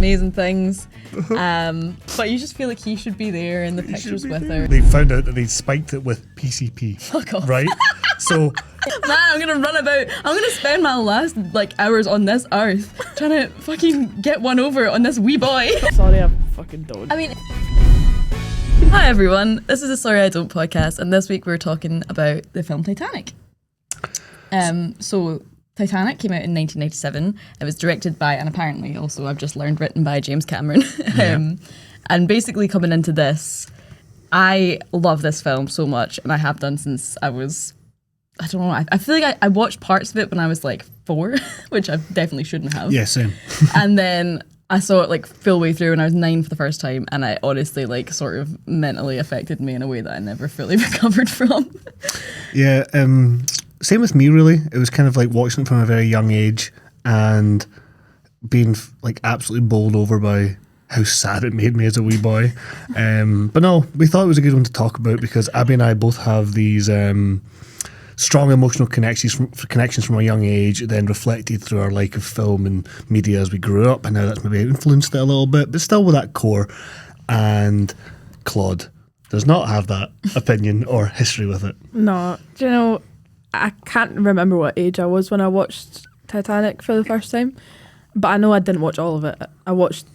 amazing things. But you just feel like he should be there in the pictures with her. They found out that they spiked it with PCP. Fuck off. Right? So... Man, I'm gonna run about. I'm gonna spend my last hours on this earth trying to fucking get one over on this wee boy. Sorry, I fucking don't. I mean, hi everyone. This is a Sorry I Don't podcast, and this week we're talking about the film Titanic. So Titanic came out in 1997. It was directed by, and apparently also I've just learned, written by James Cameron. And basically coming into this, I love this film so much, and I have done since I was. I don't know. I feel like I watched parts of it when I was like 4, which I definitely shouldn't have. Yeah, same. And then I saw it like full way through when I was 9 for the first time, and I honestly like sort of mentally affected me in a way that I never fully recovered from. Yeah, same with me really. It was kind of like watching it from a very young age and being like absolutely bowled over by how sad it made me as a wee boy. But no, we thought it was a good one to talk about because Abby and I both have these strong emotional connections from a young age, then reflected through our like of film and media as we grew up, and now that's maybe influenced it a little bit, but still with that core. And Claude does not have that opinion or history with it. No, do you know, I can't remember what age I was when I watched Titanic for the first time, but I know I didn't watch all of it. I watched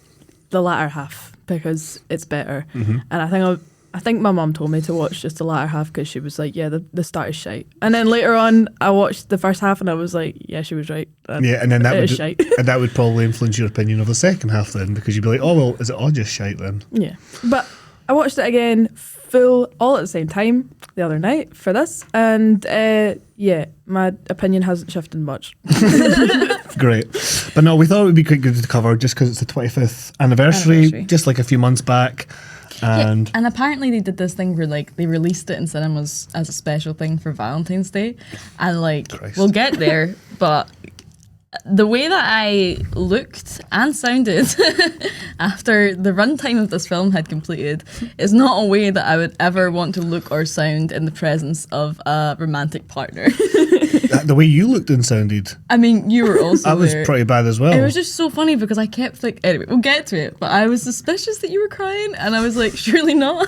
the latter half because it's better, and I think my mum told me to watch just the latter half because she was like, yeah, the start is shite. And then later on, I watched the first half and I was like, yeah, she was right. Yeah, and then that is shite. And that would probably influence your opinion of the second half then, because you'd be like, oh, well, is it all just shite then? Yeah. But I watched it again full, all at the same time the other night for this. And yeah, my opinion hasn't shifted much. Great. But no, we thought it would be quite good to cover just because it's the 25th anniversary, just like a few months back. And Apparently they did this thing where like they released it in cinemas as a special thing for Valentine's Day, and like we'll get there, but the way that I looked and sounded after the runtime of this film had completed is not a way that I would ever want to look or sound in the presence of a romantic partner. The way you looked and sounded. I mean, you were also I was there. pretty bad as well. It was just so funny because I kept like, anyway, we'll get to it, but I was suspicious that you were crying, and I was like, surely not.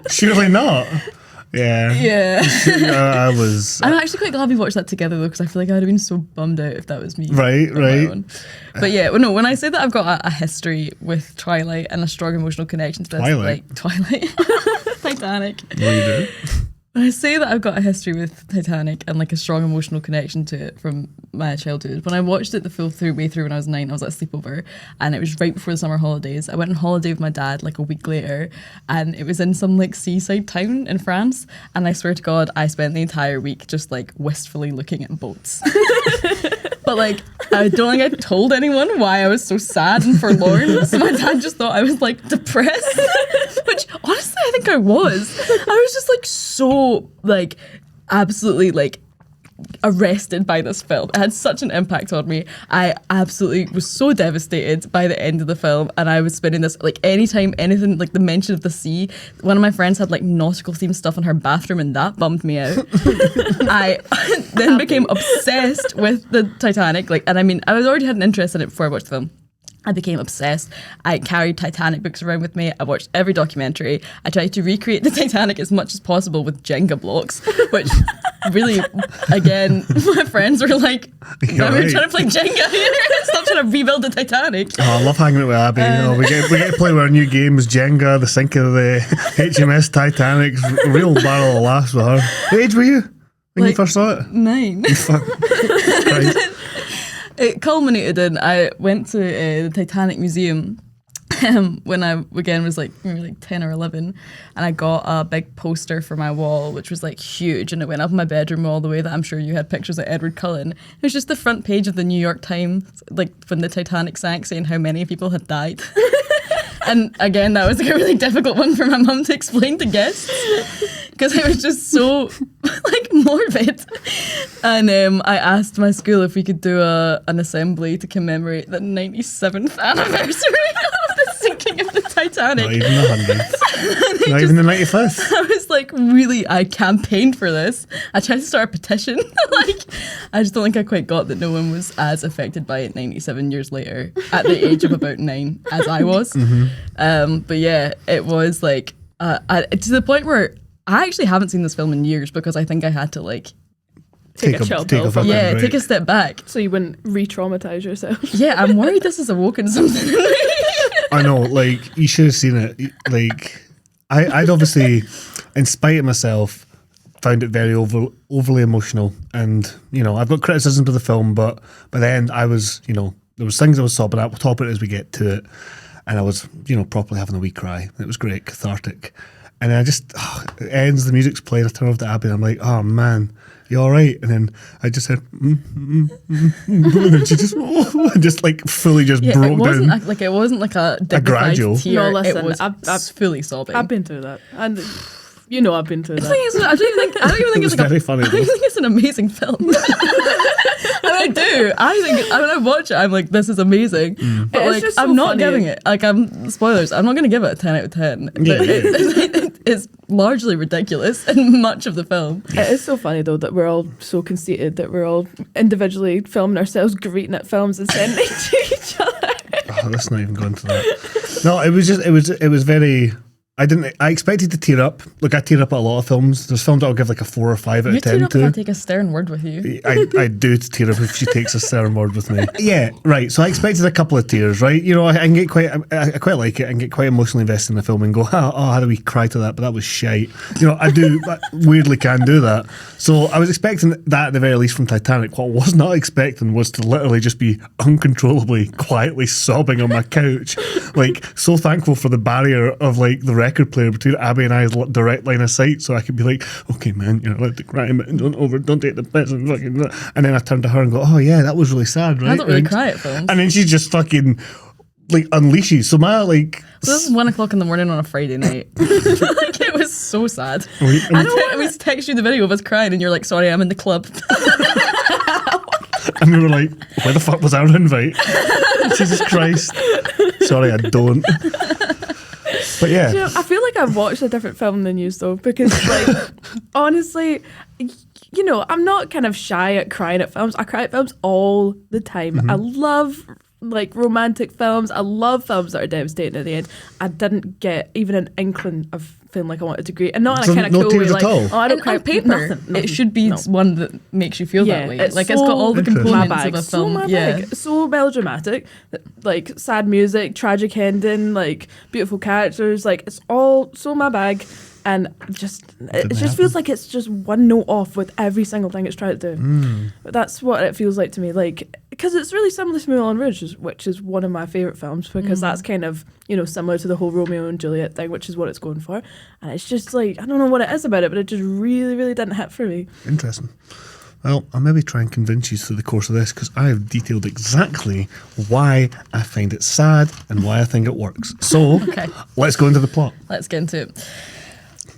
Surely not. Yeah. Yeah. I was. I'm actually quite glad we watched that together though, because I feel like I would have been so bummed out if that was me. Right. But yeah, well, no, when I say that I've got a history with Twilight and a strong emotional connection to this, like Twilight, Titanic. No, you do. When I say that I've got a history with Titanic and like a strong emotional connection to it from my childhood, when I watched it the full way through when I was 9, I was at a sleepover, and it was right before the summer holidays. I went on holiday with my dad like a week later, and it was in some like seaside town in France, and I swear to God, I spent the entire week just like wistfully looking at boats. But like, I don't think I told anyone why I was so sad and forlorn. So my dad just thought I was like depressed, which honestly I think I was. I was just like so like absolutely like arrested by this film. It had such an impact on me. I absolutely was so devastated by the end of the film, and I was spending this like anytime anything like the mention of the sea. One of my friends had like nautical themed stuff in her bathroom, and that bummed me out. I then became obsessed with the Titanic, like, and I mean I was already had an interest in it before I watched the film. I became obsessed. I carried Titanic books around with me. I watched every documentary. I tried to recreate the Titanic as much as possible with Jenga blocks, which really, again, my friends were like, why are we trying to play Jenga here? Stop trying to rebuild the Titanic. Oh, I love hanging out with Abby. We get to play with our new games, Jenga, the sinking of the HMS Titanic. Real battle of laughs with her. What age were you when you first saw it? 9. Right. It culminated in I went to the Titanic Museum when I again was like maybe like 10 or 11, and I got a big poster for my wall which was like huge, and it went up in my bedroom all the way that I'm sure you had pictures of Edward Cullen. It was just the front page of the New York Times like when the Titanic sank, saying how many people had died. And again, that was like a really difficult one for my mum to explain to guests because it was just so like morbid. And I asked my school if we could do an assembly to commemorate the 97th anniversary of the sinking of the Titanic. Not even the 100th. Not even the 95th. I was like, really, I campaigned for this. I tried to start a petition. Like, I just don't think I quite got that no one was as affected by it 97 years later at the age of about 9 as I was. But yeah, it was like, to the point where I actually haven't seen this film in years because I think I had to like Take a chill pill from fucking break. take a step back. so you wouldn't re-traumatize yourself. Yeah, I'm worried this has awoken something in me. I know, like, you should have seen it. Like, I'd obviously, in spite of myself, found it very overly emotional. And, you know, I've got criticisms of the film, but by the end, I was, you know, there was things I was sobbing at. We'll top it as we get to it. And I was, you know, properly having a wee cry. It was great, cathartic. And then it ends, the music's playing, I turn off to Abby, and I'm like, oh, man, you all right? And then I just said, and then she just like fully just broke it wasn't down. it wasn't like a dignified gradual. tear. No, listen, it was I've fully sobbing. I've been through that. And you know I've been through The that. thing is, I don't even think It was it's like very funny, I don't think it's an amazing film. And I do. I think when I watch it, I'm like, this is amazing. But It's like, just so I'm not funny. giving it. Like, spoilers. I'm not going to give it a 10 out of 10. But Yeah. it's largely ridiculous in much of the film. It is so funny though that we're all so conceited that we're all individually filming ourselves greeting at films and sending it to each other. Oh, let's not even go into that. No, it was very. I expected to tear up. Look, I tear up at a lot of films. There's films I'll give like a 4 or 5 out You of tear 10 up if I to. take a stern word with you. I do tear up if she takes a stern word with me. Yeah, right. So I expected a couple of tears, right? You know, I can get quite, I quite like it and get quite emotionally invested in the film and go, how do we cry to that? But that was shite. You know, I do weirdly can do that. So I was expecting that at the very least from Titanic. What I was not expecting was to literally just be uncontrollably, quietly sobbing on my couch. Like, so thankful for the barrier of like the record player between Abby and I's direct line of sight, so I could be like, okay, man, you're allowed to cry, but don't take the piss and fucking. And then I turn to her and go, oh yeah, that was really sad, right? I don't really And- cry at films. And then she just fucking like unleashes. So my like. So this is 1 o'clock in the morning on a Friday night. Like, it was so sad. We text you the video of us crying, and you're like, "Sorry, I'm in the club." and we were like, where the fuck was our invite? Jesus Christ. Sorry, I don't. But yeah. You know, I feel like I've watched a different film than you though, because like honestly, you know, I'm not kind of shy at crying at films. I cry at films all the time. I love like romantic films. I love films that are devastating at the end. I didn't get even an inkling of feeling like I wanted to grieve, and not in So a kind of no cool tears way. at Like, all? oh, I don't And cry. on paper, Nothing. it should be No. one that makes you feel that way. Like, it's got all the Interesting. my components bag, of a so film. my Yeah. bag, so melodramatic, like sad music, tragic ending, like beautiful characters, like it's all so my bag, and just it just feels like it's just one note off with every single thing it's trying to do. But that's what it feels like to me, like because it's really similar to Moulin Rouge, which is one of my favorite films because that's kind of, you know, similar to the whole Romeo and Juliet thing, which is what it's going for, and it's just like I don't know what it is about it, but it just really didn't hit for me. Interesting. Well, I'll maybe try and convince you through the course of this because I have detailed exactly why I find it sad and why I think it works. So, Okay. let's go into the plot. Let's get into it.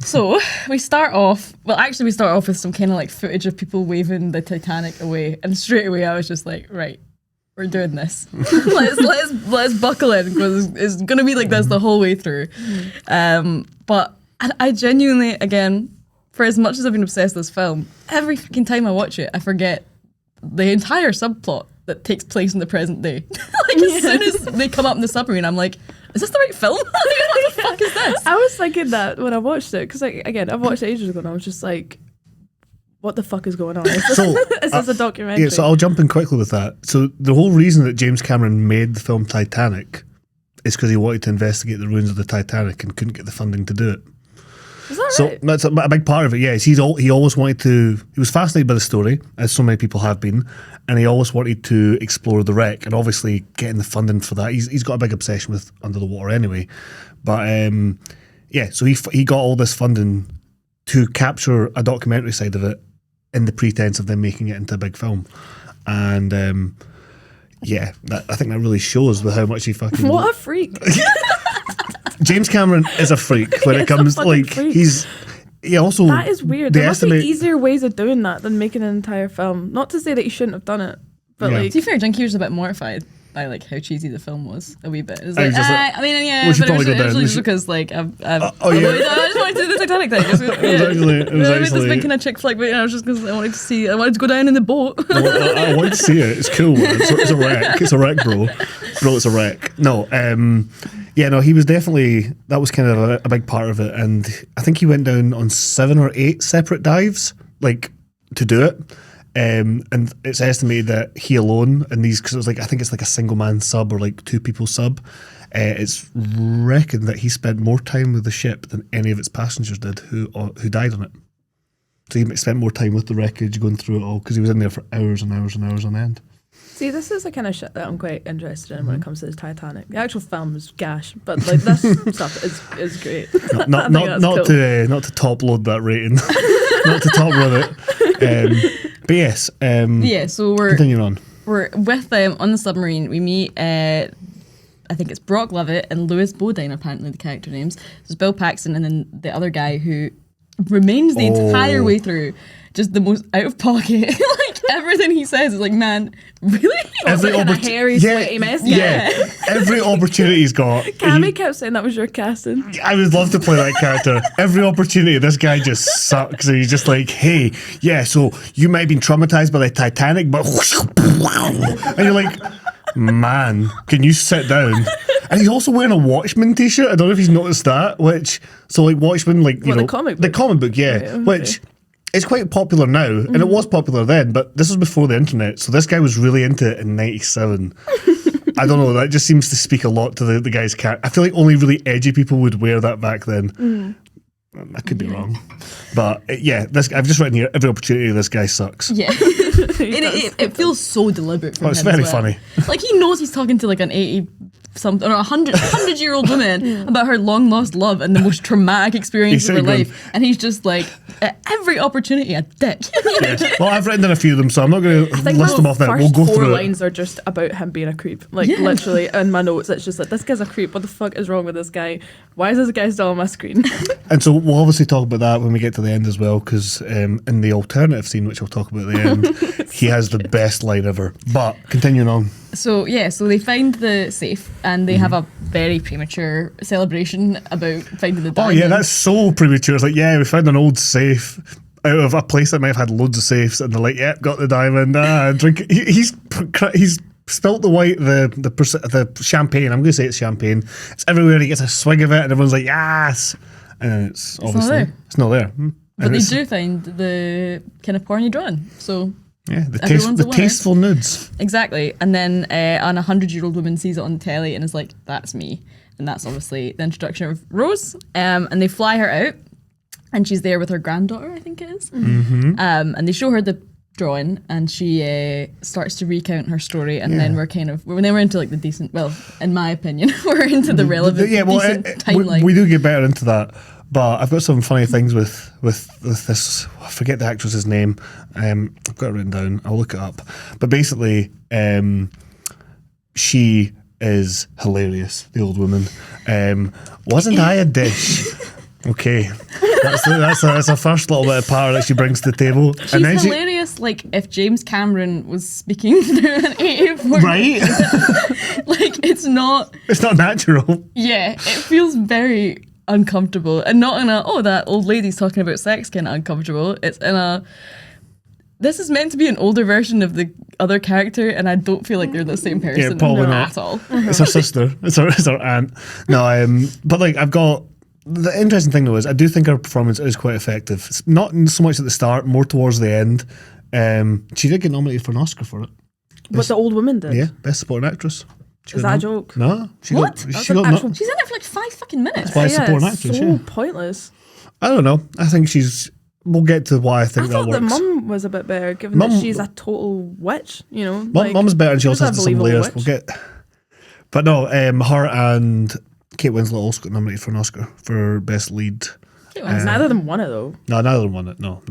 So we start off with some kind of like footage of people waving the Titanic away, and straight away I was just like, right, we're doing this. let's buckle in because it's gonna be like this the whole way through. But I genuinely, again, for as much as I've been obsessed with this film, every fucking time I watch it, I forget the entire subplot that takes place in the present day. Like as soon as they come up in the submarine, I'm like, is this the right film? What the fuck is this? I was thinking that when I watched it because, like, again, I've watched it ages ago and I was just like, what the fuck is going on? Is this, So, is this a documentary? Yeah, so I'll jump in quickly with that. So the whole reason that James Cameron made the film Titanic is because he wanted to investigate the ruins of the Titanic and couldn't get the funding to do it. Is that So right? that's a big part of it. Yes, he always wanted to. He was fascinated by the story, as so many people have been, and he always wanted to explore the wreck. And obviously, getting the funding for that, he's got a big obsession with under the water anyway. But yeah, so he got all this funding to capture a documentary side of it, in the pretense of them making it into a big film. And yeah, I think that really shows with how much he fucking. What a freak. James Cameron is a freak when He it is a comes fucking like freak. he also That is weird. they There must estimate be easier ways of doing that than making an entire film. Not to say that he shouldn't have done it, but Yeah. like, To be fair, Jinky was a bit mortified by like how cheesy the film was a wee bit. It was I like, was just like, I mean, yeah, we should but it was probably go down. actually We just should- because like I just wanted to do the Titanic thing. It was This actually- big kind of chick flick, but I was just because I wanted to go down in the boat. I want to see it. It's cool. It's a wreck. It's a wreck, bro. Bro, it's a wreck. No, yeah, no, he was definitely, that was kind of a big part of it. And I think he went down on 7 or 8 separate dives, like, to do it. And it's estimated that he alone, and these, because it was like, I think it's like a single man sub or like 2 people sub. It's reckoned that he spent more time with the ship than any of its passengers did who died on it. So he spent more time with the wreckage, going through it all, because he was in there for hours and hours and hours on end. See, this is the kind of shit that I'm quite interested in when it comes to the Titanic. The actual film is gash, but like this stuff is great. Not cool. to top load that rating, not to top load it. But yes, Yeah, so continue on. we're with them on the submarine. We meet, I think it's Brock Lovett and Lewis Bodine, apparently the character names. There's Bill Paxton and then the other guy who remains the entire way through just the most out of pocket. Like everything he says is like, man, really? Every Kind of opportu- hairy, sweaty mess. Yeah, every opportunity he's got. Cammy kept saying that was your casting. I would love to play that character. Every opportunity, this guy just sucks. And he's just like, hey, yeah, so you might have been traumatized by the Titanic, but and you're like, man, can you sit down? And he's also wearing a Watchmen t-shirt. I don't know if he's noticed that. Which, so like Watchmen, like you What, know, the comic book? the comic book, yeah. Right, okay. Which is quite popular now, and it was popular then. But this was before the internet, so this guy was really into it in '97. I don't know. That just seems to speak a lot to the guy's character. I feel like only really edgy people would wear that back then. I could be wrong, but yeah, this I've just written here. Every opportunity, this guy sucks. Yeah. It feels so deliberate from Oh, it's him very as well. funny. Like he knows he's talking to like an 80-something or 100-year-old woman about her long lost love and the most traumatic experience of her He's saying life, and he's just like at every opportunity a dick. Yeah. Well, I've written down a few of them, so I'm not going to I think list them off now. We'll first go 4 through it. lines are just about him being a creep. Like literally in my notes, it's just like, this guy's a creep. What the fuck is wrong with this guy? Why is this guy still on my screen? And so we'll obviously talk about that when we get to the end as well, because in the alternative scene, which I'll talk about at the end, he has the best line ever. But continuing on. So they find the safe and they have a very premature celebration about finding the Oh diamond. yeah, that's so premature. It's like, yeah, we found an old safe out of a place that might have had loads of safes, and they're like, yeah, got the diamond. Drink. He's spilt the champagne. I'm going to say it's champagne. It's everywhere. He gets a swig of it, and everyone's like, yes. And it's obviously there. it's not there. But they do find the kind of porn you drawing. So Yeah, Everyone's a the winner. tasteful nudes. exactly. And then an 100-year-old woman sees it on the telly and is like, that's me. And that's obviously the introduction of Rose. And they fly her out. And she's there with her granddaughter, I think it is. And they show her the drawing, and she starts to recount her story. And then we're into like the decent, well, in my opinion, we're into the relevant, decent timeline. we do get better into that. But I've got some funny things with this. I forget the actress's name. I've got it written down. I'll look it up. But basically, she is hilarious. The old woman. Wasn't I a dish? Okay, that's a first little bit of power that she brings to the table. She's and then hilarious, like if James Cameron was speaking through an 84. right? Like it's not natural. Yeah, it feels very uncomfortable, and not in a that old lady's talking about sex kind of uncomfortable. It's in a this is meant to be an older version of the other character, and I don't feel like they're the same person probably not. at all. It's her sister. It's her aunt. No, but like I've got. The interesting thing though is I do think her performance is quite effective. It's not so much at the start, more towards the end. She did get nominated for an Oscar for it. What the old woman did. Yeah, best supporting actress. Is that a joke? No, she What? got. That's She an got actual- She's in it for like 5 fucking minutes. Why supporting it's actress? so Yeah. pointless. I don't know. I think she's. We'll get to why I think I that thought the works. mum was a bit better, given Mum- that she's a total witch. You know, Mum's better, and she also she's has a some believable layers. witch. We'll get. But no, her and Kate Winslet also got nominated for an Oscar for best lead. Neither of them won it though. No, neither of them won it. No.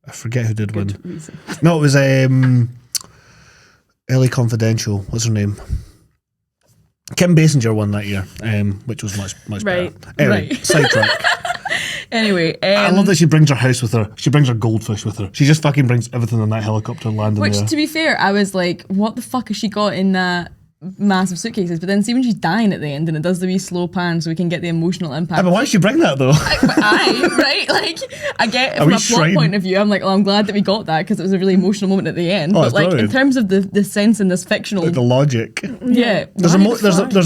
I forget who did win. Good reason. No, it was LA Confidential. What's her name? Kim Basinger won that year, which was much Right. better. Anyway, Right. sidetrack. Anyway, I love that she brings her house with her. She brings her goldfish with her. She just fucking brings everything on that helicopter and landing which, there. to be fair, I was like, what the fuck has she got in that massive suitcases? But then see when she's dying at the end and it does the wee slow pan so we can get the emotional impact. But why did she bring that though? Right? Like, I get from wee a plot shrine. point of view, I'm like, well, I'm glad that we got that because it was a really emotional moment at the end. Oh, but it's like, brilliant. in terms of the sense in this fictional, The logic. yeah, There's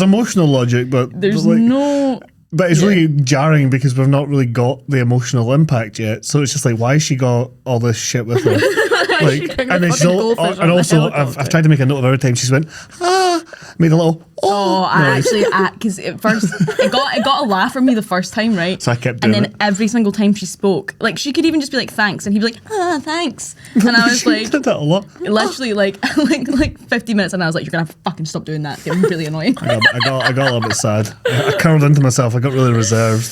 emotional logic, but there's like, no. But it's really jarring because we've not really got the emotional impact yet. So it's just like, why has she got all this shit with her? Like, bring a and it's fucking so, goldfish on and the also I've helicopter. tried to make a note of every time she's went made a little Oh, I noise. actually, because at first it got a laugh from me the first time, right? So I kept and doing then it. every single time she spoke, like she could even just be like thanks, and he'd be like thanks, and I was She like, did that a lot. literally like 50 minutes, and I was like, you're gonna have to fucking stop doing that. It's getting really annoying. I got a little bit sad. I curled into myself. I got really reserved.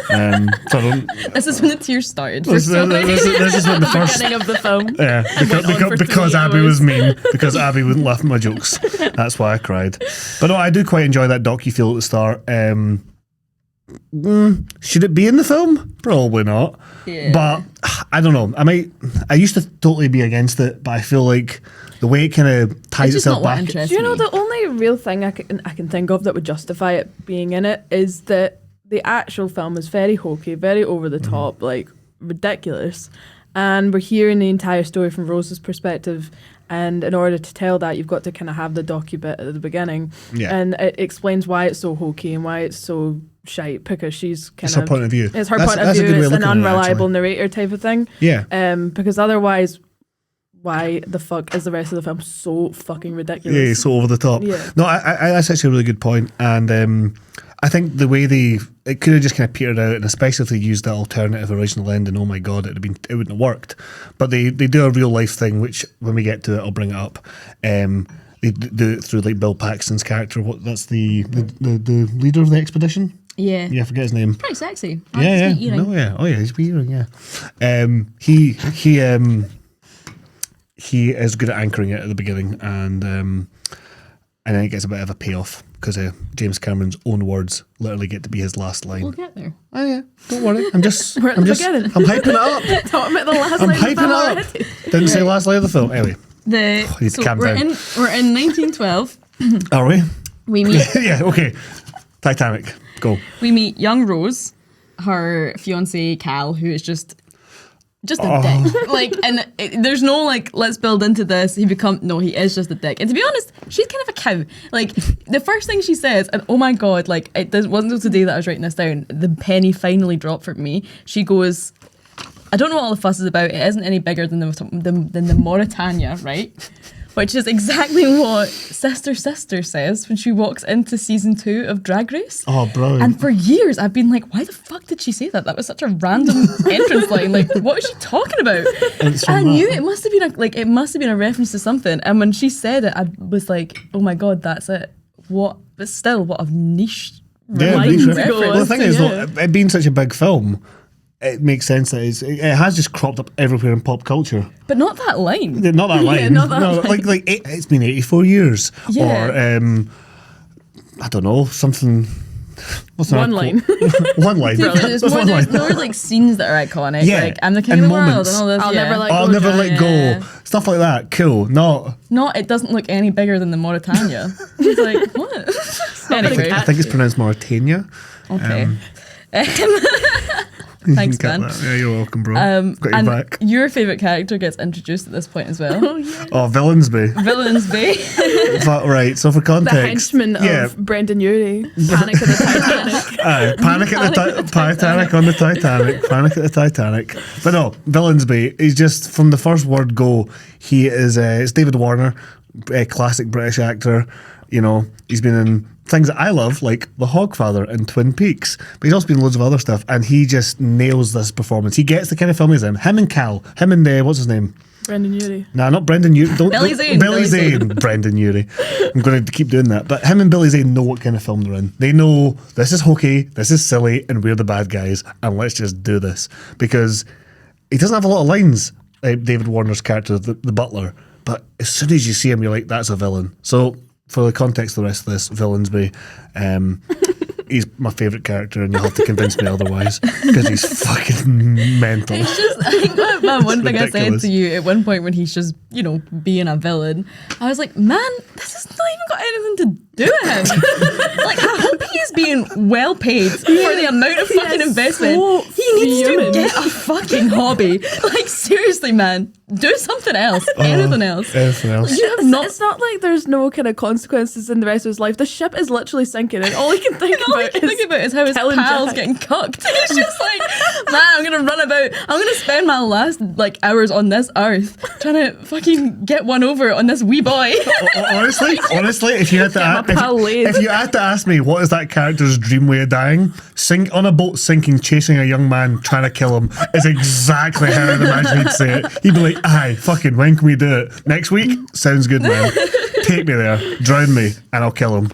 So I don't. This is when the tears started. This is when the first. Beginning of the film. Yeah, went on for because 3 Abby hours. was mean. Because Abby wouldn't laugh at my jokes. That's why I cried. But no, I do quite enjoy that docu-feel at the start. Should it be in the film? Probably not. Yeah. But I don't know. I used to totally be against it, but I feel like the way it kind of ties It's just itself not what back. interests Do you know me. the only real thing I can think of that would justify it being in it is that the actual film is very hokey, very over the top, like ridiculous. And we're hearing the entire story from Rose's perspective. And in order to tell that, you've got to kind of have the docu bit at the beginning. Yeah. And it explains why it's so hokey and why it's so shite, because she's kind It's of... her point of view. It's her That's- point of that's a view. good way It's of an looking at it, unreliable actually. narrator type of thing. Yeah. Because otherwise, why the fuck is the rest of the film so fucking ridiculous? Yeah, so over the top. Yeah. No, I that's actually a really good point. And I think the way it could have just kind of petered out, and especially if they used that alternative original ending, oh my god, it wouldn't have worked. But they do a real life thing, which when we get to it, I'll bring it up. They do it through like Bill Paxton's character. That's the leader of the expedition. Yeah. Yeah, I forget his name. Pretty sexy. Yeah. No, yeah. Oh yeah, he's wee earring, yeah. He is good at anchoring it at the beginning, and then it gets a bit of a payoff because James Cameron's own words literally get to be his last line. We'll get there. Oh yeah, don't worry. I'm just We're at the beginning. I'm hyping it up. Talking about the last I'm line of the hyping film it up. already. Didn't say last line of the film. Anyway, The I need to so calm we're down. in 1912. are we? We meet Yeah. Okay. Titanic. Go. we meet young Rose, her fiance Cal, who is just a Oh. dick. Like, and there's no like, let's build into this. He is just a dick. And to be honest, she's kind of a cow. Like, the first thing she says, and oh my god, like wasn't until today that I was writing this down. The penny finally dropped for me. She goes, I don't know what all the fuss is about. It isn't any bigger than the Mauritania, right? Which is exactly what Sister says when she walks into season 2 of Drag Race. Oh, brilliant. And for years, I've been like, why the fuck did she say that? That was such a random entrance line. Like, what is she talking about? It's from I knew that. it must have been a reference to something. And when she said it, I was like, oh my god, that's it. But still, what a niche Yeah, line niche reference. reference. Well, the thing is, Yeah. though, it being such a big film, it makes sense that it has just cropped up everywhere in pop culture. But not that line. Not that line. not that no, line. like it's been 84 years. Yeah. Or I don't know, something. What's One another line. quote? One line. There's That's one line. more like scenes that are iconic. Yeah, Like, I'm the king and of the world moments. and all this. I'll yeah. never let I'll go, never John. let go. Yeah. Stuff like that. Cool. Not. No, it doesn't look any bigger than the Mauritania. It's like, what? Anyway, I think it's pronounced Mauritania. okay. You Thanks, can cut man. that. Yeah, you're welcome, bro. Got your and back. your favourite character gets introduced at this point as well. Oh, Villains-Bay. Villains Bay. Right, so for The context. henchman yeah, of Brendan Urie. Panic at the Titanic. Panic at the Titanic on the Titanic. Panic at the Titanic. But no, Villains-Bay. He's just, from the first word go, he is, it's David Warner, a classic British actor. You know, he's been in things that I love, like The Hogfather and Twin Peaks. But he's also been in loads of other stuff, and he just nails this performance. He gets the kind of film he's in. Him and Cal. Him and, what's his name? Brendan Urie. Nah, not Brendan Urie. Billy Zane. Billy Zane. Brendan Urie. I'm going to keep doing that. But him and Billy Zane know what kind of film they're in. They know this is hokey, this is silly, and we're the bad guys, and let's just do this. Because he doesn't have a lot of lines, David Warner's character, the butler. But as soon as you see him, you're like, that's a villain. So, for the context of the rest of this, Villains Bay, he's my favourite character, and you'll have to convince me otherwise because he's fucking mental. It's just, I think that one thing I said ridiculous. to you at one point when he's just, being a villain, I was like, man, this has not even got anything to do with him. Like, I hope he's being well paid for the amount of fucking investment. so He needs to fuming. get a fucking hobby. Like, seriously, man, do something else. Anything else. Anything else? You have not. It's not like there's no kind of consequences in the rest of his life. The ship is literally sinking, and all he can think All I about can think about is how his killing pal's Jack. getting cucked. He's just like, man, I'm gonna run about. I'm gonna spend my last hours on this earth trying to fucking get one over on this wee boy. Honestly, if you had to my pal laid. if you had to ask me what is that character's dream way of dying, sink on a boat sinking, chasing a young man, trying to kill him is exactly how I'd imagine he'd say it. He'd be like, aye, fucking, when can we do it? Next week? Sounds good, man. Take me there, drown me, and I'll kill him.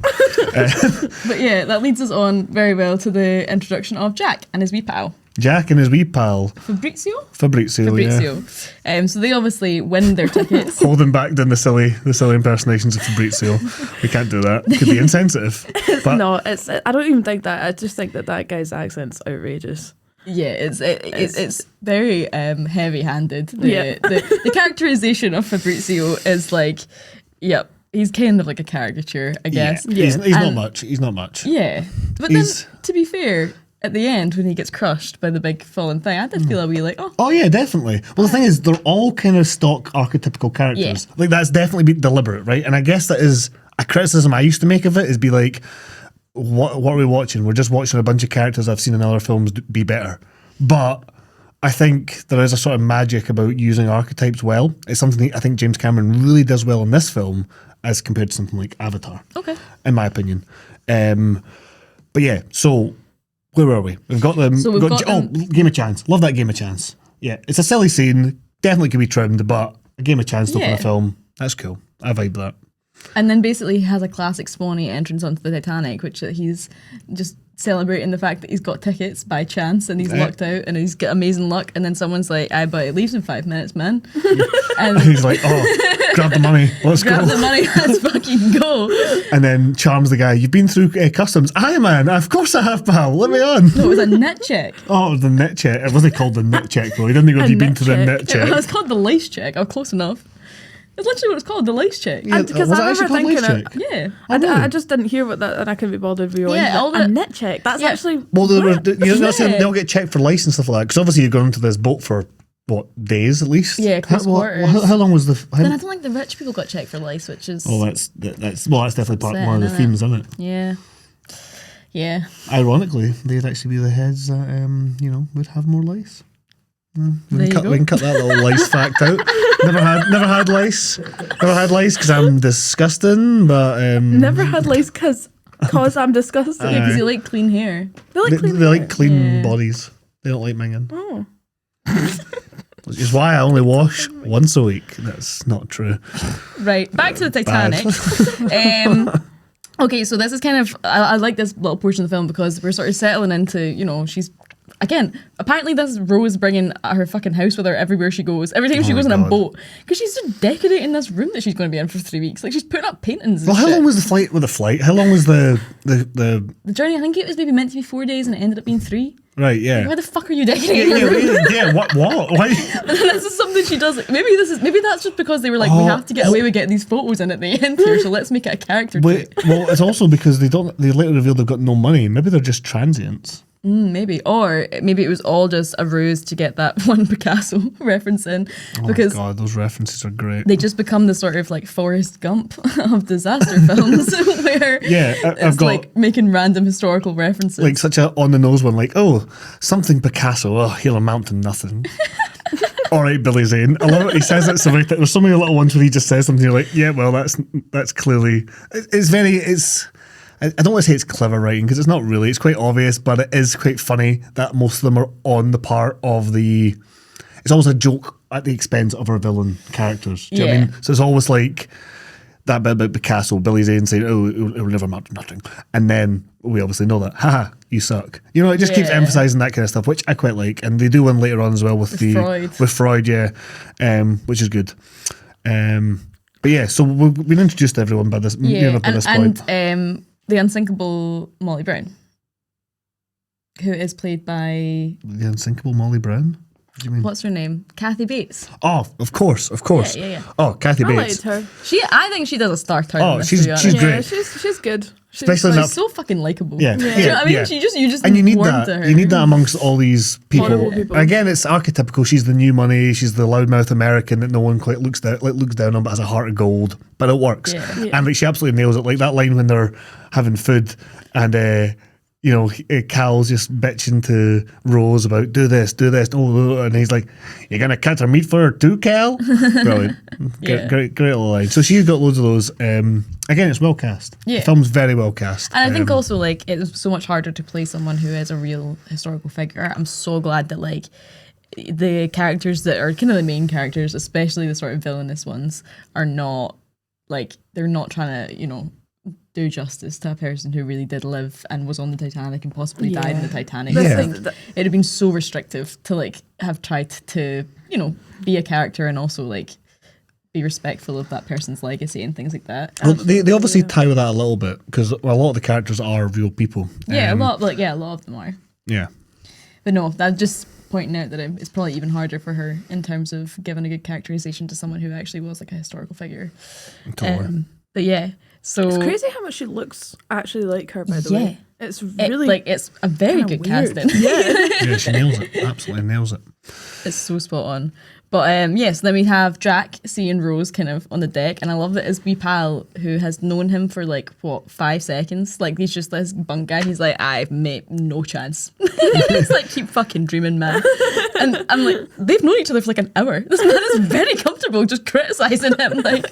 But yeah, that leads us on very well to the introduction of Jack and his wee pal Jack and his wee pal Fabrizio. Fabrizio. Yeah. So they obviously win their tickets. Holding back down the silly impersonations of Fabrizio. We can't do that. Could be insensitive. But No, it's. I don't even think that. I just think that guy's accent's outrageous. Yeah, it's very heavy-handed. Yeah. The characterization of Fabrizio is like, yep, he's kind of like a caricature, I guess. yeah, he's not And- much. He's not much. Yeah, but He's- then to be fair, at the end when he gets crushed by the big fallen thing, I did feel a wee like, oh, Oh yeah, definitely. Well, the thing is, they're all kind of stock archetypical characters. Yeah. Like that's definitely been deliberate, right? And I guess that is a criticism I used to make of it. Is be like, what are we watching? We're just watching a bunch of characters I've seen in other films be better. But I think there is a sort of magic about using archetypes well. It's something I think James Cameron really does well in this film, as compared to something like Avatar. okay. In my opinion. But yeah, so where were we? We've got them. So we've got them- Game of Chance. Love that Game of Chance. Yeah, it's a silly scene. Definitely could be trimmed, but a Game of Chance to open Yeah. a film. That's cool. I vibe that. And then basically he has a classic Swanny entrance onto the Titanic, which he's just celebrating the fact that he's got tickets by chance and he's lucked out and he's got amazing luck. And then someone's like, "I but it leaves in 5 minutes, man." And He's like, oh, grab the money. Let's grab go. the money, let's fucking go. And then charms the guy. You've been through customs. Aye, man. Of course I have, pal. Let me on. No, it was a net check. Oh, it was the net check. It wasn't called the net check, though. He didn't go, have you been net to the check. net It check? was called the lace check. Oh, close enough. It's literally what it's called, the lace check. Yeah, Because was it I actually remember called lace thinking check? Yeah. I just didn't hear what that, and I couldn't be bothered with you. Yeah, all the- a net check. That's Yeah. actually Well, what? you're not saying Yeah. they'll get checked for lice and stuff like that, because obviously you're going into this boat for, what, days at least? Yeah, close how, quarters. how long was the... Then I don't think the rich people got checked for lice, which is that's definitely part one of the Upsetting, themes, isn't it? yeah. Yeah. Ironically, they'd actually be the heads that would have more lice. We There you can, cut, go. we can cut that little lice fact out. Never had lice. Never had lice because I'm disgusting. But Never had lice because I'm disgusting. Yeah, because you like clean hair. They like they, clean they like hair. clean Yeah. bodies. They don't like minging. Oh. Which is why I only wash once a week. That's not true. Right, back to the Bad. Titanic. Okay, so this is kind of, I like this little portion of the film because we're sort of settling into, she's, again, apparently this Rose bringing her fucking house with her everywhere she goes. Every time she Oh goes my on a God. boat. Because she's just decorating this room that she's going to be in for 3 weeks. Like, she's putting up paintings and Well, how shit. long was the flight? With the flight, how long was the The journey, I think it was maybe meant to be 4 days and it ended up being 3. right? Yeah. Why the fuck are you decorating your room? What? Why? This is something she does. Maybe that's just because they were like, we Oh. have to get away with getting these photos in at the end here, so let's make it a character Wait, trait. well, it's also because they later reveal they've got no money. Maybe they're just transients. Maybe. Or maybe it was all just a ruse to get that one Picasso reference in. Oh Because my God, those references are great. they just become the sort of like Forrest Gump of disaster films where Yeah, I've it's got like making random historical references. like such a on the nose one, like, oh, something Picasso, oh, he'll amount to nothing. All right, Billy Zane. I love it. He says it so many. There's so many little ones where he just says something. You're like, yeah, well, that's clearly. I don't want to say it's clever writing because it's not really. It's quite obvious, but it is quite funny that most of them are on the part of the. It's almost a joke at the expense of our villain characters. Do you know what I Yeah. mean? So it's always like that bit about Picasso, Billy Zane saying, "Oh, it will never amount to nothing," and then we obviously know that, haha, you suck. It just keeps Yeah. emphasizing that kind of stuff, which I quite like, and they do one later on as well with Freud, yeah, which is good. But yeah, so we've been introduced to everyone by this, yeah, by this point. and the unsinkable Molly Brown. who is played by The unsinkable Molly Brown. What do you mean? what's her name? Kathy Bates. Oh, of course. Yeah. Oh, Kathy I Bates. liked her. I think she does a star turn. Oh, in this, she's to be honest. she's Yeah, great. she's good. Especially in She's that. so fucking likable. Yeah, Do you know what I mean? yeah. You just And you need warm that. to her. You need that amongst all these people. Horrible people. Again, it's archetypical. She's the new money. She's the loudmouth American that no one quite looks down on, but has a heart of gold. But it works. Yeah. And like, she absolutely nails it. Like that line when they're having food and. Cal's just bitching to Rose about do this, and he's like, "You're gonna cut her meat for her too, Cal." Brilliant, Yeah. great little line. So she's got loads of those. Again, it's well cast. Yeah. The film's very well cast. And I think also like it's so much harder to play someone who is a real historical figure. I'm so glad that like the characters that are kind of the main characters, especially the sort of villainous ones, are not like they're not trying to do justice to a person who really did live and was on the Titanic and possibly died in the Titanic. Yeah. I think it'd have been so restrictive to like have tried to be a character and also like be respectful of that person's legacy and things like that. Well, they obviously tie with that a little bit because a lot of the characters are real people. Yeah, a lot of them are. Yeah. But no, that just pointing out that it's probably even harder for her in terms of giving a good characterization to someone who actually was like a historical figure. Totally. But yeah, so It's crazy how much she looks actually like her, by the way. It's really it's a very kinda good weird. casting. Yeah, she nails it. Absolutely nails it. It's so spot on. But yes, then we have Jack seeing Rose kind of on the deck, and I love that his wee pal who has known him for like 5 seconds, like he's just this bunk guy. He's like, I've made no chance. He's like, keep fucking dreaming, man. And I'm like, they've known each other for like an hour. This man is very comfortable just criticizing him. Like,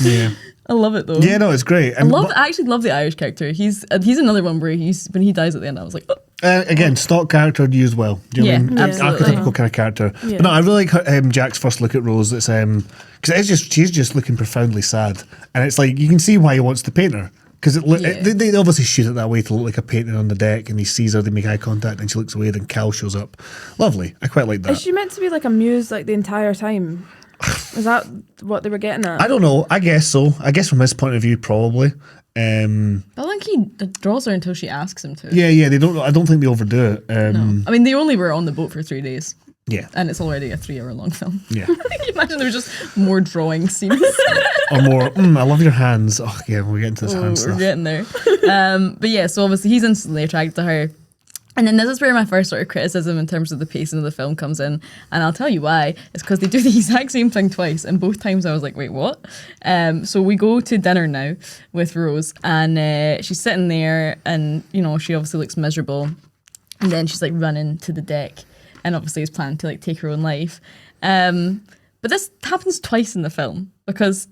Yeah. I love it though. Yeah, no, it's great. I actually love the Irish character. He's another one where when he dies at the end, I was like, oh. Again, stock character used well. Do you know what I mean? Yeah, absolutely. Archetypical kind of character. Yeah. But no, I really like Jack's first look at Rose. It's because she's just looking profoundly sad, and it's like you can see why he wants to paint her because they obviously shoot it that way to look like a painting on the deck, and he sees her, they make eye contact, and she looks away. Then Cal shows up. Lovely. I quite like that. Is she meant to be like a muse like the entire time? Is that what they were getting at? I don't know. I guess so. I guess from his point of view, probably. I think he draws her until she asks him to. Yeah. They don't. I don't think they overdo it. No. I mean, they only were on the boat for 3 days. Yeah. And it's already a 3-hour long film. Yeah. Can you imagine there was just more drawing scenes? Or more. I love your hands. Oh yeah, we're getting to this hand We're stuff. getting there. But yeah, so obviously he's instantly attracted to her. And then this is where my first sort of criticism in terms of the pacing of the film comes in. And I'll tell you why. It's because they do the exact same thing twice. And both times I was like, wait, what? So we go to dinner now with Rose. And she's sitting there and, she obviously looks miserable. And then she's like running to the deck. And obviously is planning to like take her own life. But this happens twice in the film because...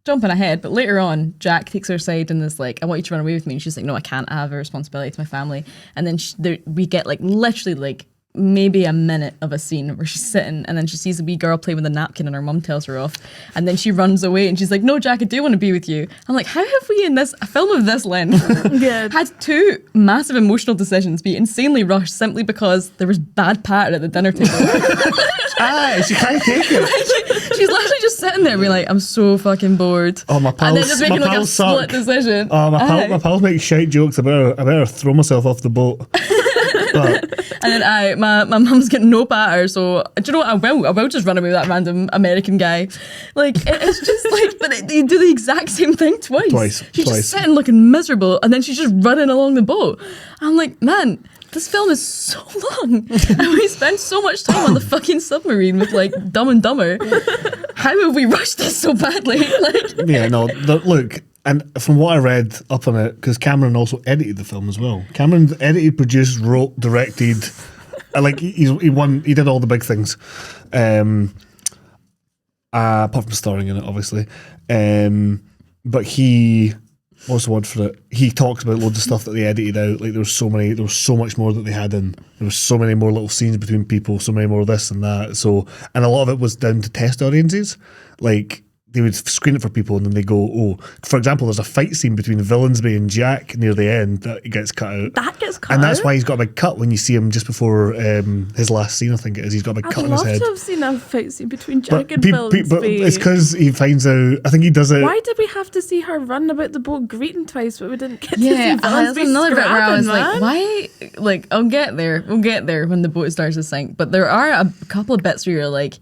Jumping ahead, but later on, Jack takes her aside and is like, I want you to run away with me. And she's like, no, I can't. I have a responsibility to my family. And then we get like literally like maybe a minute of a scene where she's sitting and then she sees a wee girl play with a napkin and her mum tells her off. And then she runs away and she's like, no, Jack, I do want to be with you. I'm like, how have we in a film of this length had 2 massive emotional decisions be insanely rushed simply because there was bad patter at the dinner table? She can't take it. She's literally just sitting there being like, I'm so fucking bored. Oh, my pals, and then just making like a pals split suck. decision. Oh, my pals make shite jokes. I better throw myself off the boat. But, And then my mum's getting no patter, so do you know what? I will just run away with that random American guy. Like it's just like, but they do the exact same thing twice. She's just sitting looking miserable, and then she's just running along the boat. I'm like, man, this film is so long, and we spend so much time on the fucking submarine with like Dumb and Dumber. How have we rushed this so badly? Like, yeah, no, look, and from what I read up on it, because Cameron also edited the film as well. Cameron edited, produced, wrote, directed. Like he did all the big things. Apart from starring in it, obviously. But what's the word for it? He talked about loads of stuff that they edited out. Like there was so much more that they had in. There was so many more little scenes between people, so many more this and that. So, and a lot of it was down to test audiences. Like they would screen it for people, and then they go, oh, for example, there's a fight scene between Villansby and Jack near the end that gets cut out. That gets cut out? And that's why he's got a big cut when you see him just before his last scene, I think it is. He's got a big cut on his head. I'd love to have seen a fight scene between Jack and Villansby. But it's because he finds out, I think he does it. Why did we have to see her run about the boat greeting twice, but we didn't get to see Yeah, Villansby that's another bit where I was scrapping, like, man? why? Like, We'll get there when the boat starts to sink. But there are a couple of bits where you're like,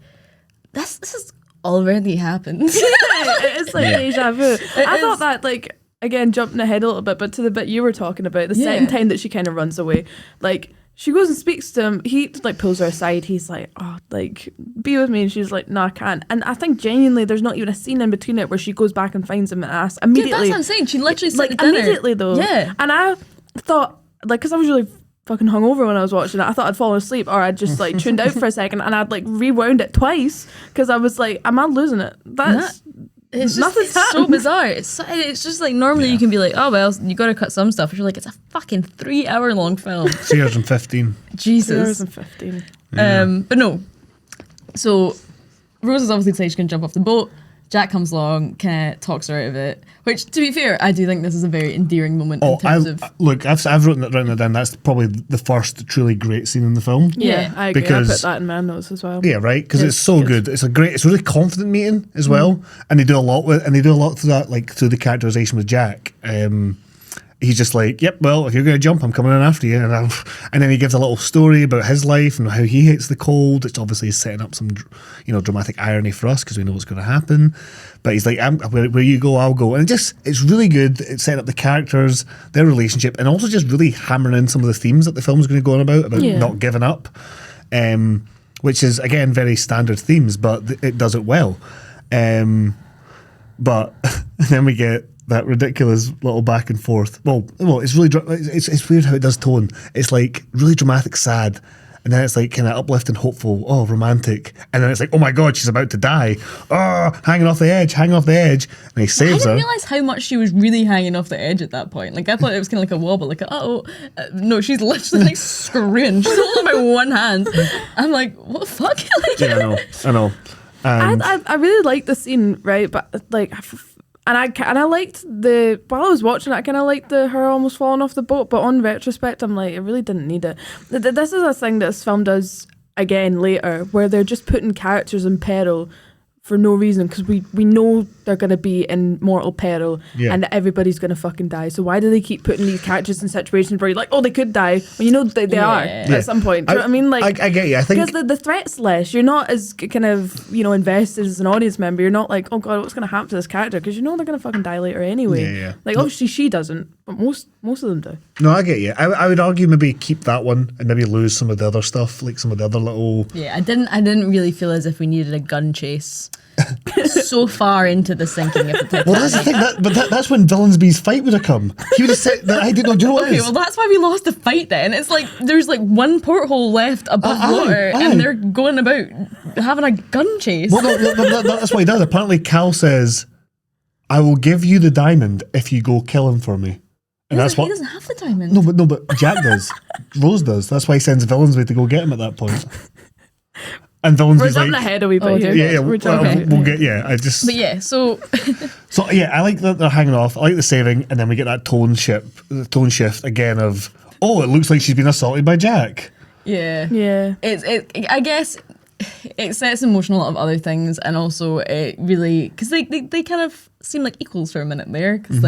this is already happened. It's like deja vu. I thought that, like, again, jumping ahead a little bit, but to the bit you were talking about, the second time that she kind of runs away, like, she goes and speaks to him. He, like, pulls her aside. He's like, oh, like, be with me. And she's like, no, I can't. And I think genuinely there's not even a scene in between it where she goes back and finds him and asks immediately. Yeah, that's what I'm saying. She literally said like, at dinner. immediately, though. Yeah. And I thought, like, because I was really fucking hungover when I was watching it. I thought I'd fallen asleep, or I'd just like tuned out for a second, and I'd like rewound it twice because I was like, am I losing it? It's nothing's so happened. bizarre. It's just like normally you can be like, oh well, you got to cut some stuff. But you're like, it's a fucking 3 hour long film. 3 hours and 15. Jesus. 2015. But no. So Rose is obviously decided she's gonna jump off the boat. Jack comes along, kind of talks her out of it. Which, to be fair, I do think this is a very endearing moment in terms of. Look, I've written it down. That's probably the first truly great scene in the film. Yeah, I agree. Because- I put that in my notes as well. Yeah, right. Because it's It's so good. good. It's a really confident meeting as well, and they do a lot through that, like through the characterization with Jack. He's just like, yep, well, if you're going to jump, I'm coming in after you. And then he gives a little story about his life and how he hates the cold. It's obviously setting up some, dramatic irony for us because we know what's going to happen. But he's like, where you go, I'll go. And it's really good. It's setting up the characters, their relationship, and also just really hammering in some of the themes that the film's going to go on about not giving up, which is, again, very standard themes, but it does it well. But then we get that ridiculous little back and forth. Well, it's really it's weird how it does tone. It's like really dramatic, sad, and then it's like kind of uplifting, hopeful, romantic, and then it's like, oh my god, she's about to die. Oh, hanging off the edge, and he saves I her. didn't realise how much she was really hanging off the edge at that point. Like, I thought it was kind of like a wobble, like, no, she's literally like screwing. She's holding by one hand. I'm like, what the fuck? Like, Yeah, I know. I really liked the scene, right? But like, and I liked while I was watching it, I kind of liked her almost falling off the boat. But on retrospect, I'm like, I really didn't need it. This is a thing that this film does again later, where they're just putting characters in peril for no reason, because we know they're going to be in mortal peril and that everybody's going to fucking die. So why do they keep putting these characters in situations where you're like, oh, they could die, when you know they are at some point? Do you know what I mean? Like, I get you. I think because the threat's less. You're not as kind of, invested as an audience member. You're not like, oh god, what's going to happen to this character? Because you know they're going to fucking die later anyway. Yeah. Like, obviously she doesn't, but most of them do. No, I get you. I would argue maybe keep that one and maybe lose some of the other stuff, like some of the other little. yeah, I didn't really feel as if we needed a gun chase so far into the sinking of the Titanic. Well, that's the thing. That's when Villansby's fight would have come. He would have said that. I didn't know. Do you know what it Okay, is? well, that's why we lost the fight then. It's like there's like one porthole left above water aye. and they're going about having a gun chase. Well, no, that's what he does. Apparently, Cal says, "I will give you the diamond if you go kill him for me." And that's he what. doesn't have the diamond. No, but Jack does. Rose does. That's why he sends Villansby to go get him at that point. And We're Villansby's jumping like, ahead a wee bit Oh, here. dear. yeah, We're we'll jumping. get. Yeah, I just. But yeah, so So yeah, I like that they're hanging off. I like the saving, and then we get that tone shift again of, oh, it looks like she's been assaulted by Jack. yeah, Yeah. I guess it sets in motion a lot of other things, and also it really, because they kind of seem like equals for a minute there, because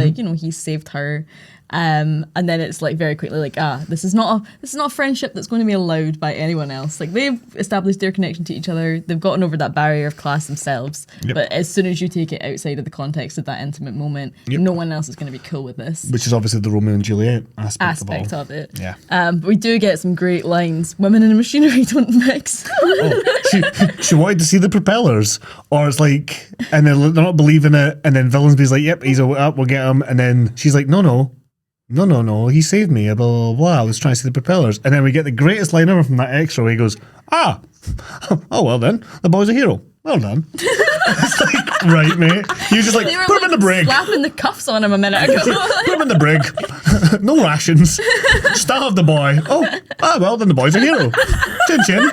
he saved her. And then it's like very quickly like, this is not a friendship that's going to be allowed by anyone else. Like, they've established their connection to each other, they've gotten over that barrier of class themselves. Yep. But as soon as you take it outside of the context of that intimate moment, no one else is going to be cool with this Which is obviously the Romeo and Juliet aspect of it. Yeah. But we do get some great lines. Women and machinery don't mix. She wanted to see the propellers, or it's like, and then they're not believing it, and then Villansby's like, yep, he's up, we'll get him, and then she's like, no, he saved me, blah, blah, blah, I was trying to see the propellers. And then we get the greatest line ever from that extra where he goes, oh, well then, the boy's a hero. Well done. It's like, right, mate. He was just like, They were put him in the brig. slapping the cuffs on him a minute ago. Put him in the brig. No rations. Starve the boy. Oh, well, then the boy's a hero. Chin chin.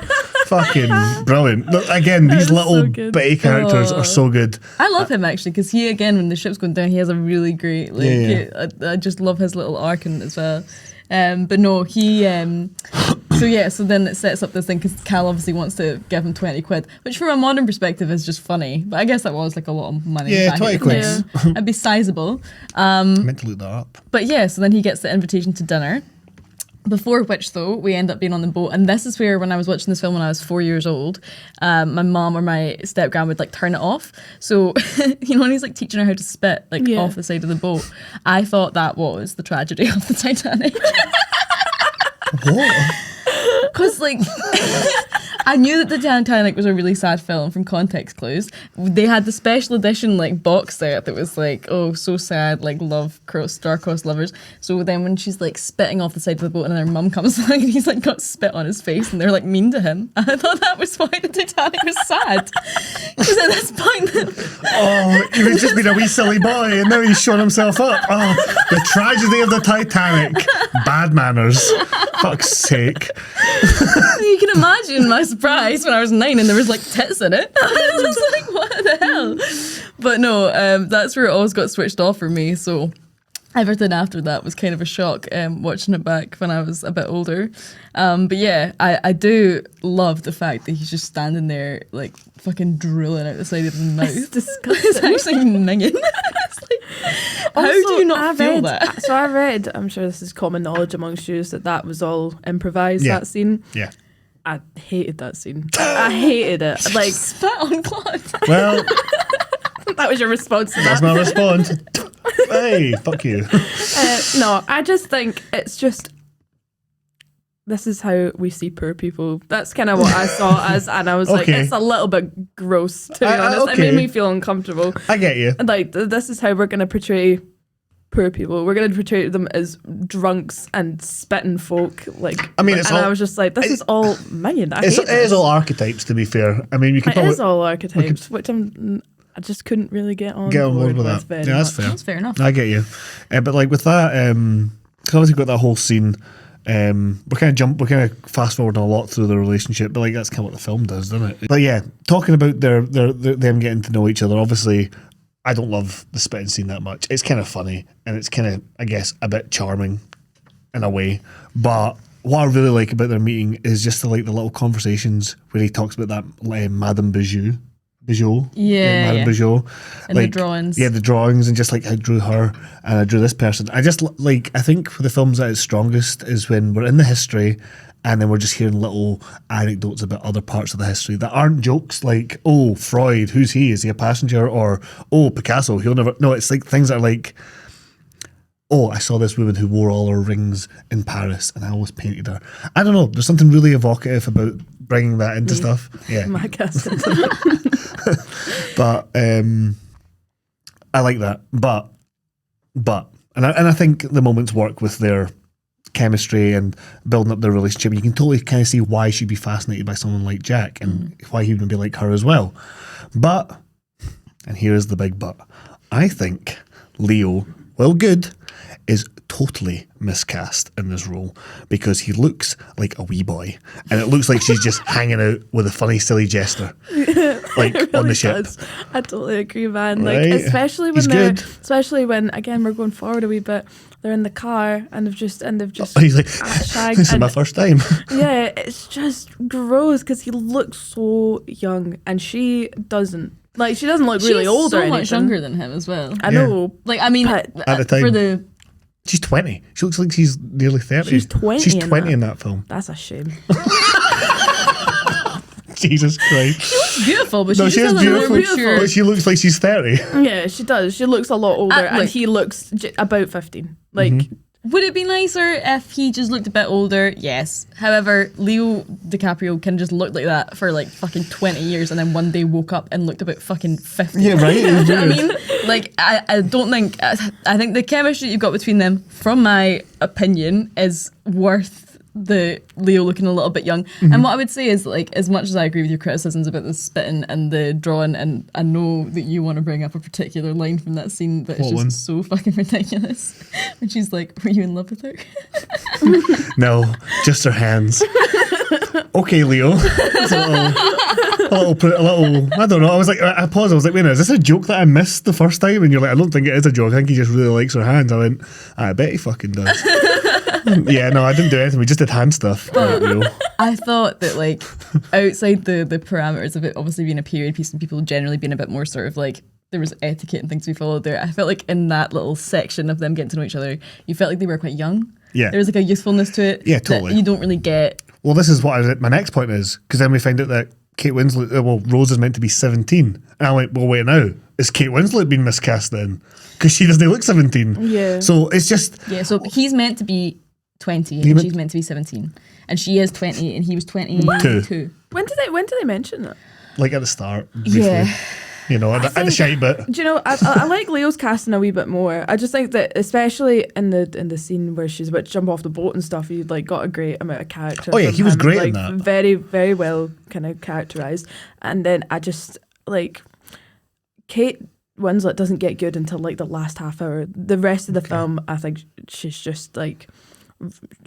fucking brilliant. Look, again, these That is little so good. bitty characters are so good. I love him actually because he again when the ship's going down he has a really great like I just love his little arc in it as well. But no, he so then it sets up this thing because Cal obviously wants to give him 20 quid, which from a modern perspective is just funny. But I guess that was like a lot of money. Yeah, back 20 in the quid. day. It'd be sizable. I meant to look that up. But yeah, so then he gets the invitation to dinner. Before which, though, we end up being on the boat. And this is where, when I was watching this film when I was 4 years old, my mom or my step-gran would, like, turn it off. So, you know, when he's, like, teaching her how to spit, like, off the side of the boat, I thought that was the tragedy of the Titanic. What? Because, like, I knew that the Titanic was a really sad film from context clues. They had the special edition, like, box set that was, like, oh, so sad, like, star-crossed lovers. So then when she's, like, spitting off the side of the boat and her mum comes along and he's, like, got spit on his face and they're, like, mean to him. I thought that was why the Titanic was sad. Because at this point... Oh, he was just being a wee silly boy and now he's shown himself up. Oh, the tragedy of the Titanic. Bad manners. Fuck's sake. You can imagine my surprise when I was 9 and there was like tits in it. I was like, what the hell? But no, that's where it always got switched off for me. So everything after that was kind of a shock watching it back when I was a bit older. But yeah, I do love the fact that he's just standing there like fucking drooling out the side of his mouth. It's disgusting. It's actually minging. It's like, how do you not feel that? So I read, I'm sure this is common knowledge amongst you, that was all improvised, that scene. Yeah. I hated that scene. I hated it. Like, Spat on Claude. Well, that was your response to that. that's my response. Hey, fuck you. No, I just think it's just, this is how we see poor people. That's kind of what I saw as, and I was like, Okay. it's a little bit gross, to be honest. It okay. made me feel uncomfortable. I get you. And like, this is how we're going to portray poor people. We're going to portray them as drunks and spitting folk. Like, I mean, it's and all- I was just like, this is all minging. I It hate is this. all archetypes, to be fair. I mean, you could It probably is all archetypes, which I just couldn't really get on board with that. very Yeah, that's much. fair. That's fair enough. I get you. But like with that, cause obviously got that whole scene. We're kind of fast forwarding a lot through the relationship, but like that's kind of what the film does, doesn't it? But yeah, talking about them getting to know each other. Obviously, I don't love the spitting scene that much. It's kind of funny and it's kind of, I guess, a bit charming in a way. But what I really like about their meeting is just the little conversations where he talks about that Madame Bijou. Yeah, Madame yeah. Bijou. And the drawings. Yeah, the drawings and just like I drew her and I drew this person. I just like, I think for the films at its strongest is when we're in the history and then we're just hearing little anecdotes about other parts of the history that aren't jokes like, oh, Freud, who's he? Is he a passenger? Or, oh, Picasso, he'll never... No, it's like things that are like, oh, I saw this woman who wore all her rings in Paris and I always painted her. I don't know. There's something really evocative about bringing that into stuff. Yeah. My guess. But I like that. But and I think the moments work with their chemistry and building up their relationship. You can totally kind of see why she'd be fascinated by someone like Jack and why he would be like her as well. But, and here's the big but, I think Leo, well, good, is totally miscast in this role because he looks like a wee boy and it looks like she's just hanging out with a funny silly jester like It on really the ship. does. I totally agree, man. Right? Like, especially He's when good. especially when again we're going forward a wee bit. They're in the car and they've just He's like, shagged. this is and my first time. yeah, it's just gross because he looks so young and she doesn't. Like, she doesn't look really She's old or so anything. much younger than him as well. I Yeah. know. Like, I mean, But At the time. for the She's 20. She looks like she's nearly 30. She's 20 She's in 20 that. in that film. That's a shame. Jesus Christ. beautiful, but No, she she is just has a more beautiful, mature. but she looks like she's 30. Yeah, she does. She looks a lot older and like- he looks about 15. Like, Would it be nicer if he just looked a bit older? Yes. However, Leo DiCaprio can just look like that for like fucking 20 years and then one day woke up and looked about fucking 50. Yeah, right? Do you know what I mean? Like, I don't think... I think the chemistry you've got between them, from my opinion, is worth the Leo looking a little bit young. And what I would say is, like, as much as I agree with your criticisms about the spitting and the drawing, and I know that you want to bring up a particular line from that scene that is What just one? so fucking ridiculous. When she's like, were you in love with her? No, just her hands. Okay, Leo. It's a little, I don't know. I was like, I paused. I was like, wait, is this a joke that I missed the first time? And you're like, I don't think it is a joke. I think he just really likes her hands. I went, I bet he fucking does. Yeah, no, I didn't do anything. We just did hand stuff. I thought that, like, outside the parameters of it obviously being a period piece and people generally being a bit more sort of like, there was etiquette and things we followed there. I felt like in that little section of them getting to know each other, you felt like they were quite young. Yeah. There was like a youthfulness to it. Yeah, totally. That you don't really get. Well, this is what my next point is, because then we find out that Kate Winslet, Rose is meant to be 17. And I'm like, well, wait now. Is Kate Winslet being miscast then? Because she doesn't look 17. Yeah. So it's just... Yeah, so he's meant to be 20 and she's meant to be 17. And she is 20 and he was 22. When did they mention that? Like at the start, briefly. Yeah. You know, at the shite bit. Do you know? I like Leo's casting a wee bit more. I just think that, especially in the scene where she's about to jump off the boat and stuff, he like got a great amount of character. Oh yeah, he was great like, in that. Very, very well kind of characterized. And then I just like Kate Winslet doesn't get good until like the last half hour. The rest of the film, I think she's just like.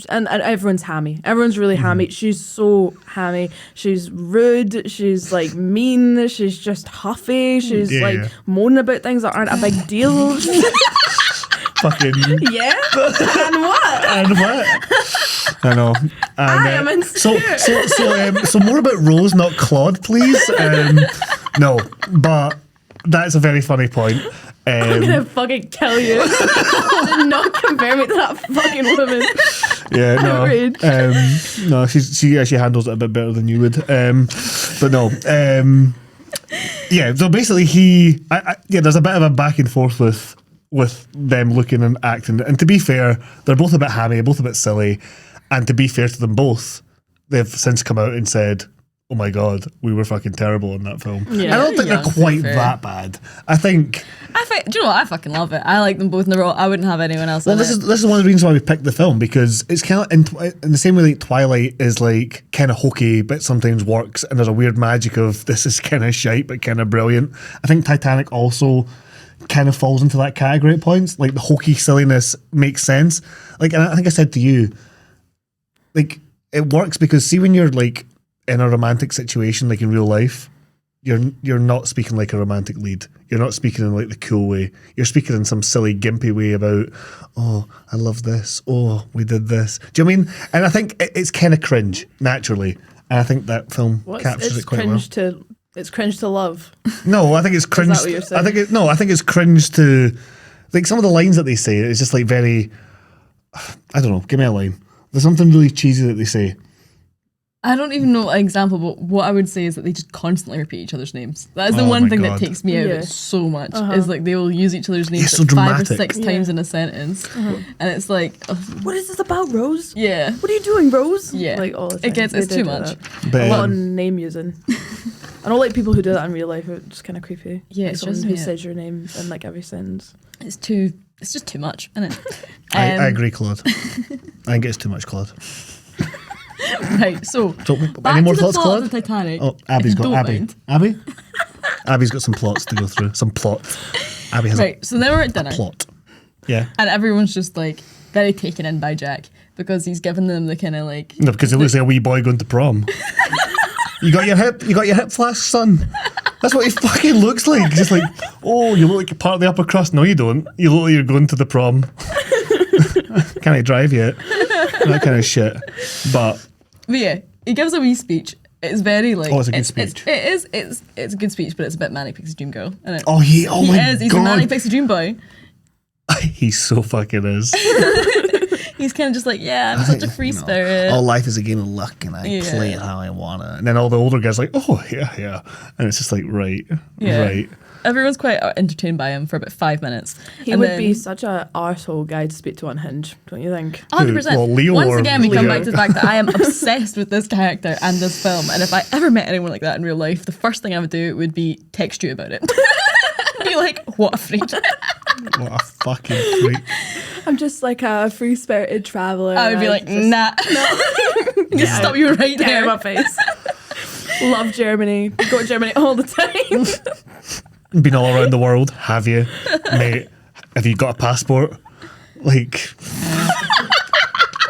And everyone's hammy. Everyone's really hammy. She's so hammy. She's rude. She's like mean. She's just huffy. She's moaning about things that aren't a big deal. Fucking yeah. And what? And what? I know. And, I am insecure. So more about Rose, not Claude, please. No, but that's a very funny point. I'm gonna fucking kill you. Do not compare me to that fucking woman. Yeah, no. No, she actually handles it a bit better than you would. But no. Yeah, so basically there's a bit of a back and forth with them looking and acting. And to be fair, they're both a bit hammy, both a bit silly. And to be fair to them both, they've since come out and said, oh my God, we were fucking terrible in that film. Yeah, I don't think they're quite that bad. I think... do you know what? I fucking love it. I like them both in the role. I wouldn't have anyone else in this it. is one of the reasons why we picked the film, because it's kind of in the same way like Twilight is like kind of hokey but sometimes works, and there's a weird magic of this is kind of shite but kind of brilliant. I think Titanic also kind of falls into that category at points. Like the hokey silliness makes sense. Like, and I think I said to you, like it works because see when you're like in a romantic situation, like in real life, you're not speaking like a romantic lead. You're not speaking in like the cool way. You're speaking in some silly gimpy way about, oh, I love this. Oh, we did this. Do you know what I mean? And I think it's kind of cringe naturally. And I think that film captures it quite well. It's cringe to love. No, I think it's cringe. Is that what you're saying? I think it's cringe to like some of the lines that they say. It's just like very, I don't know. Give me a line. There's something really cheesy that they say. I don't even know an example, but what I would say is that they just constantly repeat each other's names. That is the one thing that takes me out of it so much. Is like they will use each other's names so like 5 or dramatic. 6 times in a sentence, and it's like, what is this about, Rose? Yeah. What are you doing, Rose? Yeah. Like all the time. It's too much. But, a lot of name using. I don't like people who do that in real life. It's just kind of creepy. Yeah, like it's someone just who says your name in like every sentence. It's just too much, isn't it? I agree, Claude. I think it's too much, Claude. Right, so back any more to the thoughts, plot Claude? of the Titanic. Oh, Abby's got Abby. Mind. Abby's got some plots to go through. Some plots. Abby has so then we're at dinner. plot. Yeah. And everyone's just like very taken in by Jack because he's given them the kind of like. No, because it looks like a wee boy going to prom. You got your hip flash, son. That's what he fucking looks like. Just like, oh, you look like you're part of the upper crust. No, you don't. You look like you're going to the prom. Can't I drive yet? That kind of shit. But yeah, he gives a wee speech. It's very like. Oh, it's a good speech. It's a good speech, but it's a bit manic pixie dream girl. Isn't it? Oh, he is. He's a manic pixie dream boy. He so fucking is. He's kind of just like, yeah, I'm such a free spirit. All life is a game of luck, and I play it how I wanna. And then all the older guys are like, oh yeah, and it's just like right. Everyone's quite entertained by him for about 5 minutes. He would be such an arsehole guy to speak to on Hinge, don't you think? 100%. Well, Leo Once again, we come Leo. back to the fact that I am obsessed with this character and this film. And if I ever met anyone like that in real life, the first thing I would do would be text you about it. Be like, what a freak. What a fucking freak. I'm just like a free-spirited traveller. I would be like, nah. Just stop you right Get there. out of my face. Love Germany. Go to Germany all the time. Been all around the world, have you? Mate, have you got a passport? Like,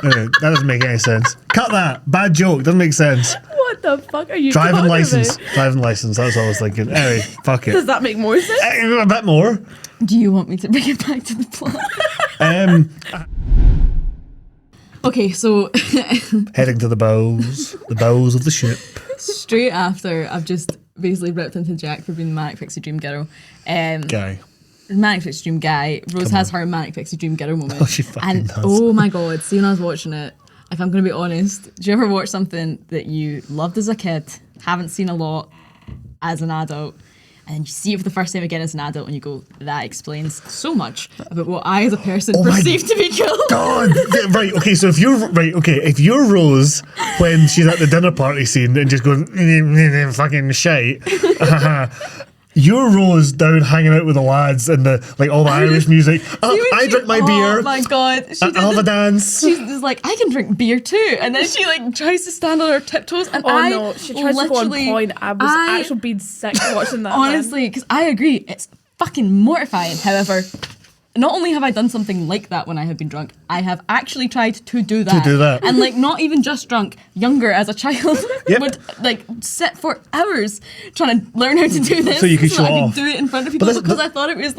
Anyway, that doesn't make any sense. Cut that. Bad joke. Doesn't make sense. What the fuck are you Driving talking license. about? Driving license. That's what I was thinking. Anyway, fuck Does it. that make more sense? A bit more. Do you want me to bring it back to the plot? Okay, so Heading to the bows of the ship. straight after I've just basically ripped into Jack for being the Manic Pixie Dream Girl. Guy. Manic Pixie Dream guy. Rose has her Manic Pixie Dream Girl moment. Oh, she fucking and does. oh my god, see when I was watching it, if I'm going to be honest, do you ever watch something that you loved as a kid, haven't seen a lot as an adult, and you see it for the first time again as an adult and you go, that explains so much about what I as a person my perceive to be cool. God. Right, okay, so if you're Rose when she's at the dinner party scene and just going fucking shite, you're Rose down hanging out with the lads and all the Irish music. I drink my beer. Oh my god. I'll have a dance. She's just like, I can drink beer too. And then she tries to stand on her tiptoes and Oh no, she tries to go on literally- point. I was actually being sick watching that. Honestly, because I agree, it's fucking mortifying. However, not only have I done something like that when I have been drunk, I have actually tried to do that. And not even just drunk, younger as a child, Yep. would sit for hours trying to learn how to do this So you could show that I off. could do it in front of people this- because I thought it was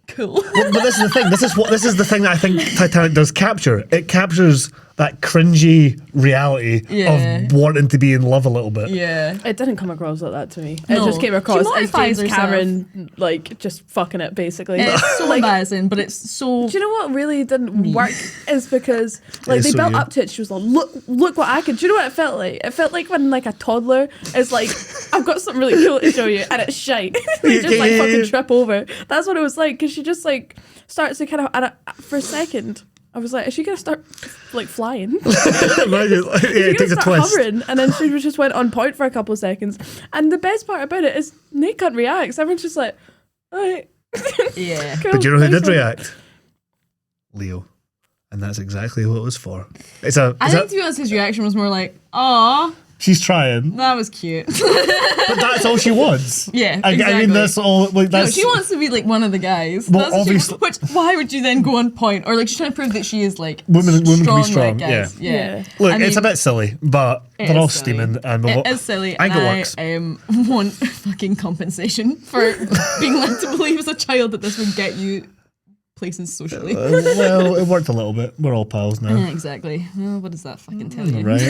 cool. But this is the thing. This is the thing that I think Titanic does capture. It captures that cringy reality Yeah. of wanting to be in love a little bit. Yeah. It didn't come across like that to me. No. It just came across as mortifies James herself. Cameron just fucking it basically. It's so embarrassing, but it's so... Do you know what really didn't work is because It's they so built you. up to it. She was like, look what I can. Do you know what it felt like? It felt like when a toddler is like, I've got something really cool to show you, and it's shite. They just fucking trip over. That's what it was like because she just starts to kind of for a second. I was like, is she gonna start flying? Imagine, it takes a start twist. hovering, and then she just went on point for a couple of seconds. And the best part about it is Nate can't react. Everyone's just like, all right. Yeah. Cool, But do you know who thanks did for- react? Leo. And that's exactly what it was for. I think to be honest, his reaction was more like, "Aw, She's trying, that was cute." but that's all she wants. Yeah, I mean, exactly. that's all. No, That's she wants to be one of the guys. Well, That's what obviously- which, why would you then go on point? Or she's trying to prove that she is Women can be strong strong, like guys. yeah. Look, I it's a mean, bit silly, but it they're all is silly. steaming. And It is silly. I think and it works. I want fucking compensation for being led to believe as a child that this would get you places socially. Well, it worked a little bit. We're all pals now. Yeah, exactly. Well, what does that fucking tell you? Right.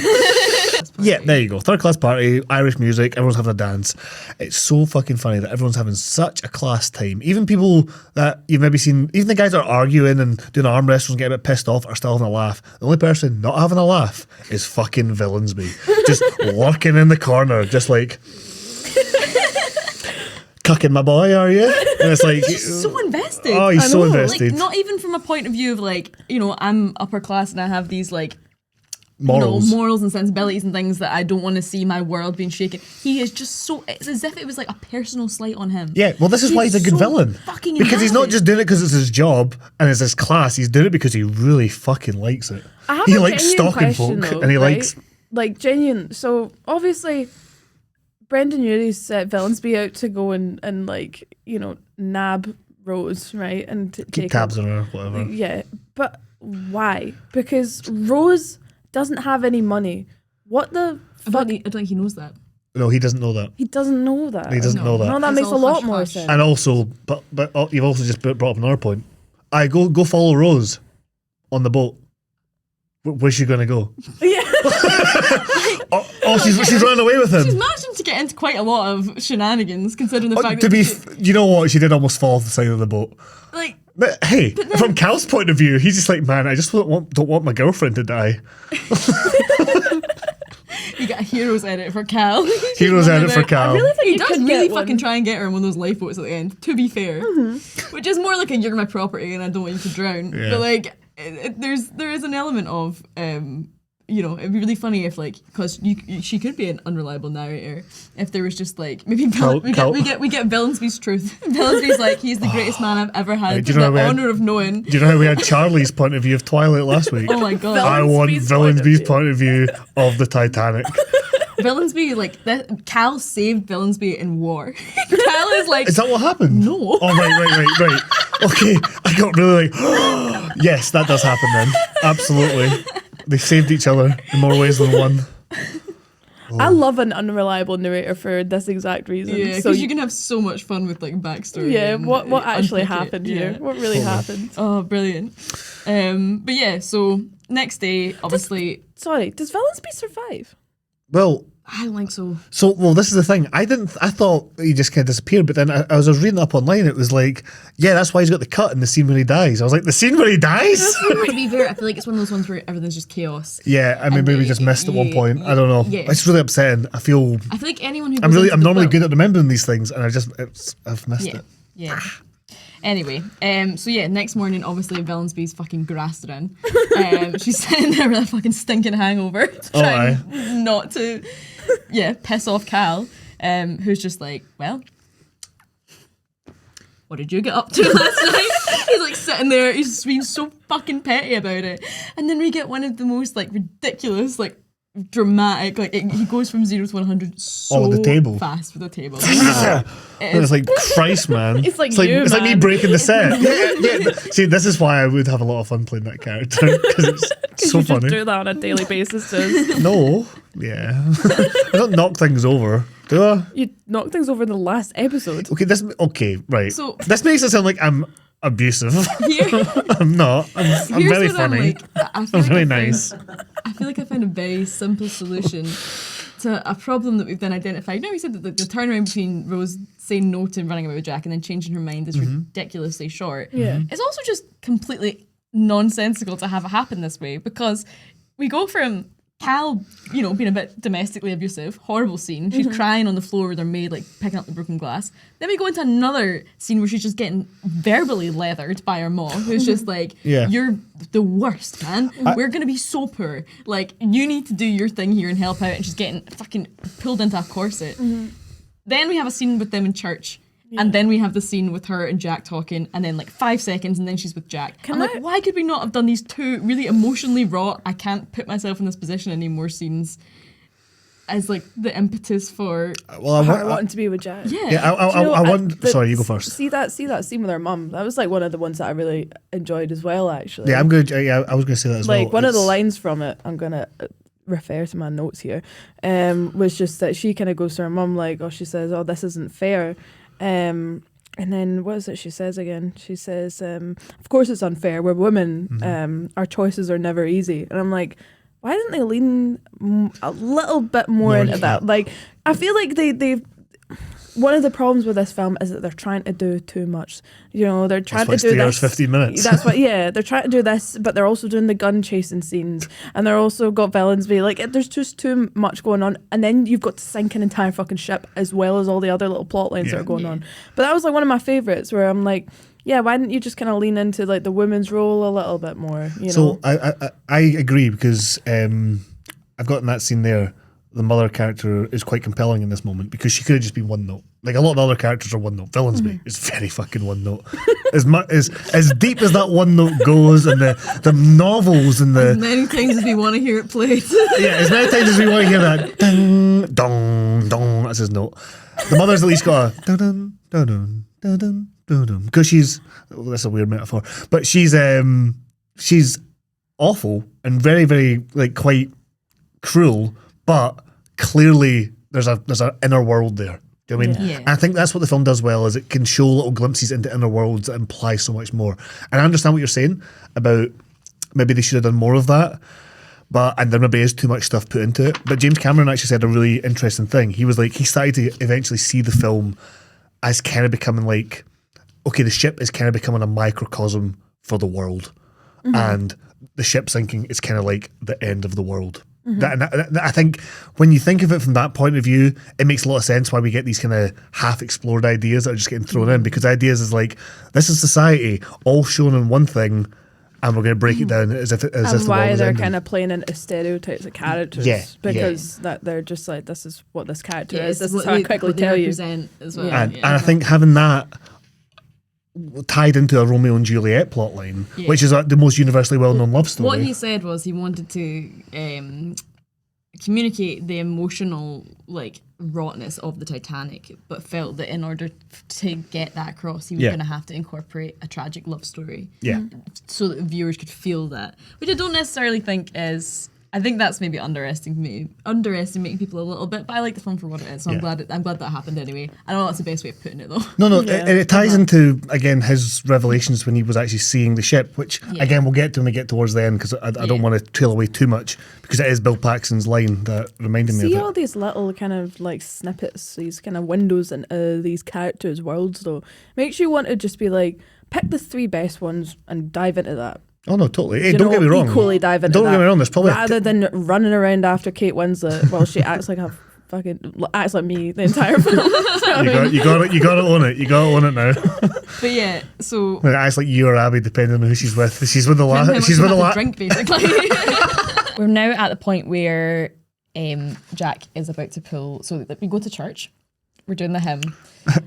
Yeah, there you go. Third class party, Irish music, everyone's having a dance. It's so fucking funny that everyone's having such a class time. Even people that you've maybe seen, even the guys that are arguing and doing arm wrestles and getting a bit pissed off are still having a laugh. The only person not having a laugh is fucking Villansby. Just lurking in the corner, just cucking my boy, are you? And it's He's so invested. oh, he's I so know. invested. Not even from a point of view of I'm upper class and I have these Morals. morals and sensibilities and things that I don't want to see my world being shaken. He is just so, it's as if it was a personal slight on him. Yeah, well, this is why he's a good so villain. fucking Because he's not invested. just doing it because it's his job and it's his class. He's doing it because he really fucking likes it. I have He a likes genuine stalking question, folk though, and he right? likes. Genuine. So obviously, Brendan Urie set Villansby out to go and nab Rose, right, and Keep take tabs her. on her, whatever. Yeah, but why? Because Rose doesn't have any money. What the I fuck? don't think he knows that. No, he doesn't know that. He doesn't know that. He doesn't know that. No, that It's makes a all lot hush more hush. sense. And also, but you've also just brought up another point. I go follow Rose on the boat. Where's she gonna go? Yeah. She's running away with She's him. managing to get into quite a lot of shenanigans, considering the fact To that be, you know what? She did almost fall off the side of the boat. But hey, from Cal's point of view, he's just like, man, I just don't want my girlfriend to die. you got a hero's edit for Cal. Heroes edit for Cal. I really think He you does could really get fucking one. try and get her on one of those lifeboats at the end, to be fair. Which is more like a you're my property and I don't want you to drown. Yeah. But there is an element of it'd be really funny if because she could be an unreliable narrator if there was just maybe we get Villansby's truth. Villansby's he's the greatest man I've ever had, do you know how we the had- honour of knowing. Do you know how we had Charlie's point of view of Twilight last week? Oh my god. I want Villansby's Villansby's point of view of the Titanic. Villansby, Cal saved Villansby in war. Cal is Is that what happened? No. Oh, right. Okay, I got really yes, that does happen then. Absolutely. They saved each other in more ways than one. I love an unreliable narrator for this exact reason. Yeah, because you can have so much fun with like backstory. Yeah, and, what actually unpick it. happened Yeah. here? What really happened? Oh, brilliant. But yeah, so next day, obviously. Does Villansby survive? Well, I don't think so. so this is the thing. I thought he just kind of disappeared, but then I was reading up online. It was like, yeah, that's why he's got the cut in the scene where he dies. I was like, the scene where he dies? To be fair, I feel like it's one of those ones where everything's just chaos. Yeah, I mean, maybe we just missed at one point. I don't know. Yeah. It's really upsetting. I feel I feel like anyone who I'm normally good. good at remembering these things, and I've missed Yeah, it. yeah. Anyway, so yeah, next morning, obviously, Villansby's fucking grassed her in. She's sitting there with a fucking stinking hangover, trying not to, piss off Cal, who's just like, well, what did you get up to last night? He's like sitting there, he's just being so fucking petty about it. And then we get one of the most like ridiculous, like dramatic, like he goes from 0 to 100 so the table. fast with the table. It's like, Christ, man. It's like it's like me man. breaking the set. yeah. See, this is why I would have a lot of fun playing that character, because it's so you funny. just do that on a daily basis. Sis. No, yeah. I don't knock things over, do I? You knocked things over in the last episode. Okay, right. So- this makes it sound like I'm abusive. Here, I'm not. I'm here's very what funny. I'm like. I feel I'm like really I found- nice. I feel like I found a very simple solution to a problem that we've then identified. Now we said that the turnaround between Rose saying no to running away with Jack and then changing her mind is ridiculously short. Yeah. It's also just completely nonsensical to have it happen this way, because we go from Cal, being a bit domestically abusive, horrible scene. She's crying on the floor with her maid, like picking up the broken glass. Then we go into another scene where she's just getting verbally leathered by her mom, who's just like, Yeah. you're the worst, man. We're going to be so poor. Like, you need to do your thing here and help out. And she's getting fucking pulled into a corset. Then we have a scene with them in church. And then we have the scene with her and Jack talking, and then like 5 seconds, and then she's with Jack. I'm like, why could we not have done these two really emotionally raw, I can't put myself in this position anymore scenes as like the impetus for Well, Her wanting to be with Jack. yeah, I want. Sorry, you go first. See that scene with her mum. That was like one of the ones that I really enjoyed as well. Actually, Yeah, I'm good. Yeah, I was going to say that as well. like one of the lines from it. I'm gonna refer to my notes here. Was just that she kind of goes to her mum like, she says, "Oh, this isn't fair." And then what is it she says again? She says, "Of course it's unfair. We're women. Our choices are never easy." And I'm like, why didn't they lean a little bit more into that? Like, I feel like they one of the problems with this film is that they're trying to do too much. They're trying to do 3 hours, this. 15 minutes. That's what. Yeah, they're trying to do this, but they're also doing the gun chasing scenes, and they're also got Villansby. Like, there's just too much going on, and then you've got to sink an entire fucking ship as well as all the other little plot lines that are going on. But that was like one of my favorites, where I'm like, yeah, why didn't you just kind of lean into like the women's role a little bit more? So I agree, because I've got in that scene there, the mother character is quite compelling in this moment, because she could have just been one note. Like, a lot of the other characters are one note. Villansby is very fucking one note. as deep as that one note goes, and the novels and the many times as we want to hear it played. yeah, as many times as we want to hear that ding dong dong, that's his note. The mother's at least got a dun dun dun dun dun dun dun, because she's that's a weird metaphor, but she's awful and very, very like quite cruel, but clearly there's an inner world there. Do you know what I mean? Yeah. And I think that's what the film does well, is it can show little glimpses into inner worlds that imply so much more. And I understand what you're saying about maybe they should have done more of that, and there maybe is too much stuff put into it. But James Cameron actually said a really interesting thing. He was like, he started to eventually see the film as kind of becoming like, okay, the ship is kind of becoming a microcosm for the world. And the ship sinking is kind of like the end of the world. I think when you think of it from that point of view, it makes a lot of sense why we get these kind of half-explored ideas that are just getting thrown in, because ideas is like, this is society all shown in one thing, and we're going to break it down as if the and world why is they're ending. kind of playing into stereotypes of characters. Yeah, because that they're just like, this is what this character is. This what is how I they- quickly what they tell you. represent as well. And I think having that tied into a Romeo and Juliet plotline, which is the most universally well-known love story. What he said was he wanted to communicate the emotional like rawness of the Titanic, but felt that in order to get that across, he was going to have to incorporate a tragic love story. Yeah. So that viewers could feel that, which I don't necessarily think is. I think that's maybe underestimating people a little bit, but I like the film for what it is, so I'm glad that happened anyway. I don't know that's the best way of putting it though. No, it ties into, again, his revelations when he was actually seeing the ship, which, again, we'll get to when we get towards the end, because I don't want to trail away too much, because it is Bill Paxton's line that reminded me of it. See all these little kind of like snippets, these kind of windows into these characters' worlds though, makes you want to just be like, pick the 3 best ones and dive into that. Oh no, totally. Hey, don't get me wrong. Equally dive into Don't that, get me wrong. There's probably rather than running around after Kate Winslet while she acts like acts like me the entire film. you got to own it. You got to own it now. But yeah, so It acts like you or Abby, depending on who she's with. She's with the last. She's with the last. Drink basically. We're now at the point where Jack is about to pull. So we go to church. We're doing the hymn.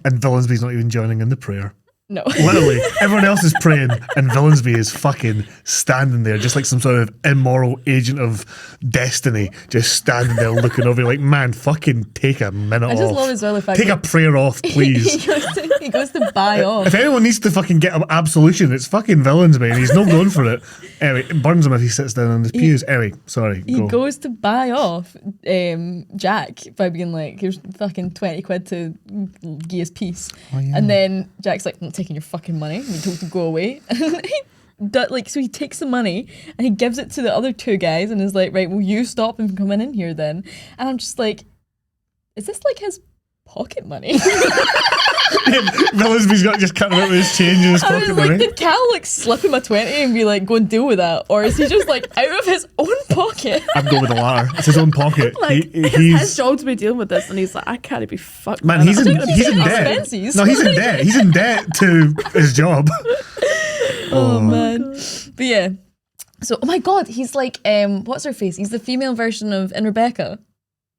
And Villansby's not even joining in the prayer. No. Literally, everyone else is praying, and Villansby is fucking standing there, just like some sort of immoral agent of destiny, just standing there looking over, like, man, fucking take a minute off. I just love as well the fact take a prayer off, please. he goes to buy off. If anyone needs to fucking get an absolution, it's fucking Villansby, and he's not going for it. Anyway, it burns him if he sits down on his pews. Anyway, sorry. He goes to buy off Jack by being like, here's fucking 20 quid to give his piece. Oh, yeah. And then Jack's like, I'm not taking your fucking money. And he told to go away. And so he takes the money and he gives it to the other 2 guys and is like, right, will you stop him from coming in here then? And I'm just like, is this like his pocket money? Villansby's got just cutting out with his change in his I was pocket like, money. did Cal like slip him a 20 and be like, go and deal with that? Or is he just like out of his own pocket? I'd go with the latter. It's his own pocket. Like, it's his job to be dealing with this, and he's like, I can't be fucked. Man, he's in debt. Expenses. No, he's in debt. He's in debt to his job. Oh man. But yeah. So, oh my god, he's like, what's her face? He's the female version of in Rebecca.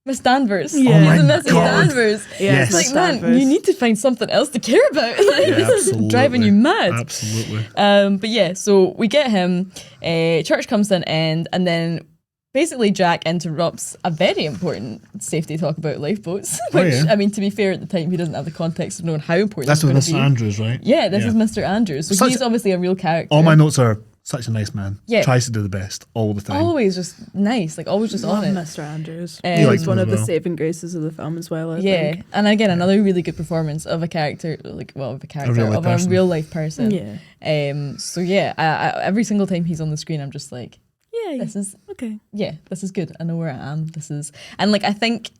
Miss Danvers. Yeah. Oh my He's the Mrs. God. Danvers. Yeah, Yes. It's like, man, you need to find something else to care about. Like, Yeah, this is driving you mad. Absolutely. But yeah, so we get him. Church comes to an end, and then basically Jack interrupts a very important safety talk about lifeboats. Which, yeah. I mean, to be fair, at the time he doesn't have the context of knowing how important That's with it's Mr. going to be. Andrews, right? Yeah, this is Mr. Andrews. So Such- he's obviously a real character. All my notes are such a nice man. Yeah. Tries to do the best all the time. Always just nice, like always just Love on it. Mr. Andrews. You liked He's him one as of the well. saving graces of the film as well. I Yeah, think. and again, another really good performance of a character, of real-life person. a real life person. Yeah. So yeah, I, every single time he's on the screen, I'm just like, Yeah. this is Okay. this is good. I know where I am. This is, and like I think,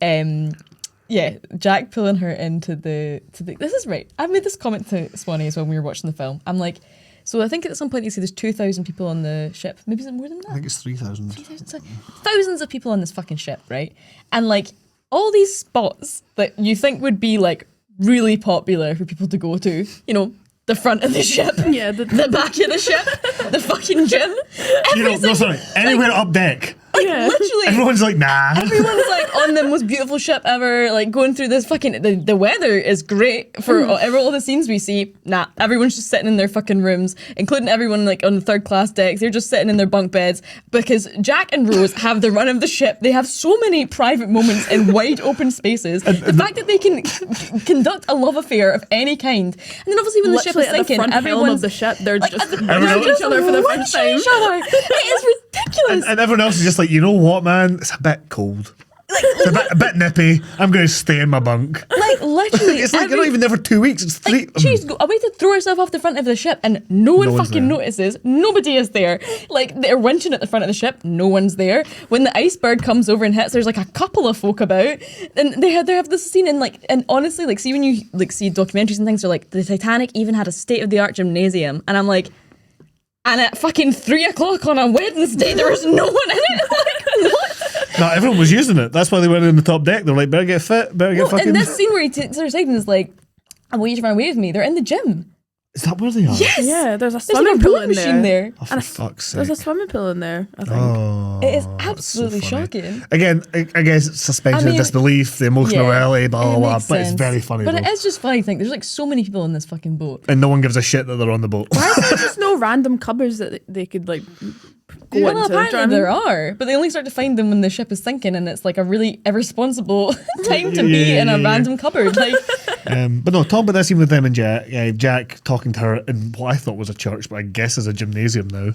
Jack pulling her into the this is right. I made this comment to Swanny as well when we were watching the film. I'm like, so I think at some point you see there's 2,000 people on the ship. Maybe is it more than that? I think it's 3,000. 3,000, so thousands of people on this fucking ship, right? And like all these spots that you think would be like really popular for people to go to, you know, the front of the ship, Yeah, the back of the ship, the fucking gym. Anywhere up deck. Yeah. Literally, Everyone's like, nah. everyone's like on the most beautiful ship ever, like going through this fucking, the weather is great for all the scenes we see. Nah, everyone's just sitting in their fucking rooms, including everyone like on the 3rd class decks. They're just sitting in their bunk beds because Jack and Rose have the run of the ship. They have so many private moments in wide open spaces. The fact that they can conduct a love affair of any kind, and then obviously when the ship Literally is at the sinking, front helm of everyone's the ship, they're like, just Everyone- watching each other for the first time. each other. It is ridiculous. And everyone else is just like, you know what, man? It's a bit cold. It's a bit nippy. I'm going to stay in my bunk. Like literally, It's like, you're not even there for 2 weeks. It's 3. like, she's away to throw herself off the front of the ship and no one one's fucking there. notices. Nobody is there. Like, they're winching at the front of the ship. No one's there. When the iceberg comes over and hits, there's like a couple of folk about. And they have this scene in like, and honestly, like, see when you like see documentaries and things, they're like, the Titanic even had a state-of-the-art gymnasium. And I'm like, and at fucking 3 o'clock on a Wednesday, there was no one in it. Like, what? No, everyone was using it. That's why they went in the top deck. They're like, better get fit, better get No, fucking... and this scene where he takes her aside and is like, I want you to run away with me. They're in the gym. Is that where they are? Yes. Yeah, there's a There's like swimming a pool rowing in machine there. Oh, for fuck's sake. There's a swimming pool in there, I think. Oh, It is that's absolutely so funny. shocking. Again, I guess it's suspension I mean, of disbelief, the emotional reality, blah, blah, it blah. makes But it's sense. very funny, But though. it is just funny to think there's like so many people on this fucking boat. And no one gives a shit that they're on the boat. Why is there just no random cupboards that they could like go Well, into. Do you know what I apparently there mean? are, but they only start to find them when the ship is sinking, and it's like a really irresponsible time to be in a random cupboard. Like, But no, talk about that scene with them and Jack. Jack talking to her in what I thought was a church, but I guess is a gymnasium now.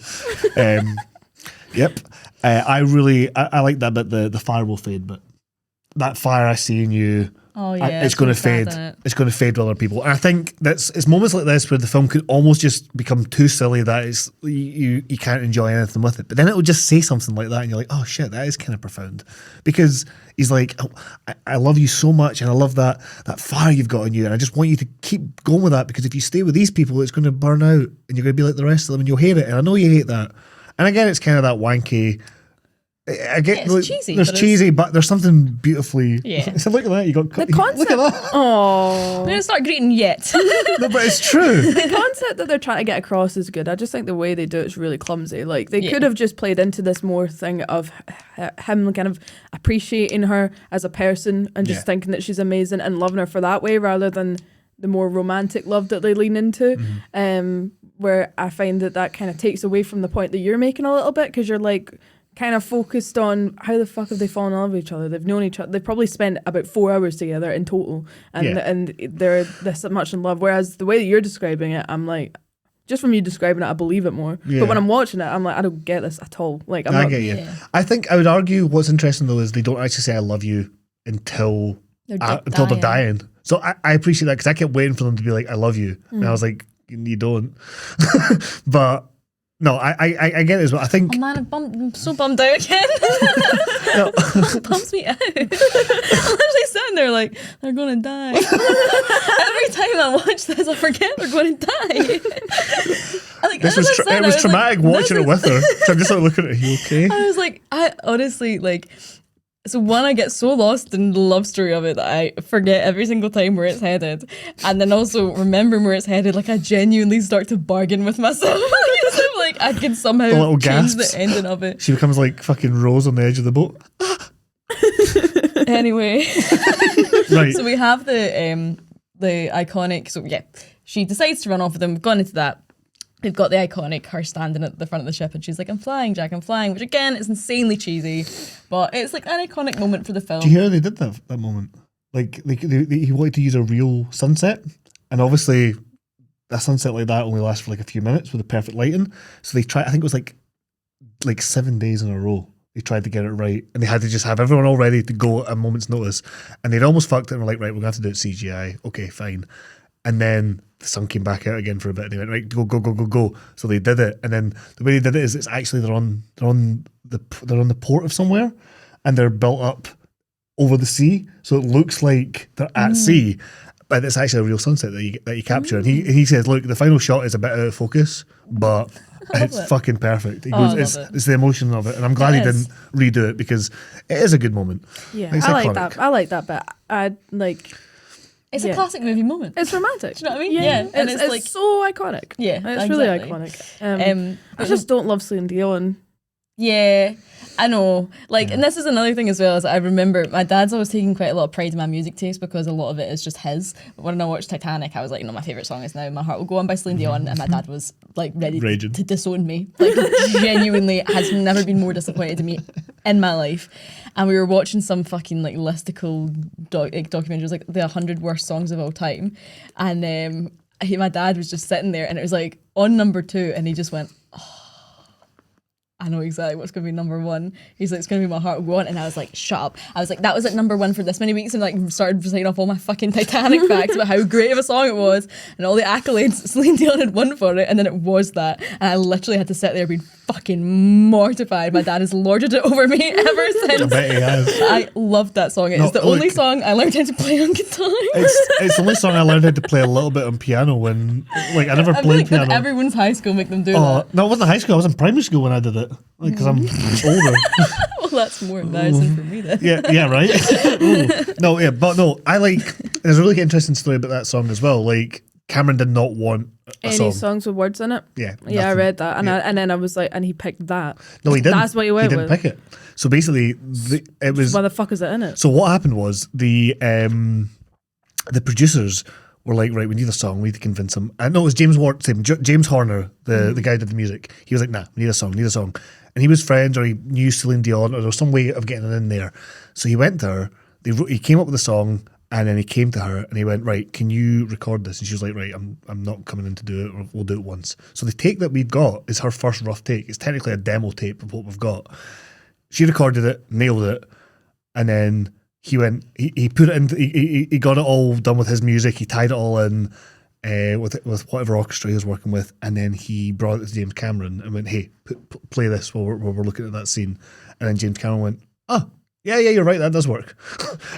Yep. I like that bit. The fire will fade, but that fire I see in you. oh yeah, It's going to so sad, fade. isn't it? It's going to fade with other people, and I think it's moments like this where the film could almost just become too silly that it's you can't enjoy anything with it. But then it will just say something like that, and you're like, oh shit, that is kind of profound, because he's like, oh, I love you so much, and I love that fire you've got in you, and I just want you to keep going with that, because if you stay with these people, it's going to burn out, and you're going to be like the rest of them, and you'll hate it, and I know you hate that. And again, it's kind of that wanky. I get it's cheesy, there's but it's- cheesy, but there's something beautifully. Yeah. So look at that. You got The concept. Look at that. Oh. I'm gonna start greeting yet. No, but it's true. The concept that they're trying to get across is good. I just think the way they do it's really clumsy. Like they Yeah. could have just played into this more thing of him kind of appreciating her as a person and just Yeah. thinking that she's amazing and loving her for that way, rather than the more romantic love that they lean into. Where I find that kind of takes away from the point that you're making a little bit, because you're like kind of focused on how the fuck have they fallen in love with each other. They've known each other. They've probably spent about 4 hours together in total, and Yeah. and they're this much in love. Whereas the way that you're describing it, I'm like, just from you describing it, I believe it more. Yeah. But when I'm watching it, I'm like, I don't get this at all. Like, I'm I not. get you. Yeah. I think I would argue what's interesting though is they don't actually say I love you until they're dying. So I appreciate that, because I kept waiting for them to be like I love you, and I was like, you don't. But no, I get it as well. I think Oh man, I'm so bummed out again. no, It bums me out. I'm actually sitting there like, they're gonna die. Every time I watch this, I forget they're gonna die. it was traumatic watching it with her. So I'm just like looking at her. You okay? I was like, I honestly like. So one, I get so lost in the love story of it that I forget every single time where it's headed, and then also remembering where it's headed, like I genuinely start to bargain with myself. Because I'm like, I can somehow The little change gasps. the ending of it. She becomes like fucking Rose on the edge of the boat. Anyway, Right. so we have the iconic. So yeah, she decides to run off with them. We've gone into that. We've got the iconic her standing at the front of the ship, and she's like, "I'm flying, Jack, I'm flying," which again is insanely cheesy, but it's like an iconic moment for the film. Do you hear how they did that moment? Like he wanted to use a real sunset, and obviously a sunset like that only lasts for like a few minutes with the perfect lighting. So they tried. I think it was like 7 days in a row. They tried to get it right, and they had to just have everyone all ready to go at a moment's notice. And they'd almost fucked it, and were like, right, we're going to have to do it CGI. Okay, fine. And then the sun came back out again for a bit. And they went, right, go. So they did it, and then the way they did it is it's actually they're on the port of somewhere, and they're built up over the sea, so it looks like they're at sea, but it's actually a real sunset that you capture. And he says, look, the final shot is a bit out of focus, but it's fucking perfect. He I goes, love it. it's the emotion of it, and I'm glad he It is. didn't redo it, because it is a good moment. Yeah, It's I like iconic. that. I like that bit. I like. It's Yeah. a classic movie moment. It's romantic. Do you know what I mean? Yeah, Yeah, and it's it's like- so iconic. Yeah, it's really exactly. iconic. I just don't love Celine Dion. Yeah, I know. Like, and this is another thing as well, is I remember my dad's always taking quite a lot of pride in my music taste, because a lot of it is just his. But when I watched Titanic, I was like, my favourite song is Now My Heart Will Go On by Celine Dion, and my dad was like ready Raging. to disown me. Like, genuinely has never been more disappointed in me in my life. And we were watching some fucking like listicle documentaries, like the 100 worst songs of all time. And my dad was just sitting there, and it was like on number 2, and he just went, I know exactly what's going to be number 1. He's like, it's going to be My Heart Will Go On. And I was like, shut up. I was like, that was like number 1 for this many weeks, and like started saying off all my fucking Titanic facts about how great of a song it was and all the accolades Celine Dion had won for it. And then it was that. And I literally had to sit there being fucking mortified. My dad has lorded it over me ever I since. bet he has. I loved that song. It's No, the only look. song I learned how to play on guitar. It's the only song I learned how to play a little bit on piano when, like, I never I feel played like did piano. everyone's high school make them do Oh, that. no, it wasn't high school. I was in primary school when I did it. Because I'm older. Well, that's more embarrassing for me then. Yeah, right. Ooh. No, yeah, but no, I like. There's a really interesting story about that song as well. Like, Cameron did not want a Any song. songs with words in it? Yeah, Yeah, I nothing. read that, and Yeah. and then I was like, and he picked that. No, he didn't. That's what he went didn't with. pick it. So basically, it was. Why the fuck is it in it? So what happened was the producers were like, right, we need a song. We need to convince him. And no, it was James Horner, the guy who did the music. He was like, nah, we need a song. And he was friends, or he knew Celine Dion, or there was some way of getting it in there. So he went to her. He came up with a song, and then he came to her and he went, right, can you record this? And she was like, right, I'm not coming in to do it, or we'll do it once. So the take that we've got is her first rough take. It's technically a demo tape of what we've got. She recorded it, nailed it, and then he put it in. He got it all done with his music. He tied it all in with whatever orchestra he was working with, and then he brought it to James Cameron and went, "Hey, play this while we're looking at that scene." And then James Cameron went, "Oh, yeah, you're right. That does work."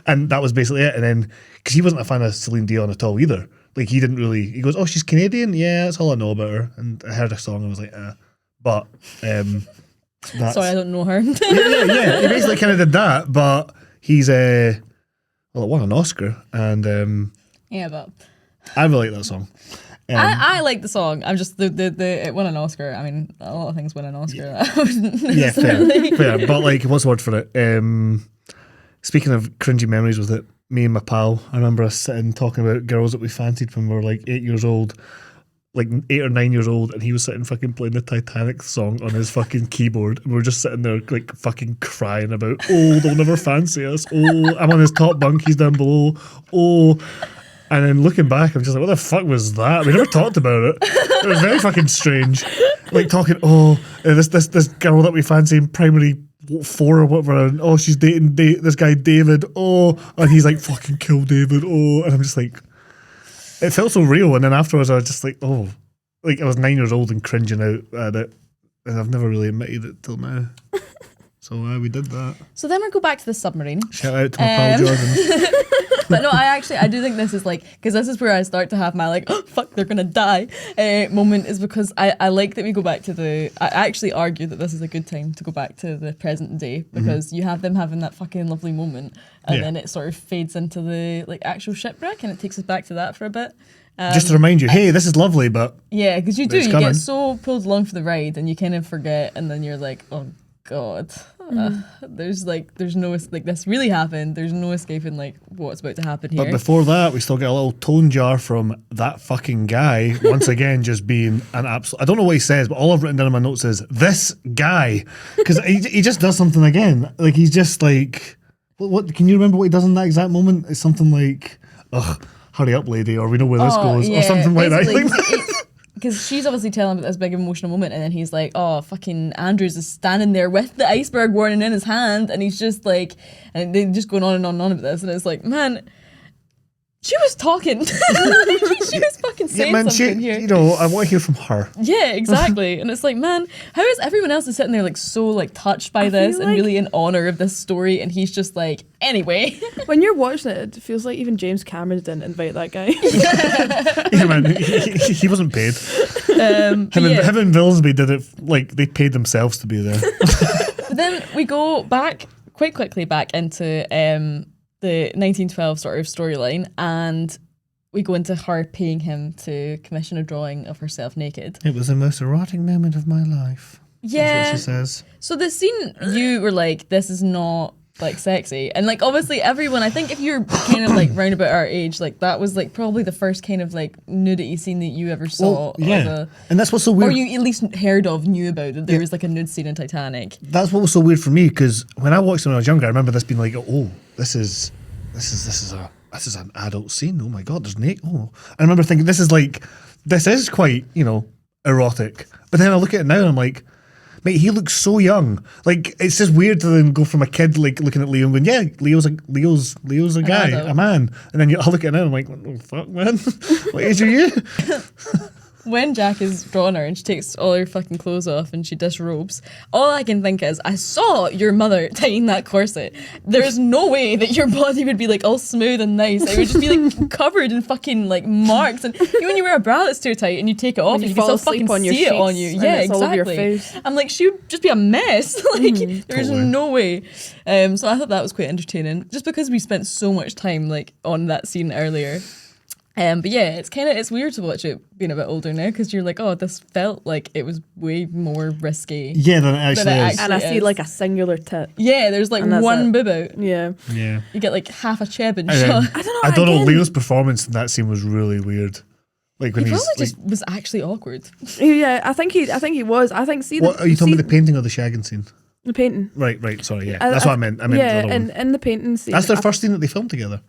And that was basically it. And then because he wasn't a fan of Celine Dion at all either, like he didn't really. He goes, "Oh, she's Canadian. Yeah, that's all I know about her." And I heard a song and I was like, But sorry, I don't know her. yeah. He basically kind of did that, but he's it won an Oscar, and yeah, but I really like that song. I like the song. I'm just it won an Oscar. I mean, a lot of things win an Oscar. Yeah, fair. But like, what's the word for it? Speaking of cringy memories with it, me and my pal, I remember us sitting talking about girls that we fancied when we were like 8 years old. Like 8 or 9 years old, and he was sitting fucking playing the Titanic song on his fucking keyboard, and we were just sitting there like fucking crying about, oh, they'll never fancy us. Oh, I'm on his top bunk, he's down below. Oh, and then looking back, I'm just like, what the fuck was that? We never talked about it. It was very fucking strange. Like talking, this girl that we fancy in primary 4 or whatever, and oh, she's dating this guy David. Oh, and he's like, fucking kill David. Oh, and I'm just like. It felt so real, and then afterwards I was just like, oh, like I was 9 years old and cringing out at it, and I've never really admitted it till now. So we did that. So then we go back to the submarine. Shout out to my pal Jordan. But no, I do think this is like, because this is where I start to have my like, oh, fuck, they're gonna die moment, is because I like that we go back to I actually argue that this is a good time to go back to the present day, because you have them having that fucking lovely moment, and then it sort of fades into the like actual shipwreck, and it takes us back to that for a bit. Just to remind you, hey, this is lovely, but yeah, because you coming. get so pulled along for the ride, and you kind of forget, and then you're like, oh god. There's no, like, this really happened. There's no escaping like what's about to happen here. But before that, we still get a little tone jar from that fucking guy once again, just being an absolute. I don't know what he says, but all I've written down in my notes is this guy, because he just does something again. Like he's just like, what? Can you remember what he does in that exact moment? It's something like, ugh, hurry up, lady, or we know where this goes, or something like that. Because she's obviously telling him about this big emotional moment, and then he's like, oh, fucking Andrews is standing there with the iceberg warning in his hand, and he's just like, and they're just going on and on and on about this, and it's like, man, she was talking. She was fucking saying something here. You know, I want to hear from her. Yeah, exactly. And it's like, man, how is everyone else is sitting there like so like touched by this and really in honor of this story, and he's just like, anyway. When you're watching it, it feels like even James Cameron didn't invite that guy. Yeah, man, he wasn't paid. Him and Villsby did it like they paid themselves to be there. But then we go quite quickly back into the 1912 sort of storyline, and we go into her paying him to commission a drawing of herself naked. It was the most erotic moment of my life. Yeah. That's what she says. So the scene, you were like, this is not like sexy. And like obviously everyone, I think if you're kind of like round about our age, like that was like probably the first kind of like nudity scene that you ever saw. Well, yeah. And that's what's so weird. Or you at least knew about that there was like a nude scene in Titanic. That's what was so weird for me, because when I watched it when I was younger, I remember this being like, oh, this is an adult scene. Oh my god, there's naked. Oh, I remember thinking this is quite, you know, erotic. But then I look at it now and I'm like, mate, he looks so young. Like it's just weird to then go from a kid like looking at Leo and going, yeah, Leo's a guy, a man. And then I look at it now and I'm like, what the fuck, man? What age are you? When Jack is drawing her and she takes all her fucking clothes off and she disrobes, all I can think is, I saw your mother tying that corset. There's no way that your body would be like all smooth and nice. It would just be like covered in fucking like marks. And even when you wear a bra that's too tight and you take it off, you can still fucking see it on you. Yeah, exactly. I'm like, she would just be a mess. Like there's totally no way. So I thought that was quite entertaining, just because we spent so much time like on that scene earlier. But yeah, it's weird to watch it being a bit older now because you're like, oh, this felt like it was way more risky. Yeah, than it actually is. And I see like a singular tit. Yeah, there's like one boob out. Yeah. Yeah. You get like half a chebin And shot. I don't know. Leo's performance in that scene was really weird. Like when He he's probably just was actually awkward. Yeah, I think he was. I think what are you talking about, the painting or the shagging scene? The painting. Right. Sorry, yeah, that's what I meant. I meant yeah, the other one. in the painting scene. That's their first scene that they filmed together.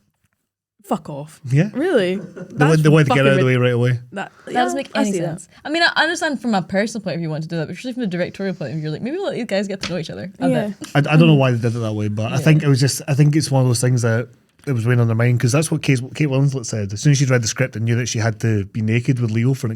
Fuck off. Yeah, Really? they wanted to get out of the way right away. That doesn't make any sense. I mean, I understand from a personal point of view you want to do that, but usually from a directorial point of view, you're like, maybe let these guys get to know each other. Yeah. I don't know why they did it that way, but I think it's one of those things that it was weighing on their mind because that's what Kate Winslet said. As soon as she'd read the script and knew that she had to be naked with Leo for an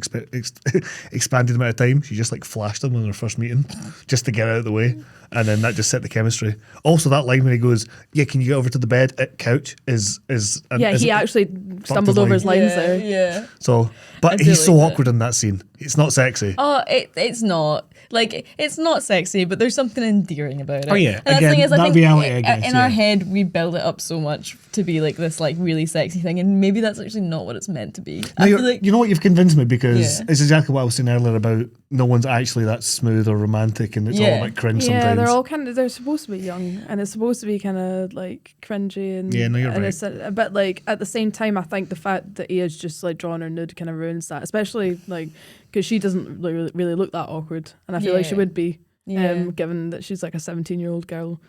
expanded amount of time, she just like flashed him on their first meeting just to get out of the way, and then that just set the chemistry. Also, that line when he goes, "Yeah, can you get over to the bed at couch?" is he actually stumbled over his lines there. Yeah. So, but he's so awkward in that scene. It's not sexy. Oh, it's not. Like, it's not sexy, but there's something endearing about it. Oh, yeah. And Again, the thing is, I that think reality, I guess, in our head, we build it up so much to be like this like really sexy thing, and maybe that's actually not what it's meant to be. No, I feel like, you know what, you've convinced me because Yeah. it's exactly what I was saying earlier about no one's actually that smooth or romantic and it's all Yeah. like cringe Yeah, sometimes. they're all they're supposed to be young, and it's supposed to be kind of like cringy and Yeah, no, you're and right. it's but like at the same time, I think the fact that he is just like drawing her nude kind of ruins that, especially like because she doesn't really look that awkward, and I feel like she Yeah. would be, Yeah. Given that she's like a 17-year-old girl.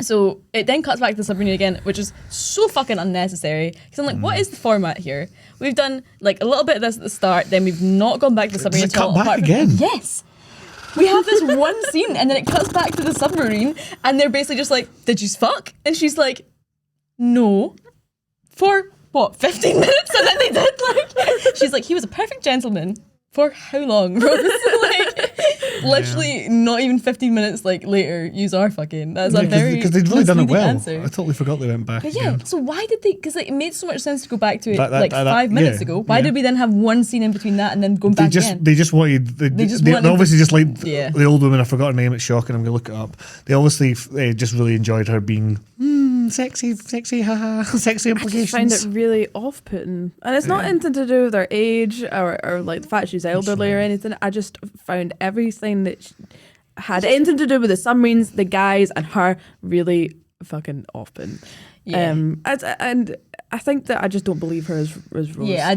So it then cuts back to the submarine again, which is so fucking unnecessary. Because I'm like, what is the format here? We've done like a little bit of this at the start, then we've not gone back to the submarine Does it cut all, back apart from- again? Yes. We have this one scene, and then it cuts back to the submarine, and they're basically just like, "Did you fuck?" And she's like, "No." For what, 15 minutes? And then they did like. She's like, "He was a perfect gentleman." For how long, Rose? Like, literally not even 15 minutes like later, yous are fucking. That's a very because they'd really done it misleading well. answer. I totally forgot they went back But yeah, again. so why did they? Because like, it made so much sense to go back to it That- 5 minutes yeah, ago. Why yeah. did we then have one scene in between that and then going They back just again? they just wanted they wanted obviously just like Yeah. the old woman. I forgot her name. It's shocking. I'm gonna look it up. They obviously just really enjoyed her being sexy, haha, sexy I implications. just find it really off-putting, and it's not anything to do with her age or like the fact she's elderly or anything. I just found everything that had anything to do with the submarines, the guys, and her really fucking off-putting. Yeah. And I think that I just don't believe her as Rose. Yeah, I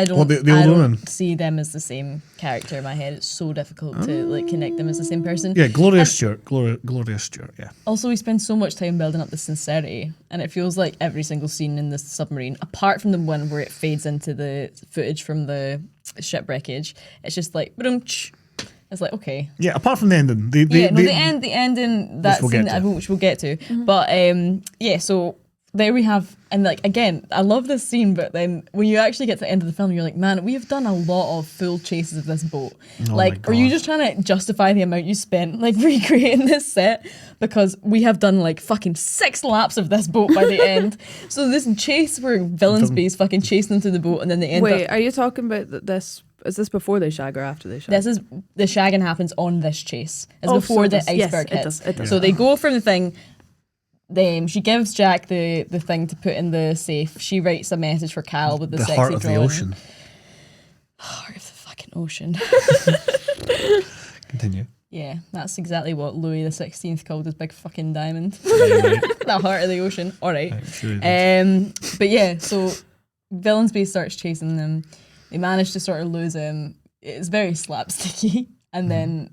don't. Well, the I old don't woman. see them as the same character in my head. It's so difficult to like connect them as the same person. Yeah, Gloria Stewart. Gloria Stewart. Yeah. Also, we spend so much time building up the sincerity, and it feels like every single scene in this submarine, apart from the one where it fades into the footage from the shipwreckage, it's just like, ba-dum-tsh. It's like, okay. Yeah. Apart from the ending, The ending, that we'll scene, get to. which we'll get to. But yeah, so there we have, and like again, I love this scene, but then when you actually get to the end of the film, you're like, man, we have done a lot of full chases of this boat. Oh Like, my are you God. just trying to justify the amount you spent like recreating this set? Because we have done like fucking 6 laps of this boat by the end. So this chase where Villain's Base fucking chasing them through the boat, and then they end Wait, up. are you talking about this? Is this before they shag or after they shag? This is the shagging happens on this chase. It's Oh, before so the it does. Yes, iceberg it hits. does, it does. So they go from the thing. She gives Jack the thing to put in the safe. She writes a message for Cal with the sexy heart of drawing. the ocean. Heart of the fucking ocean. Continue. Yeah, that's exactly what Louis XVI called his big fucking diamond. The heart of the ocean. All right. Sure it But yeah, so Villain's Base starts chasing them. They manage to sort of lose him. It's very slapsticky. And then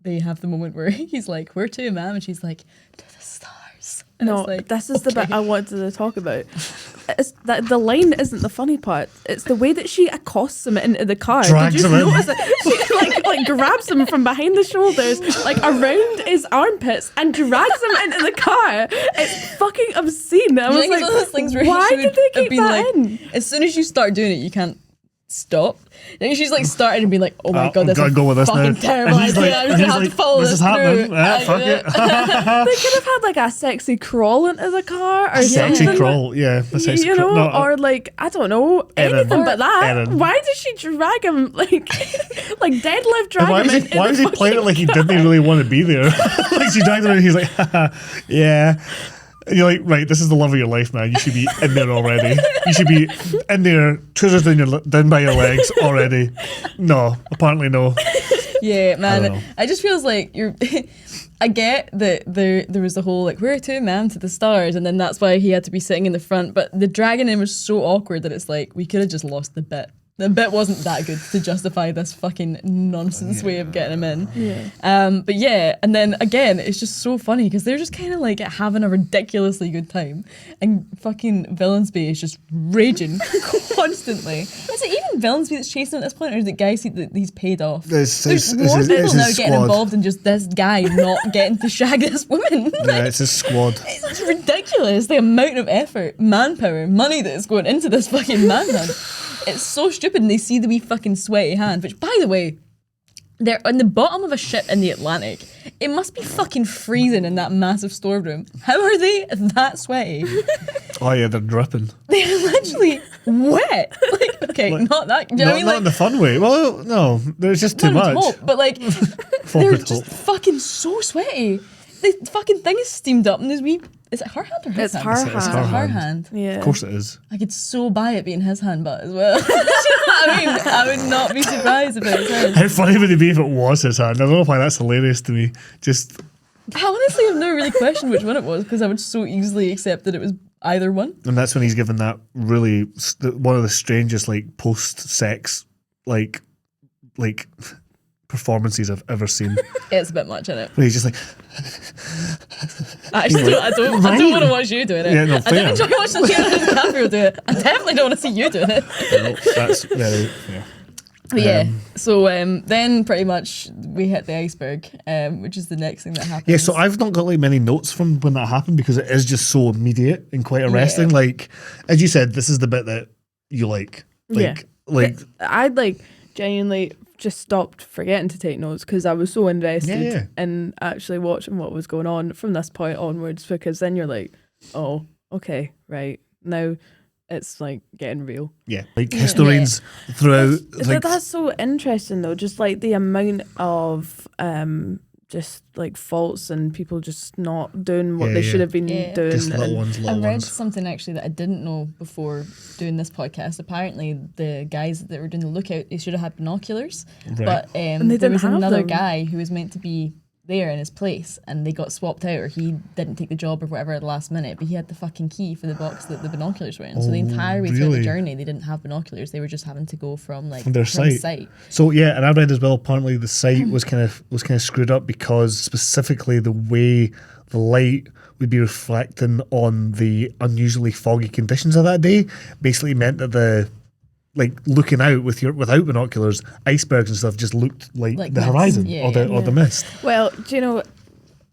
they have the moment where he's like, "Where to, ma'am?" And she's like, "To the stars." And No, it's like, this is the bit okay. I wanted to talk about. It's that the line isn't the funny part. It's the way that she accosts him into the car. Drags Did you him in. notice it? She like grabs him from behind the shoulders, like around his armpits, and drags him into the car. It's fucking obscene. I Do you was think like, it's one of those things where why she did would they have keep been that like, in? as soon as you start doing it, you can't stop? I think she's like started and be like, "Oh my god, I'm that's gonna a go with this fucking now." terrible And he's idea. like- I'm and gonna he's have to like, follow "This this is happening. through." Yeah, fuck it. They could have had like a sexy crawl into the car or Sexy something. crawl. Yeah. A sexy You know, crawl. No, or like I don't know, Erin. anything but that. Erin. Why did she drag him like deadlift drag why him? is he, into why the is he playing it fucking like he car? didn't really want to be there? Like she dragged him and he's like, haha, yeah. And you're like, right, this is the love of your life, man. You should be in there already. You should be in there, trousers down by your legs already. No, apparently no. Yeah, man. don't know. I just feels like you're. I get that there was the whole like we're two man to the stars, and then that's why he had to be sitting in the front. But the dragging in was so awkward that it's like we could have just lost the bit. The bit wasn't that good to justify this fucking nonsense way of getting him in. Yeah. But yeah, and then again, it's just so funny because they're just kind of like having a ridiculously good time, and fucking Villansby is just raging constantly. Is it even Villansby that's chasing at this point, or is it guys that he's paid off? There's more people now getting involved in just this guy not getting to shag this woman. Yeah, it's a squad. It's ridiculous the amount of effort, manpower, money that is going into this fucking manhunt. It's so stupid, and they see the wee fucking sweaty hand, which, by the way, they're on the bottom of a ship in the Atlantic. It must be fucking freezing in that massive storeroom. How are they that sweaty? Oh yeah, they're dripping. They're literally wet. Like, okay, not that. Do you know what I mean? Not Like, in the fun way. Well, no, there's just too one would much. hope, but like, they're Forward just hope. fucking so sweaty. The fucking thing is steamed up, and there's wee. Is it her hand or his It's hand? her It's hand. Her hand. Yeah. Of course it is. I could so buy it being his hand butt as well. Do you know what I mean? I would not be surprised if it was his. How funny would it be if it was his hand? I don't know why that's hilarious to me. Just I honestly have never really questioned which one it was because I would so easily accept that it was either one. and that's when he's given that really one of the strangest like post-sex like performances I've ever seen. It's a bit much, isn't it? Where he's just like, I don't want to watch you doing it. Yeah, no, I fair. don't enjoy watching Leonardo DiCaprio do it. I definitely don't want to see you doing it. no, that's very fair. But yeah, so then pretty much we hit the iceberg, which is the next thing that happens. Yeah, so I've not got like many notes from when that happened because it is just so immediate and quite arresting. Yeah. Like, as you said, this is the bit that you like. Like, I'd like genuinely just stopped forgetting to take notes because I was so invested in actually watching what was going on from this point onwards, because then you're like, oh, okay, right, now it's like getting real. yeah, like historians throughout. Like, That's so interesting though, just like the amount of just like faults and people just not doing what they should have been doing. just little and- ones, I little read ones. something actually that I didn't know before doing this podcast. Apparently, the guys that were doing the lookout, they should have had binoculars, Right. but they there didn't was have another them. guy who was meant to be there in his place, and they got swapped out, or he didn't take the job or whatever at the last minute. But he had the fucking key for the box that the binoculars were in. So the entire way through the really? journey, they didn't have binoculars. They were just having to go from like From their site. So yeah, and I read as well. Apparently, the site was kind of screwed up because specifically the way the light would be reflecting on the unusually foggy conditions of that day basically meant that the looking out without binoculars, icebergs and stuff just looked like the mist. horizon Yeah, or the mist. Well, do you know,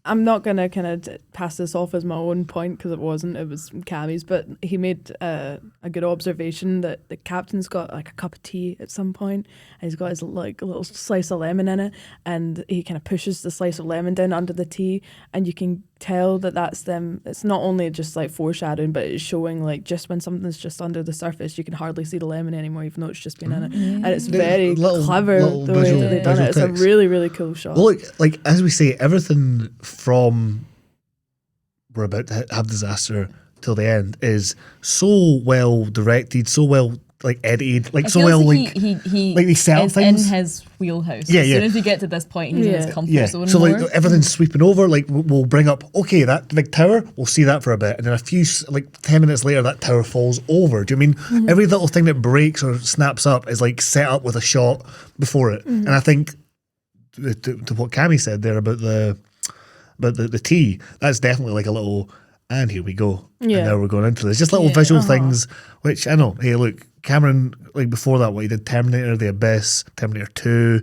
I'm not going to kind of pass this off as my own point because it wasn't, it was Cammy's, but he made a good observation that the captain's got like a cup of tea at some point and he's got his like a little slice of lemon in it, and he kind of pushes the slice of lemon down under the tea, and you can tell that that's them. It's not only just like foreshadowing, but it's showing like just when something's just under the surface, you can hardly see the lemon anymore, even though it's just been in it. And it's very clever the way that they've done it. It's a really, really cool shot. Well, like as we say, everything from we're about to have disaster till the end is so well directed, so well edited, like I so feel well like he they set up is things in his wheelhouse. Yeah, As yeah. soon as we get to this point, he's in his comfort zone. So more. everything's sweeping over. Like we'll bring up, okay, that big tower, we'll see that for a bit, and then a few 10 minutes later, that tower falls over. Do you mean every little thing that breaks or snaps up is like set up with a shot before it? And I think to what Cammy said there about the tea, that's definitely like a little. And here we go. Yeah. And now we're going into this. Just little visual things, which I know. Hey, look, Cameron, like before that, what he did, Terminator, The Abyss, Terminator 2,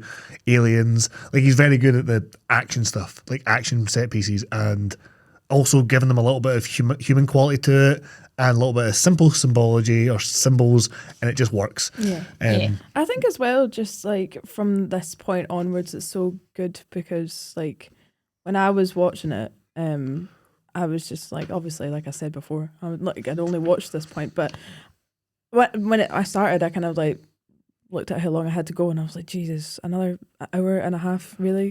Aliens. Like he's very good at the action stuff, like action set pieces, and also giving them a little bit of human quality to it and a little bit of simple symbology or symbols, and it just works. Yeah. I think as well, just like from this point onwards, it's so good because like when I was watching it, I was just like, obviously, like I said before, I'd only watched this point, but when I started, I kind of like looked at how long I had to go, and I was like, Jesus, another hour and a half, really?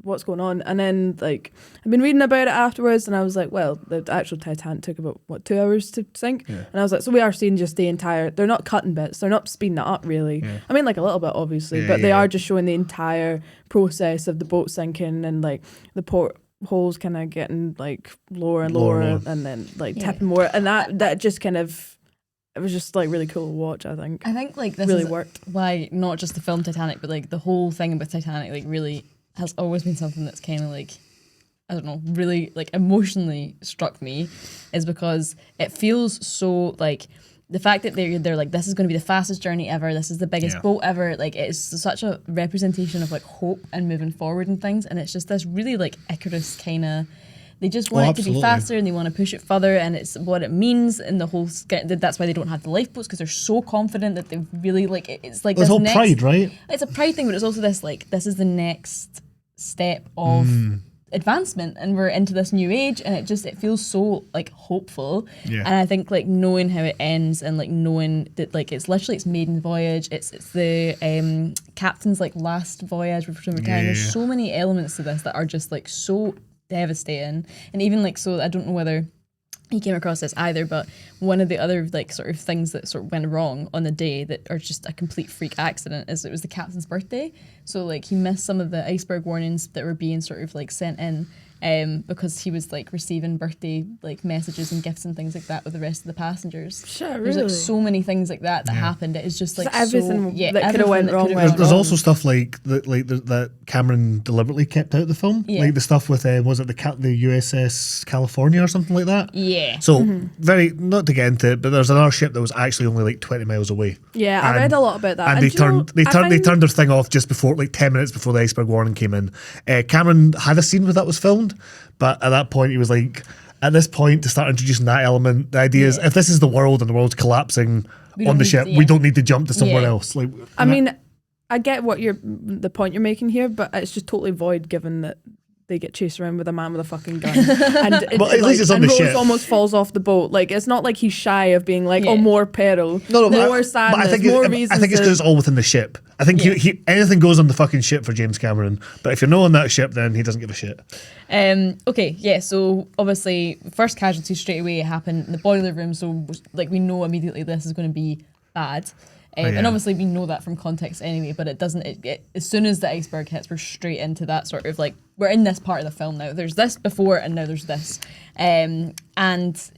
What's going on? And then, like, I've been reading about it afterwards, and I was like, well, the actual Titanic took about, 2 hours to sink? Yeah. And I was like, so we are seeing just the entire, they're not cutting bits, they're not speeding it up, really. Yeah. I mean, like, a little bit, obviously, but they are just showing the entire process of the boat sinking, and, like, the portholes kind of getting, like, lower and lower, and then, like, tipping more, and that just kind of, it was just like really cool to watch. I think like this really is worked. Why not just the film Titanic, but like the whole thing about Titanic, like really has always been something that's kind of like, I don't know, really like emotionally struck me, is because it feels so like the fact that they're like, this is going to be the fastest journey ever, this is the biggest boat ever, like it's such a representation of like hope and moving forward and things, and it's just this really like Icarus kind of. They just want it to be faster, and they want to push it further, and it's what it means in the whole. That's why they don't have the lifeboats, because they're so confident that they've really like. It's like this whole pride, right? It's a pride thing, but it's also this like, this is the next step of advancement, and we're into this new age, and it feels so like hopeful. Yeah. And I think like knowing how it ends, and like knowing that like it's literally its maiden voyage, it's the captain's like last voyage with Return. There's so many elements to this that are just like so devastating. And even like, so I don't know whether he came across this either, but one of the other like sort of things that sort of went wrong on the day that are just a complete freak accident is it was the captain's birthday. So like he missed some of the iceberg warnings that were being sort of like sent in because he was like receiving birthday like messages and gifts and things like that with the rest of the passengers. Sure, There's really? like so many things like that happened. It is just like everything so, that could have went wrong. There's also stuff like that Cameron deliberately kept out of the film, like the stuff with was it the USS California or something like that? Yeah. So very, not to get into it, but there's another ship that was actually only like 20 miles away. Yeah, I read a lot about that. And they turned their thing off just before, like 10 minutes before the iceberg warning came in. Cameron had a scene where that was filmed, but at that point he was like, at this point to start introducing that element, the idea is if this is the world and the world's collapsing on the ship, we don't need to jump to somewhere else. Like, I mean, I get what the point you're making here, but it's just totally void given that they get chased around with a man with a fucking gun. And well, at least it's on the Rose ship. almost falls off the boat. Like, it's not like he's shy of being like, oh, more peril, more sadness, more reasons. I think it's because it's all within the ship. I think he anything goes on the fucking ship for James Cameron. But if you're not on that ship, then he doesn't give a shit. Okay, yeah, so obviously first casualty straight away happened in the boiler room, so like we know immediately this is going to be bad. And obviously we know that from context anyway, but it doesn't, as soon as the iceberg hits, we're straight into that sort of like, we're in this part of the film now. There's this before and now there's this. And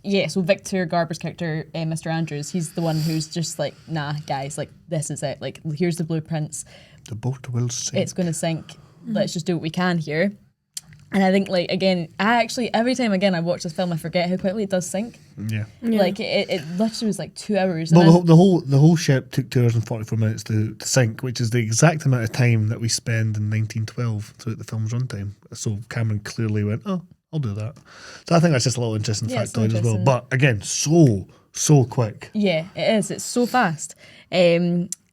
yeah, so Victor Garber's character, Mr. Andrews, he's the one who's just like, nah, guys, like this is it. Like, here's the blueprints. The boat will sink. It's going to sink. Let's just do what we can here. And I think, like, again, every time again I watch this film, I forget how quickly it does sink. Yeah. Like, it literally was like 2 hours. Well, the whole ship took 2 hours and 44 minutes to sink, which is the exact amount of time that we spend in 1912 throughout the film's runtime. So Cameron clearly went, oh, I'll do that. So I think that's just a little interesting factoid as well. But again, so quick. Yeah, it is. It's so fast.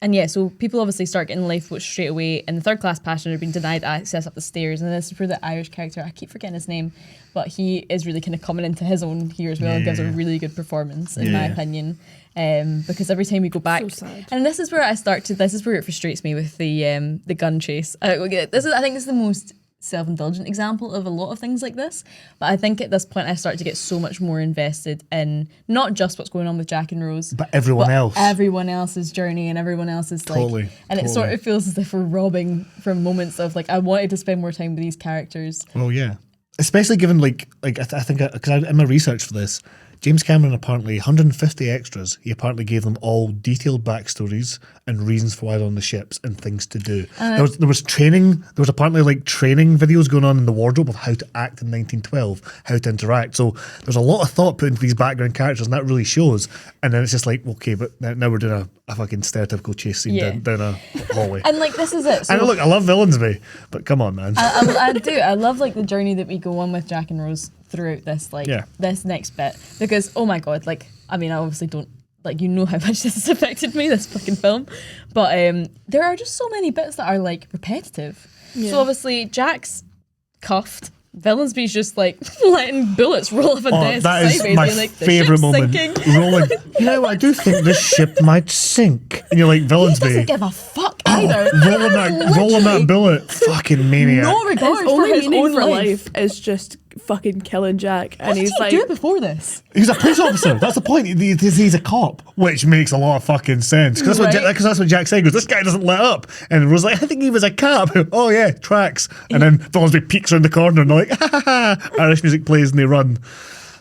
And yeah, so people obviously start getting lifeboats straight away, and the third class passenger being denied access up the stairs. And this is where the Irish character, I keep forgetting his name, but he is really kind of coming into his own here as well, and gives a really good performance, in my opinion. Because every time we go back, and this is where it frustrates me with the gun chase. I think this is the most self-indulgent example of a lot of things like this, but I think at this point I start to get so much more invested in not just what's going on with Jack and Rose, but everyone else's journey, and everyone else's it sort of feels as if we're robbing from moments of like, I wanted to spend more time with these characters. Well, yeah, especially given I think because in my research for this, James Cameron apparently 150 extras. He apparently gave them all detailed backstories and reasons for why they're on the ships and things to do. There was training. There was apparently like training videos going on in the wardrobe of how to act in 1912, how to interact. So there's a lot of thought put into these background characters, and that really shows. And then it's just like, okay, but now we're doing a fucking stereotypical chase scene down a hallway. And like, this is it. So and look, I love Villainous, but come on, man. I do. I love like the journey that we go on with Jack and Rose throughout this this next bit, because oh my god, like, I mean, I obviously don't, like, you know how much this has affected me, this fucking film, but there are just so many bits that are like repetitive. So obviously Jack's cuffed, Villainsby's just like letting bullets roll off a desk that is sideways, my being like, the favourite ship's moment. sinking. Rolling. You know, I do think this ship might sink. And you're like, He doesn't Villainsby, give a fuck either. rolling that bullet. Fucking maniac. No regard His for only his meaning own for life. life is just fucking killing Jack. What And did he's he like, do before this? He's a police officer. That's the point. He's a cop, which makes a lot of fucking sense. Because Right. that's what Jack said. He goes, this guy doesn't let up. And Rose like, I think he was a cop. Oh yeah, tracks. And then Villainsby peeks around the corner and they're like, ha ha ha. Irish music plays and they run.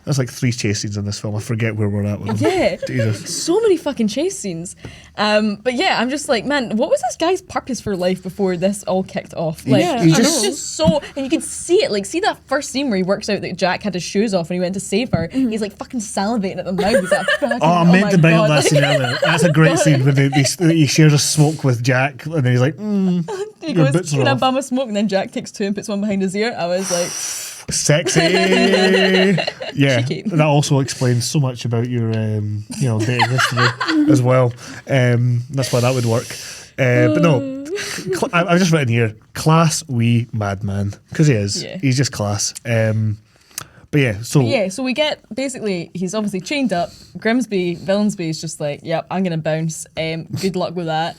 There's like 3 chase scenes in this film. I forget where we're at with them. Yeah. Jesus. So many fucking chase scenes. But yeah, I'm just like, man, what was this guy's purpose for life before this all kicked off? Like, Yeah, he it's just- just so, and you can see it, like, see that first scene where he works out that Jack had his shoes off and he went to save her. He's like fucking salivating at the mouth. He's like, fucking, Oh, I meant my to bring up God. that scene earlier. That's a great scene when he shares a smoke with Jack and then he's like, He your goes, bits are can I off. bum a smoke? And then Jack takes 2 and puts one behind his ear. I was like, sexy. Yeah, Cheeky. that also explains so much about your, dating history as well. That's why that would work. But no, I've just written here, class wee madman, because he is. Yeah. He's just class. But yeah, so yeah, so we get, basically, he's obviously chained up. Villainsby is just like, yep, I'm going to bounce. Good luck with that.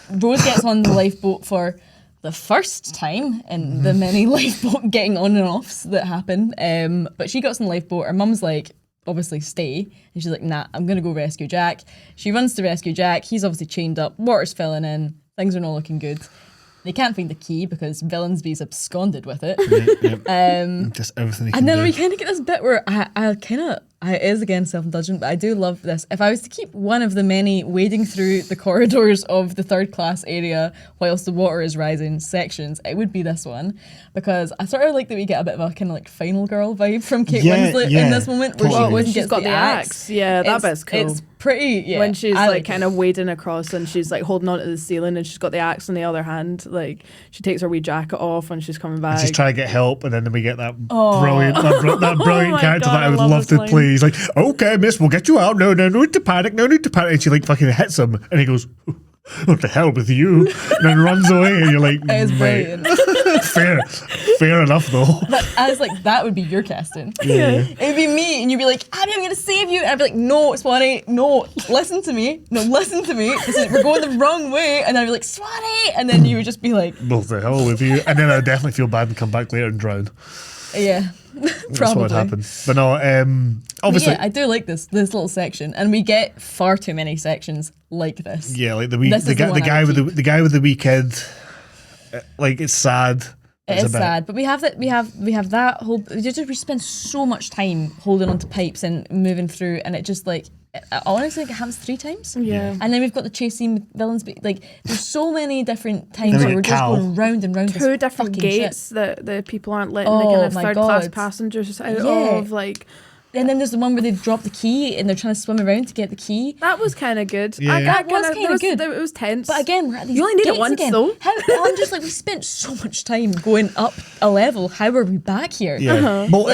Rose gets on the lifeboat for the first time in the many lifeboat getting on and offs that happen. But she gets on the lifeboat. Her mum's like, obviously stay. And she's like, nah, I'm going to go rescue Jack. She runs to rescue Jack. He's obviously chained up. Water's filling in. Things are not looking good. They can't find the key because Villainsby's absconded with it. just everything he can And then do. we kind of get this bit where it is again self-indulgent, but I do love this. If I was to keep one of the many wading through the corridors of the third class area whilst the water is rising sections, it would be this one. Because I sort of like that we get a bit of a kind of like Final Girl vibe from Kate Winslet in this moment where totally. she goes and she's gets got the axe. Yeah, that bit's cool. It's pretty, yeah. when she's I like kind of wading across and she's like holding onto the ceiling and she's got the axe in the other hand. Like she takes her wee jacket off when she's coming back. She's trying to get help, and then we get that Oh. brilliant Oh my character God, that I I would love love this to line. play. He's like, "Okay, miss, we'll get you out. No need to panic. No need to panic." And she like fucking hits him, and he goes, "What the hell with you?" And then runs away, and you're like, It is "Mate, brilliant. fair enough though." I was like, that would be your casting. Yeah. It would be me, and you'd be like, Abby, I'm going to save you. And I'd be like, no, Swanny, no, listen to me. No, listen to me. We're going the wrong way. And I'd be like, Swanny. And then you would just be like, What the hell with you? And then I'd definitely feel bad and come back later and drown. yeah, That's probably. what would happen. But no, But obviously, yeah, I do like this little section, and we get far too many sections like this. yeah, like the This is the guy one I would keep. the guy with the wee kid. Like it's sad. It It's a is bit- sad, but we have that whole. We spend so much time holding onto pipes and moving through, and it just like honestly, it happens 3 times. Yeah. And then we've got the chase scene with villains. Like there's so many different times Then we where we're get just Cal. going round and round. Two this different fucking shit. gates that the people aren't letting the Oh kind of my third class God. passengers out Yeah. of. Like And then there's the one where they drop the key and they're trying to swim around to get the key. that was kind of good. Yeah. That was kinda good. It was tense. But again, we're at these You only need it gates once, again. though. I'm just like, we spent so much time going up a level. How are we back here? Yeah. But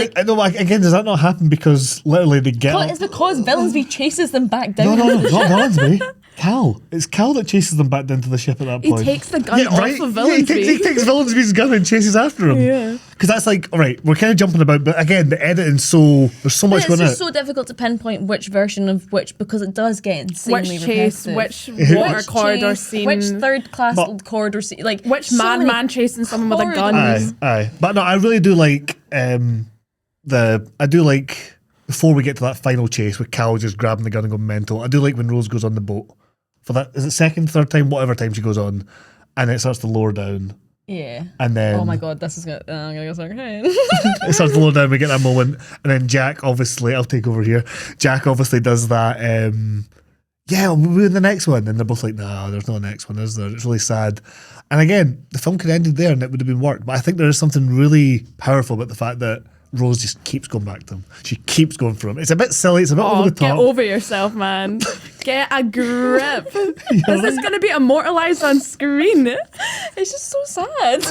again, does that not happen because literally they get Well, up- it's because Villainsby chases them back No, down. no, not Villainsby. Cal. It's Cal that chases them back down to the ship at that he point. takes the gun off of Yeah, he Villainsby. takes Villainsby's gun and chases after him. Yeah. Because that's like, all right, we're kind of jumping about, but again, the editing's there's so But much it's going just on. so difficult to pinpoint which version of which because it does get insanely Which chase, repetitive. which water Which corridor chase, scene, which third class But- corridor scene, like which so many man chasing someone with a gun. corridors. Aye. But no, I really do like before we get to that final chase with Cal just grabbing the gun and going mental, I do like when Rose goes on the boat. For that, is it second, third time, whatever time she goes on, and it starts to lower down. Yeah. And then Oh my god, this is gonna. I'm gonna go start crying. it starts to lower down, we get that moment, and then Jack obviously, I'll take over here. Jack obviously does that. Yeah, we'll be in the next one, and they're both like, "No, there's no next one, is there?" It's really sad. And again, the film could have ended there, and it would have been worked. But I think there is something really powerful about the fact that Rose just keeps going back to him. She keeps going for him. It's a bit silly. It's a bit Oh, over the get top. over yourself, man. Get a grip. This is going to be immortalized on screen. It's just so sad.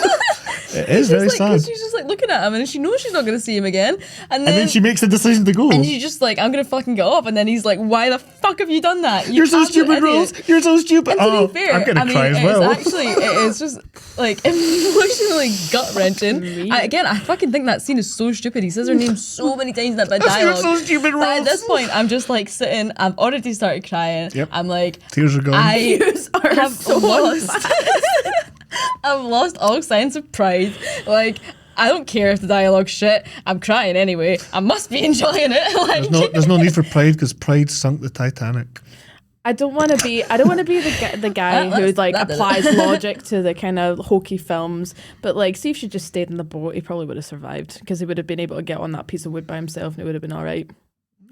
It is very like, 'cause sad. she's just like looking at him and she knows she's not going to see him again. And then she makes the decision to go. And she's just like, I'm going to fucking get off. And then he's like, why the fuck have you done that? You You're so absolute stupid, idiot." Rose. You're so stupid. And to Oh, be fair, I'm going to cry as well. it is just like emotionally gut wrenching. I fucking think that scene is so stupid. He says her name so many times in that bit of You're dialogue. so stupid, But at Rose. this point, I'm just like sitting. I've already started crying. Yep. I'm like, Tears are gone. I Tears are have so lost. I've lost all sense of pride. Like, I don't care if the dialogue's shit. I'm crying anyway. I must be enjoying it. Like, There's no need for pride because pride sunk the Titanic. I don't want to be the guy who like that did it. applies logic to the kind of hokey films, but like see if she just stayed in the boat, he probably would have survived because he would have been able to get on that piece of wood by himself and it would have been all right.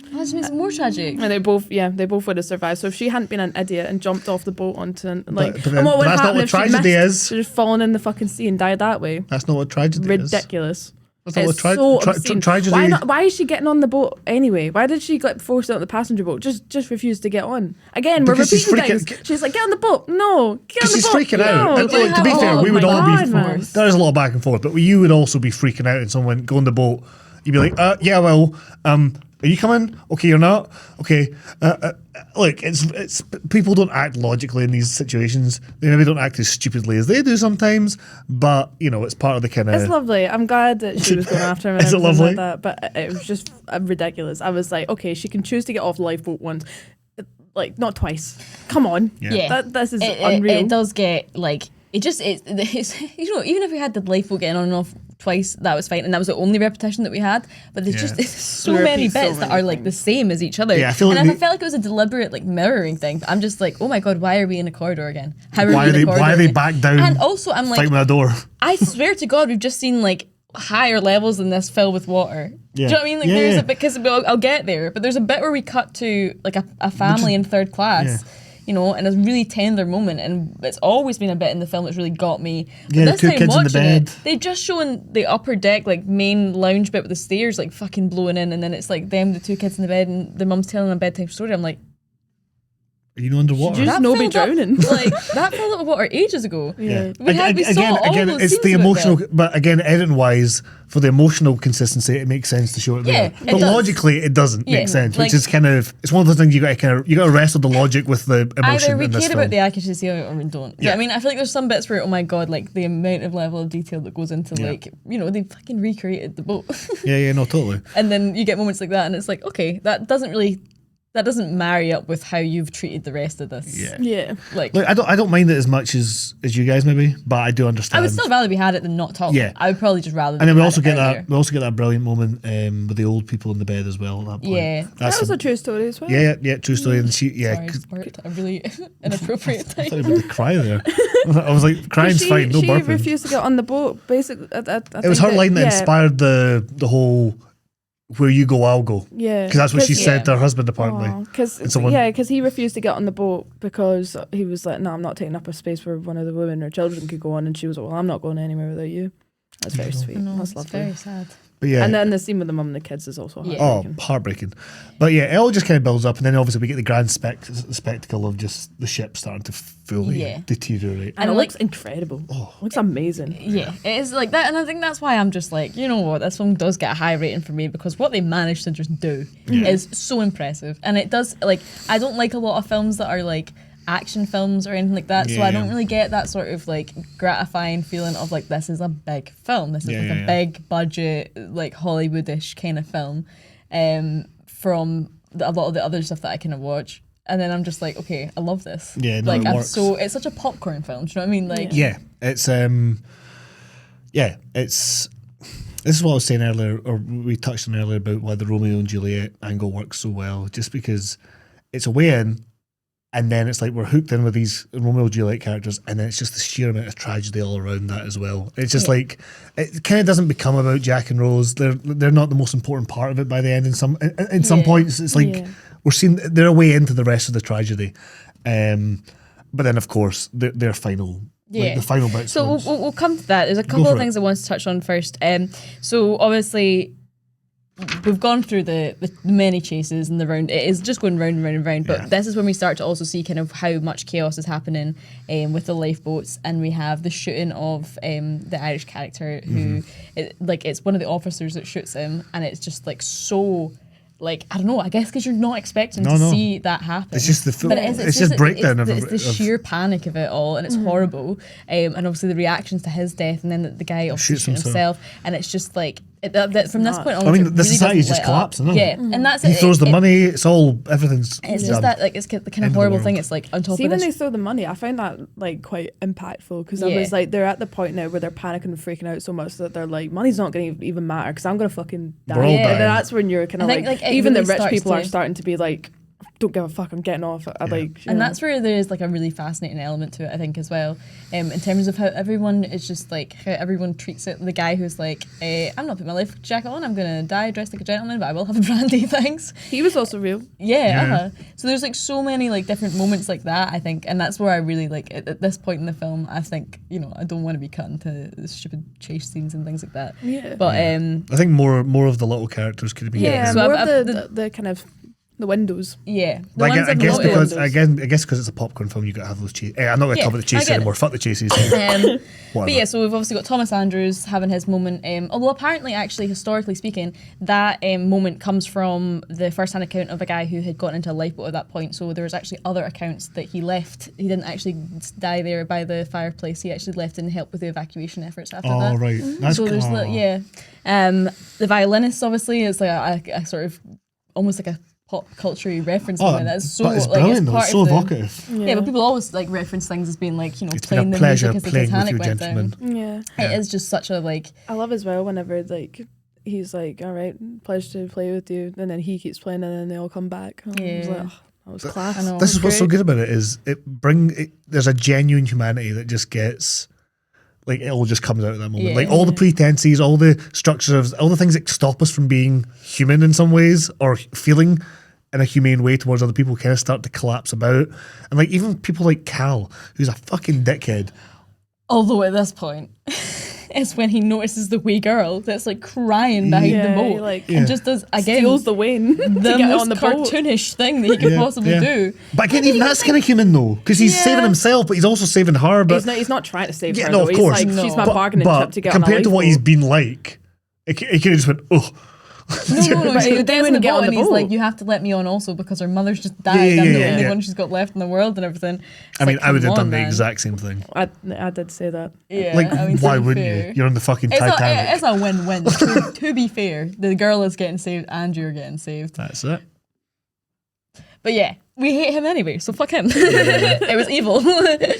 that just makes it more tragic. And they both would have survived. So if she hadn't been an idiot and jumped off the boat onto like, But then- and what would but that's not happen what if she tragedy missed? is. She'd just fallen in the fucking sea and died that way. That's not what tragedy is. Ridiculous. That's not It's what so obscene. tragedy. Why is she getting on the boat anyway? Why did she get forced out of the passenger boat? Just refuse to get on. Again, we're Because she's repeating freaking- things. She's like, get on the boat. No, get on Because the she's boat. freaking no. out. And, They look, to be have fair, all we of would my all God, be. man. There is a lot of back and forth, but you would also be freaking out and someone go on the boat. You'd be like, yeah, well, are you coming? Okay, you're not. Okay, look, it's people don't act logically in these situations. They maybe don't act as stupidly as they do sometimes, but you know, it's part of the kind It's of. lovely. I'm glad that she was going after him and Is it everything lovely? like that. But it was just ridiculous. I was like, okay, she can choose to get off the lifeboat once, like not twice. Come on. Yeah. This is unreal. It does get like it's you know, even if we had the lifeboat getting on and off twice, that was fine, and that was the only repetition that we had. But there's just it's so We many repeat so bits that many are like the same as each other. Yeah, I feel and like I felt like it was a deliberate like mirroring thing. I'm just like, oh my god, why are we in a corridor again? How are Why we are in a they? corridor? Why are they again? back down? And also, I'm like, fighting with a door. I swear to God, we've just seen like higher levels than this filled with water. Yeah. Do you know what I mean? Like Yeah, there's yeah. a bit, because I'll get there, but there's a bit where we cut to like a family in third class. Yeah. You know, and it's a really tender moment, and it's always been a bit in the film that's really got me. But Yeah, the this two time kids in the watching it, bed. they've just shown the upper deck, like main lounge bit with the stairs, like fucking blowing in, and then it's like them, the two kids in the bed, and the mum's telling a bedtime story. I'm like, Are you underwater? Did you just know be filled up- drowning? like that filled up with water ages ago. Yeah. We saw all again, those it's scenes the of it emotional, there. but again, editing wise, for the emotional consistency, it makes sense to show it Yeah, there. it But does. logically, it doesn't Yeah, make sense, like- which is kind of it's one of those things you got to wrestle the logic with the emotion Either we in this care film. about the accuracy of it or we don't. Yeah. Yeah. I mean, I feel like there's some bits where, oh my god, like the amount of level of detail that goes into Yeah. like, you know, they fucking recreated the boat. Yeah, no, totally. And then you get moments like that and it's like, okay, that doesn't marry up with how you've treated the rest of this. Yeah. Yeah. Like, Look, I don't mind it as much as you guys maybe, but I do understand. I would still rather we had it than not talk. Yeah. I would probably just rather. and then we had also it get earlier. that brilliant moment with the old people in the bed as well. At that point. Yeah. That's That was a true story as well. yeah, true story. And she, Sorry, I just worked at a really inappropriate I thought you time. were about to cry there. I was like, crying's She fine, no burping. refused to get on the boat. Basically, It was her line that inspired the whole "where you go, I'll go." Yeah, Because that's what she said yeah. to her husband, apparently. Because And someone- he refused to get on the boat because he was like, "No, I'm not taking up a space where one of the women or children could go on." And she was like, "Well, I'm not going anywhere without you." That's very sweet. No, That's it's lovely. very sad. But yeah. And then the scene with the mum and the kids is also Yeah. heartbreaking. Heartbreaking. But yeah, it all just kind of builds up, and then obviously we get the grand spectacle of just the ship starting to fully Yeah. deteriorate. And it And, looks like- incredible. It looks amazing. Yeah, it is like that, and I think that's why I'm just like, you know what, this film does get a high rating for me because what they managed to just do is so impressive, and it does like I don't like a lot of films that are like action films or anything like that, so I Yeah. don't really get that sort of like gratifying feeling of like this is a big film, this is Yeah, like yeah, a yeah. big budget like Hollywoodish kind of film, from a lot of the other stuff that I kind of watch. And then I'm just like, okay, I love this. Yeah, no, like it works. it's such a popcorn film. Do you know what I mean? Like, Yeah, it's this is what I was saying earlier, or we touched on earlier about why the Romeo and Juliet angle works so well, just because it's a way in, and then it's like we're hooked in with these Romeo and Juliet characters, and then it's just the sheer amount of tragedy all around that as well. It's just like it kind of doesn't become about Jack and Rose. They're not the most important part of it by the end. In some Yeah. points, it's like Yeah. we're seeing they're a way into the rest of the tragedy, but then of course their final. Like Yeah. the final bits. So we'll come to that. There's a couple for of it. things I want to touch on first. So obviously, we've gone through the many chases and the round. It is just going round and round and round. But this is when we start to also see kind of how much chaos is happening with the lifeboats, and we have the shooting of the Irish character who, it's one of the officers that shoots him, and it's just like so. Like, I don't know, I guess because you're not expecting to see that happen. It's just the film. It's just breakdown of the sheer panic of it all, and it's horrible. And obviously the reactions to his death, and then the guy obviously shooting himself, and it's just like from this point on. I mean, the society's just collapsing. Isn't it? And that's he throws the money. It's all everything's. It's just that like it's the kind of horrible thing. It's like on top of this. When they throw the money, I find that like quite impactful because I was like, they're at the point now where they're panicking and freaking out so much that they're like, money's not going to even matter because I'm going to fucking die. And that's when you're kind of like even the rich people are starting to be like, don't give a fuck, I'm getting off. And that's where there's like a really fascinating element to it, I think, as well. In terms of how everyone is just like how everyone treats it. The guy who's like, I'm not putting my life jacket on, I'm gonna die dressed like a gentleman, but I will have a brandy, thanks. He was also real. So there's like so many like different moments like that, I think, and that's where I really like at this point in the film, I think, I don't want to be cut into the stupid chase scenes and things like that. But I think more of the little characters could have been more of the kind of the windows. I guess because it's a popcorn film, you got to have those chases. I'm not going to talk about the chases anymore. Fuck the chases. But so we've obviously got Thomas Andrews having his moment. Although apparently, actually, historically speaking, that moment comes from the first-hand account of a guy who had gotten into a lifeboat at that point. So there was actually other accounts that he left. He didn't actually die there by the fireplace. He actually left and helped with the evacuation efforts after that. Oh, right. That's so there's the violinist obviously is like a sort of almost like a pop culture reference. That's so, but it's like, brilliant though. It's so evocative. Yeah, but people always like reference things as being like, it's playing the music as the Titanic went down. It is just such a like. I love as well whenever like he's like, all right, pleasure to play with you, and then he keeps playing, and then they all come back. I was like, that was class. This is what's so good about it is there's a genuine humanity that just gets. Like, it all just comes out at that moment. Like, all the pretenses, all the structures, all the things that stop us from being human in some ways or feeling in a humane way towards other people kind of start to collapse about. And, like, even people like Cal, who's a fucking dickhead. Although at this point, it's when he notices the wee girl that's, like, crying behind the boat. And just does, again, steals the Wayne the most cartoonish thing that he could possibly do. But again, even that's kind of human though, because he's saving himself, but he's also saving her. But he's not trying to save her. No, of course. He's like, she's my bargaining chip to get on a compared to what he's been like, he could have just went, oh. No, but he gets in the boat and he's like, you have to let me on also because her mother's just died. I'm the only one she's got left in the world and everything. I mean, I would have done the exact same thing. I did say that. Yeah, like, why wouldn't you? You're on the fucking Titanic. It's a win-win. To be fair, the girl is getting saved and you're getting saved. That's it. But yeah, we hate him anyway, so fuck him. It was evil.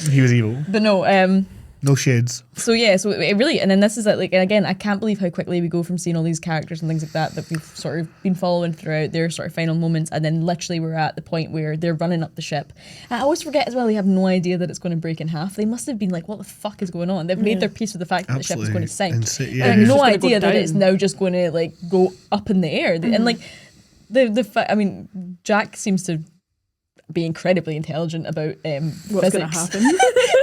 He was evil. But no, no shades. So it really, and then this is like, and again, I can't believe how quickly we go from seeing all these characters and things like that we've sort of been following throughout their sort of final moments, and then literally we're at the point where they're running up the ship. And I always forget as well, they have no idea that it's going to break in half. They must have been like, what the fuck is going on? They've made their peace with the fact that the ship is going to sink. They have no idea that it's now just going to like go up in the air. And like I mean, Jack seems to be incredibly intelligent about what's going to happen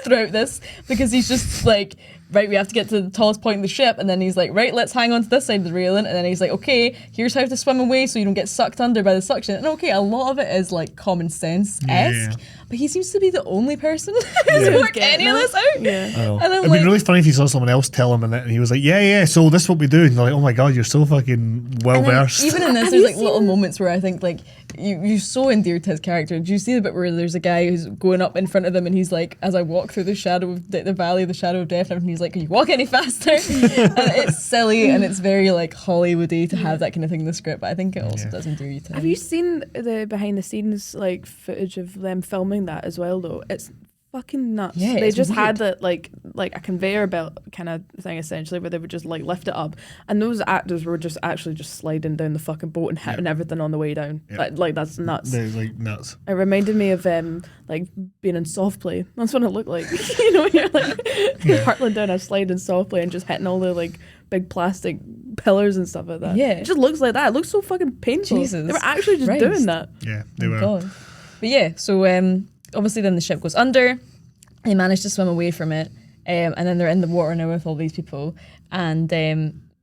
throughout this, because he's just like, right, we have to get to the tallest point in the ship, and then he's like, right, let's hang on to this side of the railing, and then he's like, okay, here's how to swim away so you don't get sucked under by the suction. And okay, a lot of it is like common sense-esque, but he seems to be the only person who's worked any of this out. And it'd be really funny if he saw someone else tell him and he was like, so this is what we do, and you're like, oh my god, you're so fucking well versed. Even in this, there's like little moments where I think like you're so endeared to his character. Do you see the bit where there's a guy who's going up in front of them and he's like, as I walk through the shadow of the valley of the shadow of death, and he's like, can you walk any faster? And it's silly and it's very like Hollywoody to have that kind of thing in the script, but I think it also does endear you to him. Have you seen the behind the scenes like footage of them filming that as well though? It's fucking nuts. They just had that like a conveyor belt kind of thing essentially, where they would just like lift it up, and those actors were just actually just sliding down the fucking boat and hitting everything on the way down. Like that's nuts. They're like nuts. It reminded me of like being in soft play. That's what it looked like. You know, you're like hurtling down a slide in soft play and just hitting all the like big plastic pillars and stuff like that. It just looks like that. It looks so fucking painful. Jesus. They were actually just doing that. Yeah, they were. God. But so obviously then the ship goes under. They manage to swim away from it, and then they're in the water now with all these people, and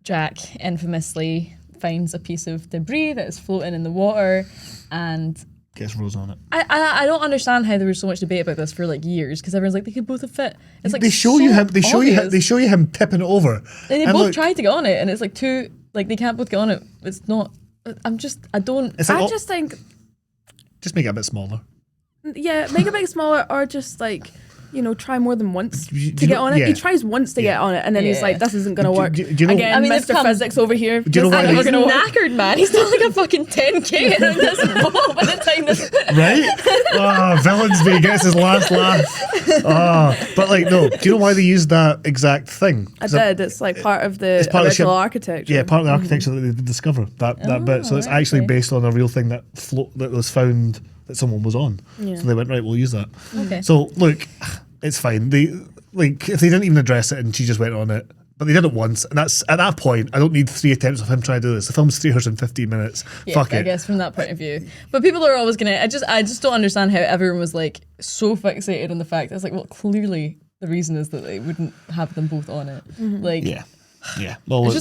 Jack infamously finds a piece of debris that is floating in the water, and Gets Rose on it. I don't understand how there was so much debate about this for like years, because everyone's like, they could both have fit. It's like They show you him. They show you him tipping it over. And they both tried to get on it, and it's like two, like they can't both get on it. It's not. I don't. It's like, I just think, just make it a bit smaller. yeah, make it a bit smaller, or just like, try more than once Do you to get know- on it. yeah. He tries once to get on it, and then he's Yeah. like, this isn't going to work. Do you know- Again, I mean, they've Mr. come- Physics over here. Do you know This why is He's never going to work. knackered, man. He's done like a fucking 10k in this boat by the time this. Right? Oh, Villains gets his last laugh. Oh, but like, no. Do you know why they used that exact thing? I did. It's like part of the part of the original ship. architecture. Yeah, part of the architecture that they did discover that bit. So it's right, actually okay. based on a real thing that was found that someone was on. Yeah. So they went, right, we'll use that. Okay. So look, it's fine. If they didn't even address it and she just went on it, but they did it once, and that's at that point. I don't need 3 attempts of him trying to do this. The film's 3 hours and 15 minutes. Yeah, Fuck I it. guess from that point of view. But people are always gonna. I just don't understand how everyone was like so fixated on the fact. I was like, well, clearly the reason is that they wouldn't have them both on it. Like, Yeah. Well, it's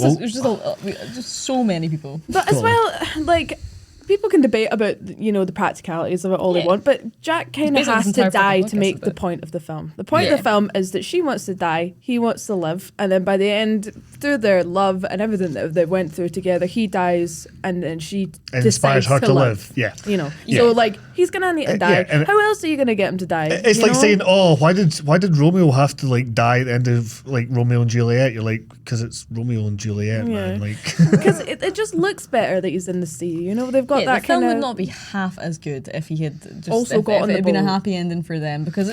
just so many people. But as well, like, people can debate about, the practicalities of it all they Yeah. want, but Jack kind of Basically, has this to entire die fucking to podcast make is the about- point of the film. The point Yeah. of the film is that she wants to die, he wants to live, and then by the end, through their love and everything that they went through together, he dies, and then she inspires decides her to live. Yeah. Yeah. So, like, he's going to need to die. yeah, and- How else are you going to get him to die? It's you like know? saying, "Oh, why did Romeo have to like die at the end of like Romeo and Juliet?" You're like, "Because it's Romeo and Juliet, man." Yeah. Like, Because it just looks better that he's in the sea. They've got Yeah, that the film kind would of... not be half as good if he had just Also if, got if on it the had been a boat. happy ending for them, because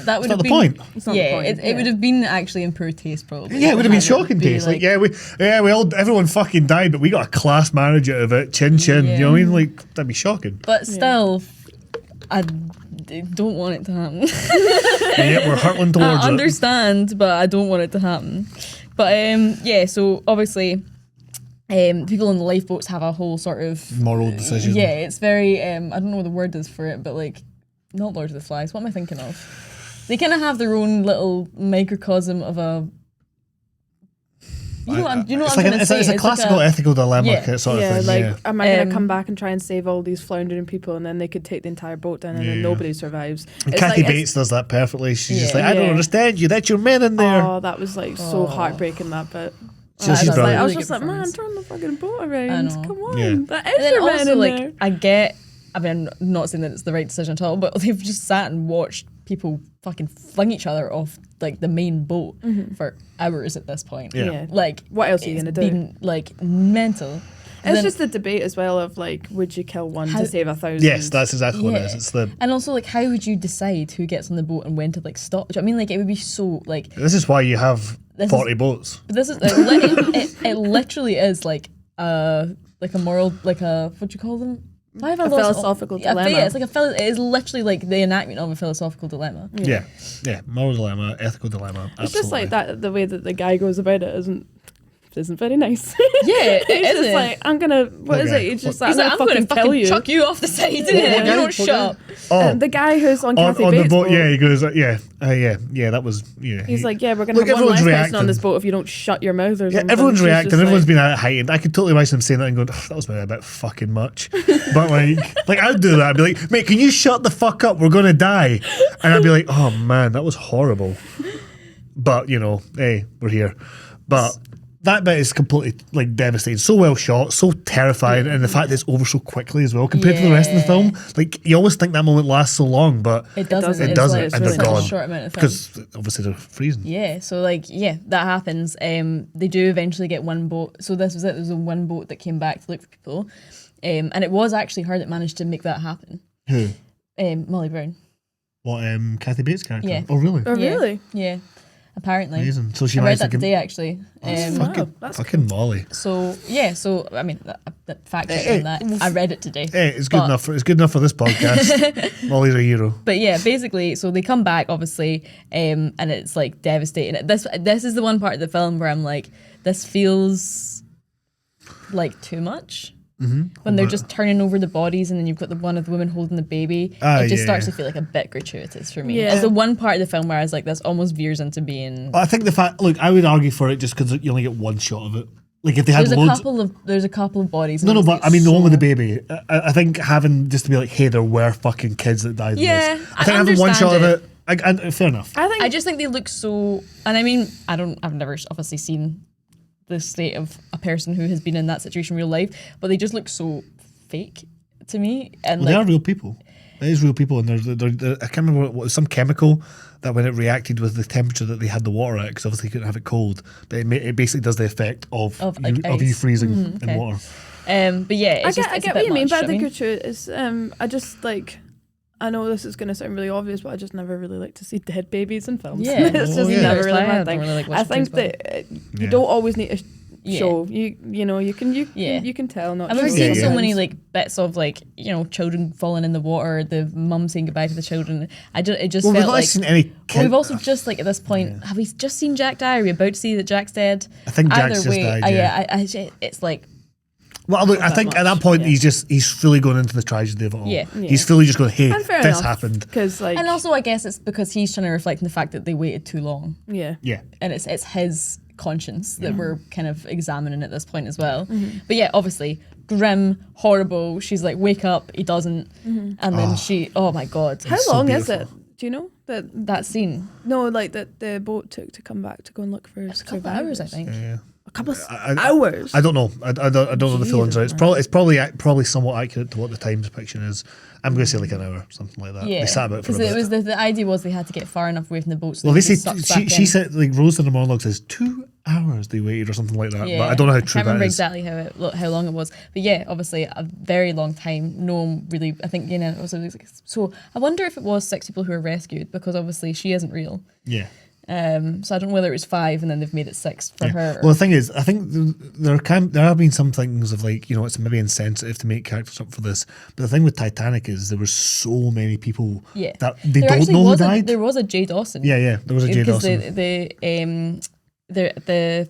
that would not have the been point. It's not the yeah, point, it yeah. would have been actually in poor taste probably. yeah, it would have been to have shocking be taste. Like, everyone fucking died, but we got a class marriage out of it. Chin chin. Yeah. You know what I mean? Like, that'd be shocking. But still, I don't want it to happen. And yet we're hurtling towards I it. understand, but I don't want it to happen. But so obviously, people on the lifeboats have a whole sort of Moral decision. yeah. It's very I don't know what the word is for it, but like not Lord of the Flies. What am I thinking of? They kind of have their own little microcosm of a. You know what I'm It's trying to it's say? a It's classical like ethical dilemma Yeah. sort of Yeah, thing. like, yeah. am I going to come Um, back and try and save all these floundering people, and then they could take the entire boat down, and Yeah. then nobody survives? And It's Kathy like, Bates does that perfectly. She's just Yeah. like, I don't Yeah. understand you. That's your men in there. Oh, that was like so heartbreaking, that bit. She's I was brilliant. like, Really just good like, man, performance. turn the fucking boat around. I know. Come on, Yeah. that is And then your man also, in like, there. I get. I mean, I'm not saying that it's the right decision at all, but they've just sat and watched people fucking fling each other off like the main boat for hours at this point. Yeah. Yeah. Like, What else are you it's gonna do? been, like mental. And It's then- just the debate as well of like, would you kill one How- to save 1,000? Yes, that's exactly what it Yeah. is. It's the. and also like, how would you decide who gets on the boat and when to like stop? Do you know what I mean, like, it would be so like. This is why you have This 40 boats. But this is it literally is like a moral, like a, what do you call them? Why have I A lost- philosophical Yeah, dilemma. it's like it is literally like the enactment of a philosophical dilemma. Yeah. Moral dilemma, ethical dilemma. It's just like that. The way that the guy goes about it isn't very nice. Yeah, it He's just isn't. like, I'm gonna. What is Okay. it? He's just He's like, like, I'm gonna kill you. chuck you off the side if Yeah. you don't shut up. Oh, The guy who's on on Kathy the Bates' boat, yeah, he goes, yeah, that was, yeah. He's like, yeah, we're gonna Look, have one everyone's less person on reacting. this boat if you don't shut your mouth or Yeah, something. everyone's She's reacting. just Everyone's like, been heightened. I could totally imagine him saying that and going, "Oh, that was maybe a bit fucking much." But like I'd do that. I'd be like, "Mate, can you shut the fuck up? We're gonna die." And I'd be like, "Oh man, that was horrible." But hey, we're here. But that bit is completely like devastating. So well shot, so terrifying, and the fact that it's over so quickly as well compared to the rest of the Yeah. film. Like you always think that moment lasts so long, but It doesn't. it It's doesn't, like, and it's they're such gone a short amount of time. because obviously they're freezing. Yeah, so that happens. They do eventually get one boat. So this was it. There was one boat that came back to look for people, and it was actually her that managed to make that happen. Who? Molly Brown. What? Kathy Bates' character? Yeah. Oh really? oh Yeah. really? Yeah, apparently. Amazing. So she I read managed that to today actually. fucking, that's fucking Molly. So I mean, that fact Hey, checking that I read it today. Hey, it's good But- enough. It's good enough for this podcast. Molly's a hero. But yeah, basically, so they come back obviously, and it's like devastating. This is the one part of the film where I'm like, this feels like too much. When they're just turning over the bodies, and then you've got one of the women holding the baby. It just starts to feel like a bit gratuitous for me. Yeah. It's the one part of the film where I was like, this almost veers into being. I think the fact, look, I would argue for it just because you only get one shot of it. Like if they had loads. There's a couple of bodies. No, but I mean the one with the baby. I think having just to be like, hey, there were fucking kids that died. Yeah, in this. I think having one shot of it. Fair enough. I just think they look so. And I mean, I've never obviously seen the state of a person who has been in that situation in real life, but they just look so fake to me. And they are real people. It is real people, and they're I can't remember what it was, some chemical that when it reacted with the temperature that they had the water at, because obviously you couldn't have it cold, but it basically does the effect of you freezing in water. But yeah, I get what you mean, but I think it's true. Is I just like. I know this is going to sound really obvious, but I just never really like to see dead babies in films. Yeah, it's just never really my thing. Really like I think that you don't always need to show. You know, you can tell. Not. I've seen so many like bits of like children falling in the water, the mum saying goodbye to the children. It just felt like seen any we've also just like at this point have we just seen Jack die? Are we about to see that Jack's dead? I think Jack's just died. It's like. Well, look, I think at that point he's fully going into the tragedy of it all. Yeah. He's fully just going, hey, this happened. And also I guess it's because he's trying to reflect on the fact that they waited too long. Yeah. And it's his conscience that we're kind of examining at this point as well. But yeah, obviously grim, horrible. She's like, wake up, he doesn't. And then oh my God. How long is it? Do you know that scene? No, like that the boat took to come back to go and look for a couple of hours, I think. Yeah. A couple of hours. I don't know. I don't know the full answer. It's probably somewhat accurate to what the time depiction is. I'm going to say like an hour, something like that. Yeah, they sat about for a bit. Because it was the idea was they had to get far enough away from the boat. So well, they say she said like Rose in the monologue says 2 hours they waited or something like that. Yeah. But I don't know how true that is. I can't remember exactly how long it was. But yeah, obviously a very long time. No one really. I think also so. I wonder if it was 6 people who were rescued because obviously she isn't real. Yeah. So I don't know whether it was 5 and then they've made it 6 for her. Well, the thing is, I think there have been some things of like, it's maybe insensitive to make characters up for this. But the thing with Titanic is there were so many people that they don't know who died. There was a Jay Dawson. Yeah, there was a Jay Dawson. Because the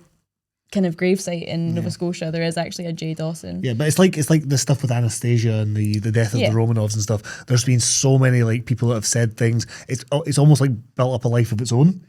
kind of gravesite in Nova Scotia, there is actually a Jay Dawson. Yeah, but it's like the stuff with Anastasia and the death of the Romanovs and stuff. There's been so many like people that have said things. It's almost like built up a life of its own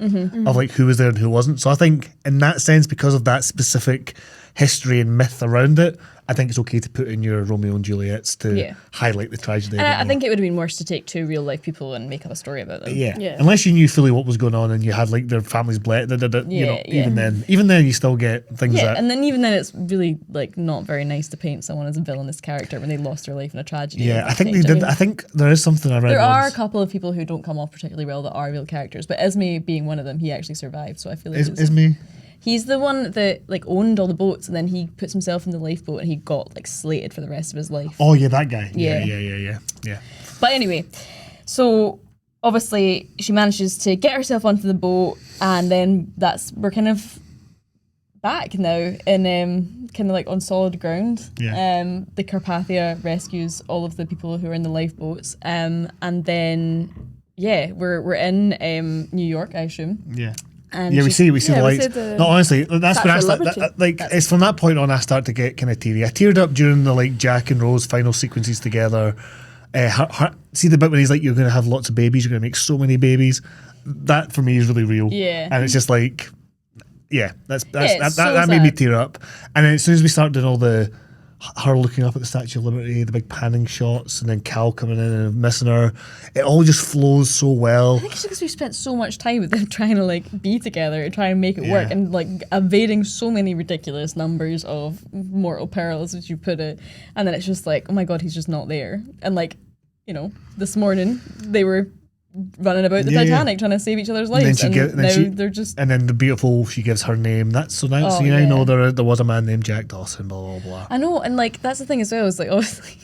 of like who was there and who wasn't. So I think in that sense, because of that specific history and myth around it, I think it's okay to put in your Romeo and Juliets to highlight the tragedy. And I think it would have been worse to take 2 real life people and make up a story about them. Yeah. Unless you knew fully what was going on and you had like their families bled. Even then you still get things that. And then even then it's really like not very nice to paint someone as a villainous character when they lost their life in a tragedy. Yeah, I think they did. I think there is something I read. There are a couple of people who don't come off particularly well that are real characters, but Esme being one of them, he actually survived. So I feel like Esme. He's the one that like owned all the boats, and then he puts himself in the lifeboat, and he got like slated for the rest of his life. Oh yeah, that guy. Yeah. But anyway, so obviously she manages to get herself onto the boat, and then we're kind of back now in kind of like on solid ground. Yeah. The Carpathia rescues all of the people who are in the lifeboats, and then we're in New York, I assume. Yeah. And we see the lights. No, honestly, that's when I start. It's from that point on I start to get kind of teary. I teared up during the like Jack and Rose final sequences together. See the bit when he's like, "You're going to have lots of babies. You're going to make so many babies." That for me is really real. Yeah, and it's just like, that made me tear up. And then as soon as we start doing all her looking up at the Statue of Liberty, the big panning shots, and then Cal coming in and missing her. It all just flows so well. I think it's because we spent so much time with them trying to like be together and try and make it work, and like evading so many ridiculous numbers of mortal perils, as you put it. And then it's just like, oh my God, he's just not there. And like, this morning they were running about the Titanic trying to save each other's lives, and they're just. And then the beautiful, she gives her name. So now you know there was a man named Jack Dawson. Blah blah blah. I know, and like that's the thing as well. Is like obviously,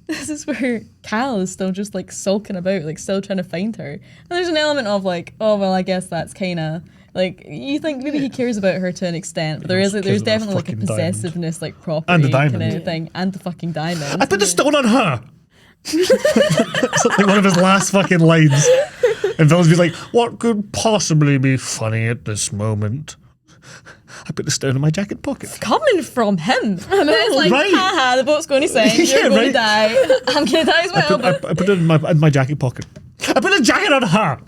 this is where Cal is still just like sulking about, like still trying to find her. And there's an element of like, oh well, I guess that's kind of. Like you think maybe he cares about her to an extent, but there's definitely like a possessiveness, like property and the diamond kind of thing, and the fucking diamond. I put the stone on her. It's like one of his last fucking lines. And Phil's be like, what could possibly be funny at this moment? I put the stone in my jacket pocket. It's coming from him. And it's like, haha, the boat's going to sink. You're going to die. I'm going to die as well. I put it in my jacket pocket. I put a jacket on her.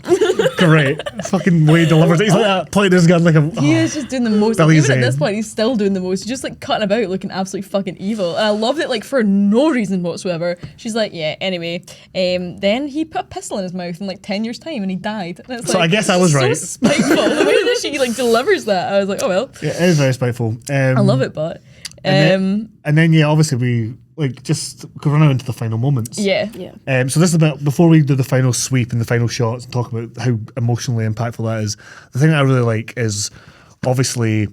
Great. Fucking way he delivers it. He's like that, pointing his gun like a... He is just doing the most. Billy Even at this Zane. point, he's still doing the most. He's just like cutting about, looking absolutely fucking evil. And I loved it, like for no reason whatsoever. She's like, yeah. Anyway, then he put a pistol in his mouth in like 10 years' time, and he died. And it's So like, I guess I was so right. spiteful. The way that she like delivers that, I was like, oh well. Yeah, it is very spiteful. I love it, but And then, yeah, obviously we like just because we're now into the final moments. yeah. Yeah. So this is about before we do the final sweep and the final shots and talk about how emotionally impactful that is. The thing that I really like is obviously.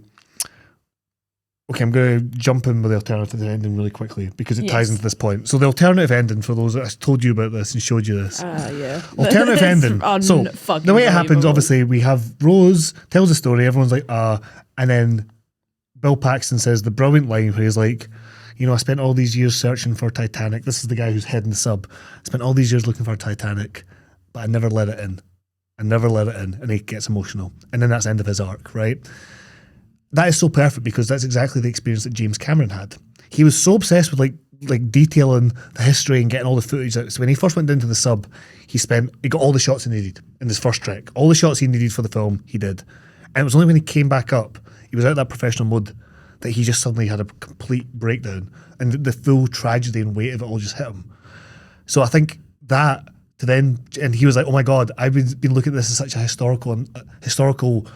Okay, I'm going to jump in with the alternative ending really quickly because it ties Yes. into this point. So the alternative ending, for those that I told you about this and showed you this. Yeah. Alternative ending. So the way it happens, obviously, we have Rose tells a story. Everyone's like, and then Bill Paxton says the brilliant line where he's like, you know, I spent all these years searching for Titanic. This is the guy who's heading the sub. I spent all these years looking for Titanic, but I never let it in. I never let it in. And he gets emotional. And then that's the end of his arc, right? That is so perfect because that's exactly the experience that James Cameron had. He was so obsessed with like detailing the history and getting all the footage out. So when he first went down to the sub, he got all the shots he needed in his first trek. All the shots he needed for the film, he did. And it was only when he came back up, he was out of that professional mode, that he just suddenly had a complete breakdown and the full tragedy and weight of it all just hit him. So I think that to then, and he was like, oh my God, I've been looking at this as such a historical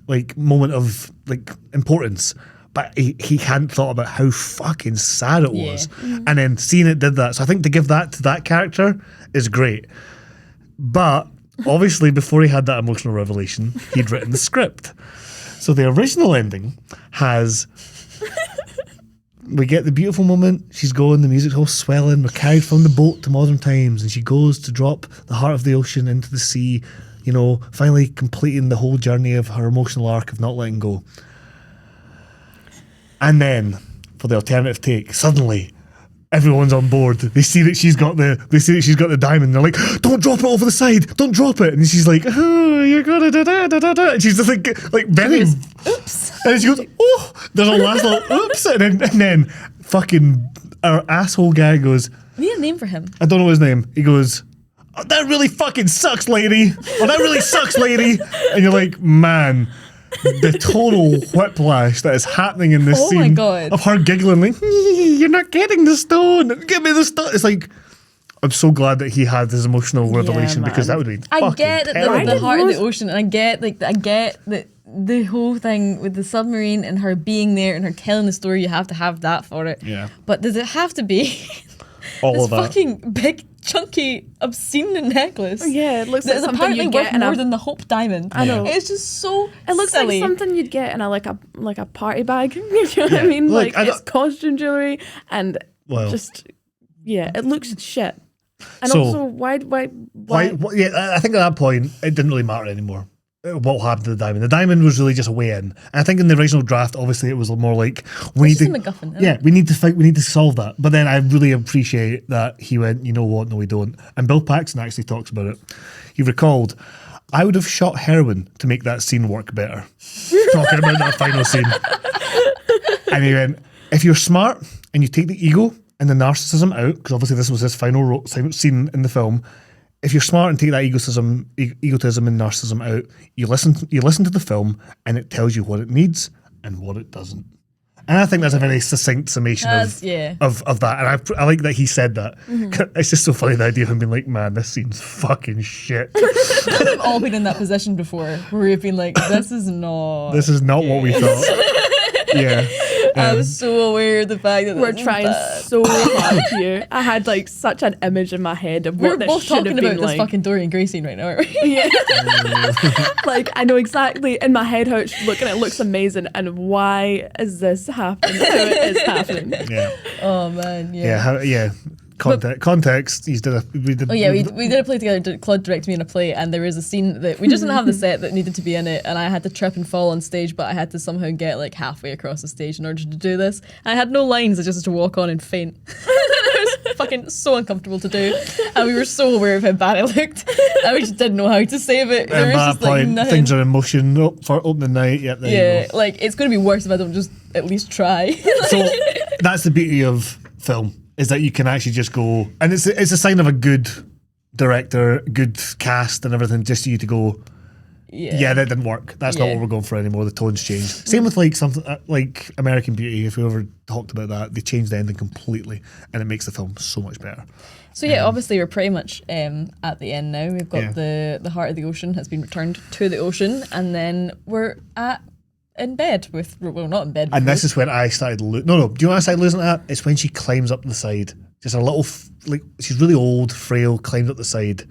like moment of like importance, but he hadn't thought about how fucking sad it was. And then seeing it did that. So I think to give that to that character is great. But obviously before he had that emotional revelation, he'd written the script. So the original ending has we get the beautiful moment, she's going, the music's all swelling, we're carried from the boat to modern times, and she goes to drop the heart of the ocean into the sea, you know, finally completing the whole journey of her emotional arc of not letting go. And then, for the alternative take, suddenly everyone's on board. They see that she's got the diamond. They're like, "Don't drop it over the side! Don't drop it!" And she's like, "Oh, you're gonna da da da da da." And she's just like very, Oops. and then she goes, "Oh!" There's a last little oops, and then fucking our asshole guy goes, We need a name for him. I don't know his name. He goes, "Oh, that really fucking sucks, lady. Oh, that really sucks, lady." And you're like, man, the total whiplash that is happening in this Oh my scene God. of her giggling like, "You're not getting the stone. Give me the stone." It's like, I'm so glad that he had this emotional revelation because that man. would be I fucking get that terrible. the heart of the Rose- ocean, and I get that the whole thing with the submarine and her being there and her telling the story. You have to have that for it. Yeah. But does it have to be All this of that. fucking big, chunky, obscene necklace? Yeah, it looks That like is something apparently you'd worth get in more a. than the Hope Diamond. I know. It's just so It looks silly. like something you'd get in a party bag. You know what I mean? Like, Like it's costume jewelry and Well. just it looks shit. And So- also, why? Yeah, I think at that point it didn't really matter anymore what happened to the diamond. The diamond was really just a way in. And I think in the original draft, obviously, it was more like we It's need just to, a MacGuffin, isn't yeah, it? we need to fight, we need to solve that. But then I really appreciate that he went, you know what? No, we don't. And Bill Paxton actually talks about it. He recalled, "I would have shot heroin to make that scene work better." Talking about that final scene. And he went, "If you're smart and you take the ego and the narcissism out, because obviously this was his final scene in the film. If you're smart and take that egotism and narcissism out, you listen to the film and it tells you what it needs and what it doesn't." And I think that's a very succinct summation That's- yeah. of that. And I like that he said that. It's just so funny, the idea of him being like, "Man, this scene's fucking shit. We've all been in that position before, where we've been like, "This is not. This is not what we thought." Yeah. I'm so aware of the fact that We're this is trying bad. so hard here. I had like such an image in my head of We're what this both should have talking been about this like. fucking Dorian Gray scene right now, aren't we? Yeah. Like I know exactly in my head how it should look and it looks amazing and why is this happening? How it is happening. Yeah. Oh man, Yeah. Context. We did. Oh yeah, we did a play together. Claude directed me in a play, and there was a scene that we just didn't have the set that needed to be in it, and I had to trip and fall on stage, but I had to somehow get like halfway across the stage in order to do this. I had no lines; I just had to walk on and faint. It was fucking so uncomfortable to do, and we were so aware of how bad it looked, and we just didn't know how to save it. There And was by just that point, nothing. things are in motion for opening night. Yep, there you Yeah, go. like it's going to be worse if I don't just at least try. So that's the beauty of film, is that you can actually just go, and it's a sign of a good director, good cast and everything, just for you to go, yeah, that didn't work. That's not what we're going for anymore. The tone's changed. Same with like something like American Beauty. If we ever talked about that, they changed the ending completely, and it makes the film so much better. So yeah, obviously we're pretty much at the end now. We've got the heart of the ocean has been returned to the ocean, and then we're in bed with, well, not in bed. And this is when I started do you know when I started losing that? It's when she climbs up the side. Just a little, like, she's really old, frail, climbs up the side.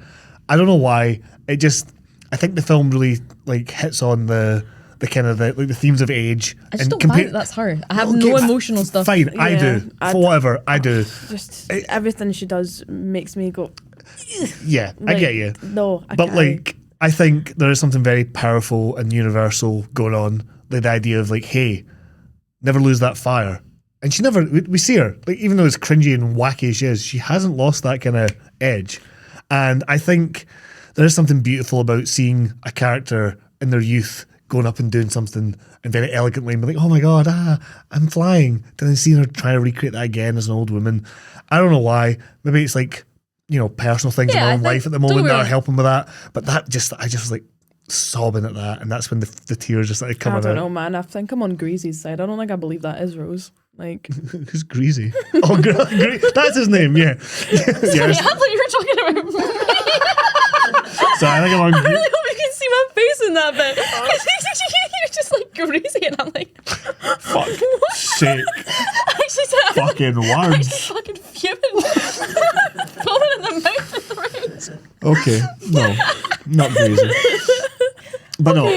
I don't know why. I think the film really like hits on the kind of the themes of age. I just don't buy that that's her. I have no emotional stuff. Fine, I do. For whatever, I do. Just everything she does makes me go. Yeah, like, I get you. No, but can't. Like, I think there is something very powerful and universal going on. Like the idea of like, hey, never lose that fire. And she never, we see her, like, even though it's cringy and wacky as she is, she hasn't lost that kind of edge. And I think there is something beautiful about seeing a character in their youth going up and doing something and very elegantly and be like, oh my God, I'm flying. Then seeing her try to recreate that again as an old woman. I don't know why. Maybe it's like, you know, personal things in my own life at the moment that are helping with that. But I just was like sobbing at that. And that's when the tears just started coming out. I don't know, man. I think I'm on Greasy's side. I don't think I believe that is Rose. Like, who's Greasy? Oh, that's his name, yeah. Sorry, I thought you were talking about me. So I think I'm on. I really hope you can see my face in that bit. You're just like Greasy, and I'm like, fuck sake. Fucking words. I'm just fucking fuming. Foaming in the mouth and throat. Okay, no, not Greasy. But no,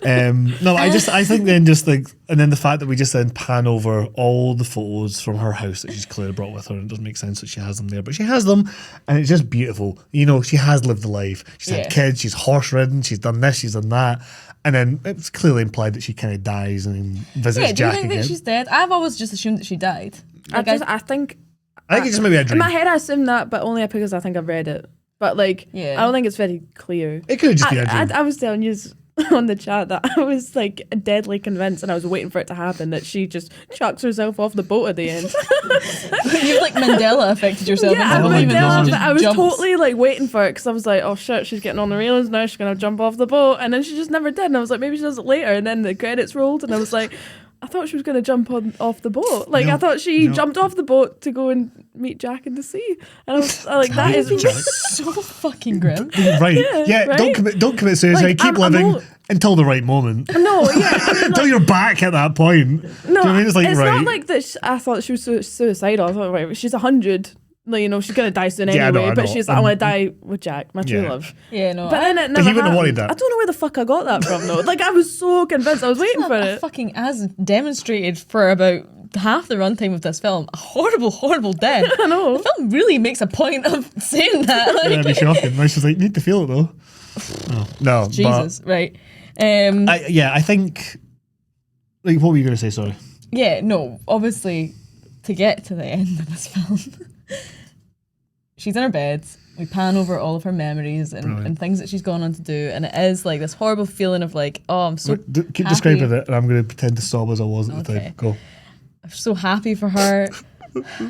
I think then just like, and then the fact that we just then pan over all the photos from her house that she's clearly brought with her, and it doesn't make sense that she has them there, but she has them, and it's just beautiful. You know, she has lived the life. She's had kids. She's horse ridden. She's done this. She's done that. And then it's clearly implied that she kind of dies and visits Jack again. Do you think that she's dead? I've always just assumed that she died. Like I think it's just maybe a dream. In my head, I assume that, but only because I think I've read it. But like, I don't think it's very clear. It could just be a dream. I was telling you on the chat that I was like deadly convinced, and I was waiting for it to happen, that she just chucks herself off the boat at the end. You've like Mandela affected yourself. Yeah, I was totally like waiting for it because I was like, oh shit, she's getting on the railings now. She's gonna jump off the boat, and then she just never did. And I was like, maybe she does it later. And then the credits rolled, and I was like, I thought she was going to jump off the boat. Like, I thought she jumped off the boat to go and meet Jack in the sea. And I was like, that is so fucking grim. Right. Yeah, right? Don't commit suicide. Like, keep living until the right moment. No, yeah. I mean, until you're back at that point. No, I mean? It's not like that. I thought she was suicidal. I thought, right, she's 100. Like, you know, she's gonna die soon anyway. But she's like, I want to die with Jack, my true love. Yeah, no. But then it never But he wouldn't have wanted that. I don't know where the fuck I got that from though. Like, I was so convinced. I was waiting for it. Fucking as demonstrated for about half the runtime of this film, a horrible death. I know. The film really makes a point of saying that. Like, yeah, it'd be shocking. Like, she's like, need to feel it though. No, Jesus, right. I think. Like, what were you gonna say? Sorry. Yeah, no. Obviously, to get to the end of this film. She's in her bed. We pan over all of her memories and things that she's gone on to do, and it is like this horrible feeling of like, oh, I'm so keep happy. Describing it, and I'm going to pretend to sob as I was at the time. Go. I'm so happy for her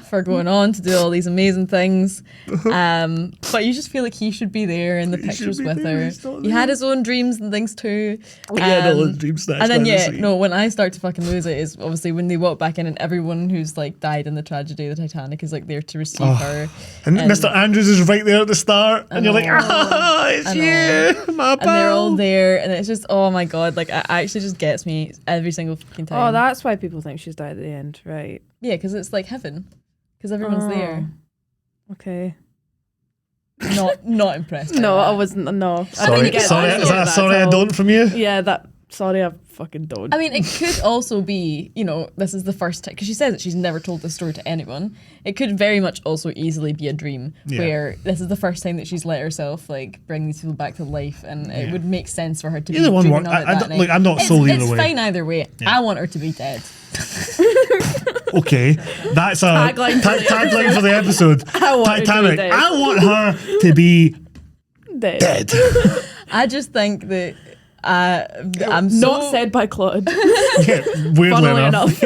for going on to do all these amazing things, but you just feel like he should be there in the pictures with her. He had his own dreams and things too. All his dreams. And then when I start to fucking lose it is obviously when they walk back in and everyone who's like died in the tragedy of the Titanic is like there to receive her. And Mr. Andrews is right there at the start, and you're like, it's you, my pal. And they're all there, and it's just, oh my god, like it actually just gets me every single fucking time. Oh, that's why people think she's died at the end, right? Yeah, because it's like heaven, because everyone's there. Okay. Not impressed. No, that. I wasn't. No. Sorry, is that sorry I don't from you? Yeah, that. Sorry, I fucking don't. I mean, it could also be, you know, this is the first time, because she says that she's never told this story to anyone. It could very much also easily be a dream where this is the first time that she's let herself like bring these people back to life, and it would make sense for her to either be one dreaming work. of it that night. Look, I'm not sold either way. It's fine either way. Yeah. I want her to be dead. Okay, that's a tagline for the episode. Titanic. I want her to be dead. I just think that I'm not said by Claude. Yeah, weirdly enough.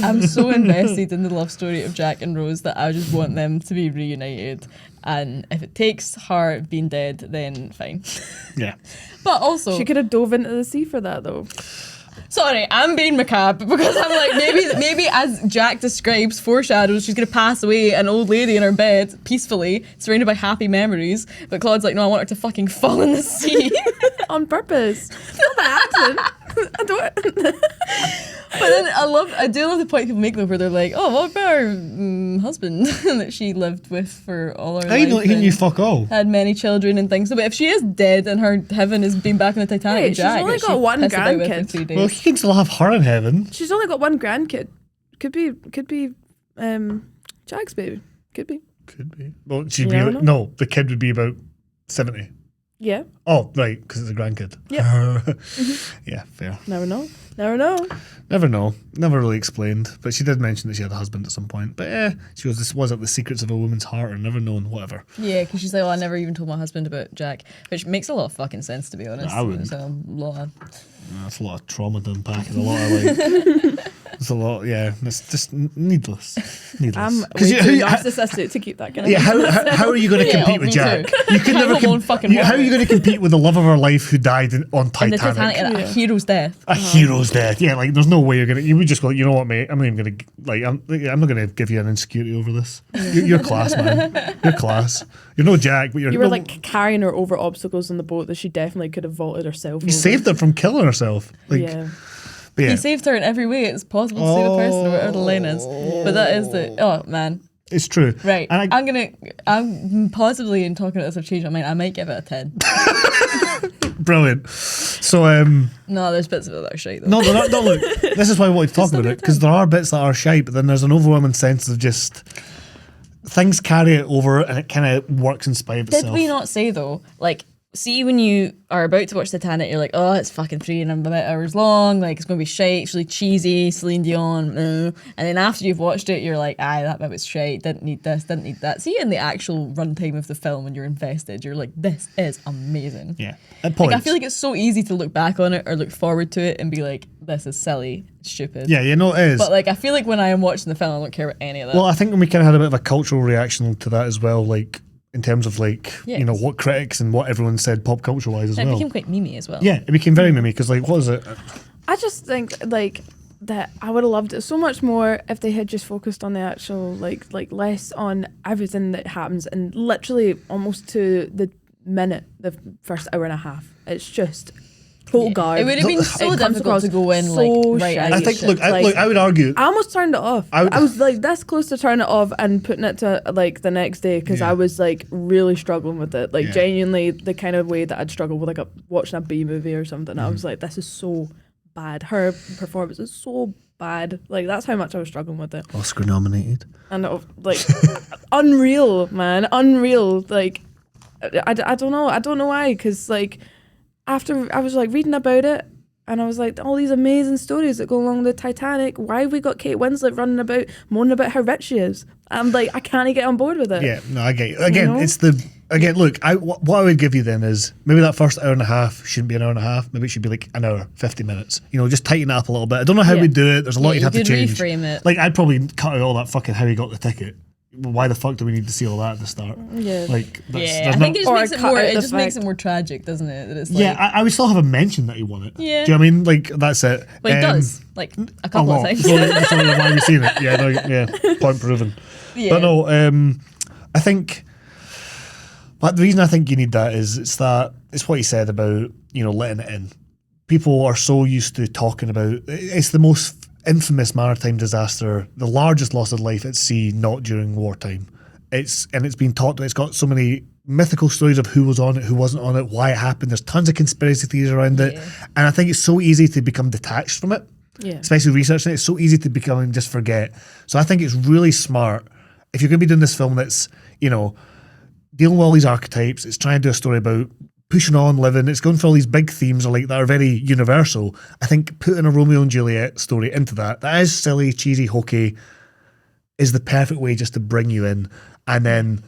I'm so invested in the love story of Jack and Rose that I just want them to be reunited. And if it takes her being dead, then fine. Yeah. But also, She could have dove into the sea for that though. sorry, I'm being macabre because I'm like, maybe as Jack describes, foreshadows, she's going to pass away, an old lady in her bed, peacefully, surrounded by happy memories. But Claude's like, no, I want her to fucking fall in the sea. On purpose. Not by accident. I don't. But then I do love the point people make though, where they're like, oh, what about her husband that she lived with for all her I life? know he knew fuck all. Had many children and things. So, but if she is dead and her heaven is being back on the Titanic, Wait, she's Jack, only that got she one pissed about with for grandkid. 3 days. Well, he can still have her in heaven. She's only got one grandkid. Could be Jack's baby. Could be. Could be. Well, she'd You be never about, know. no, the kid would be about 70. Yeah. Oh, right, because it's a grandkid. Yep. Yeah, fair. Never know. Never know. Never know. Never really explained. But she did mention that she had a husband at some point. But she goes, this was like the secrets of a woman's heart or never known, whatever. Yeah, because she's like, well, I never even told my husband about Jack, which makes a lot of fucking sense, to be honest. I wouldn't. It's a lot of... That's a lot of trauma to unpack and a lot of like... It's a lot, yeah. It's just needless. I'm way 'Cause too narcissistic to keep that kind of Yeah, thing. how are you going to Yeah, compete with me Jack? too. You can I never have my own fucking how are you water. going to compete with the love of her life who died on In Titanic? the Titanic, a hero's death. A hero's death. Yeah, like there's no way you're gonna. You would just go, you know what, mate? I'm not even gonna like. I'm not gonna give you an insecurity over this. You're class, man. You're class. You're no Jack, but you're. You were no, like carrying her over obstacles on the boat that she definitely could have vaulted herself. you saved her from killing herself. Like, Yeah. but yeah, He saved her in every way it's possible to save a person, or whatever the line is. But that is the... Oh, man. it's true. Right. And I'm possibly, in talking about this, I've changed my mind. I might give it a 10. brilliant. So No, there's bits of it that are shite, though. no, they're not, no. Look, this is why I wanted to talk about it because there are bits that are shite, but then there's an overwhelming sense of just things carry it over, and it kind of works in spite of Did itself. we not say, though, like, see when you are about to watch Titanic, you're like, oh, it's fucking 3.5 hours long, like, it's going to be shite, it's really cheesy, Celine Dion, and then after you've watched it, you're like, that bit was shite, didn't need this, didn't need that. See, in the actual runtime of the film, when you're invested, you're like, this is amazing. Yeah, at points. Like, I feel like it's so easy to look back on it or look forward to it and be like, this is silly, stupid. yeah, you know it is. But like, I feel like when I am watching the film, I don't care about any of that. Well, I think we kind of had a bit of a cultural reaction to that as well, like in terms of like Yes. you know what critics and what everyone said pop culture wise as And it well. became quite memey as well. Yeah, it became very mimmy because like what is it? I just think like that I would have loved it so much more if they had just focused on the actual like less on everything that happens and literally almost to the minute the first hour and a half. It's just total garbage. It would have been so It comes difficult across to go in so like, right, shite. I think shit. look, Like, I would argue. I almost turned it off. I would- I was like this close to turning it off and putting it to like the next day because Yeah. I was like really struggling with it. Like Yeah. genuinely the kind of way that I'd struggle with like watching a B movie or something. I was like, this is so bad. Her performance is so bad. Like that's how much I was struggling with it. Oscar nominated. And like unreal, man, unreal. Like I don't know. I don't know why. Because like after I was like reading about it. And I was like, all these amazing stories that go along with Titanic. Why have we got Kate Winslet running about, moaning about how rich she is? I'm like, I can't get on board with it. Yeah, no, I get you. Again, know? it's the again. Look, what I would give you then is maybe that first hour and a half shouldn't be an hour and a half. Maybe it should be like an hour, 50 minutes. You know, just tighten it up a little bit. I don't know how Yeah. we do it. There's a lot Yeah, you'd you have to could change. reframe it. Like I'd probably cut out all that fucking how he got the ticket. Why the fuck do we need to see all that at the start? Yeah. Like, that's, Yeah, there's I think no- it just Or makes it cut more. out It the just makes it fact- more tragic, doesn't it? That it's like, yeah, I would still have a mention that he won it. Yeah. Do you know what I mean? Like that's it. but it does like a A couple of lot. times. So that's only why we've seen it. Yeah, no, yeah. Point proven. Yeah. But no, I think. But the reason I think you need that is it's what he said about letting it in. People are so used to talking about it's the most infamous maritime disaster, the largest loss of life at sea, not during wartime. It's been talked about. It's got so many mythical stories of who was on it, who wasn't on it, why it happened. There's tons of conspiracy theories around it, and I think it's so easy to become detached from it. Yeah. Especially researching it, it's so easy to become and just forget. So I think it's really smart if you're going to be doing this film that's dealing with all these archetypes. It's trying to do a story about pushing on, living. It's going for all these big themes that are very universal. I think putting a Romeo and Juliet story into that is silly, cheesy, hokey, is the perfect way just to bring you in and then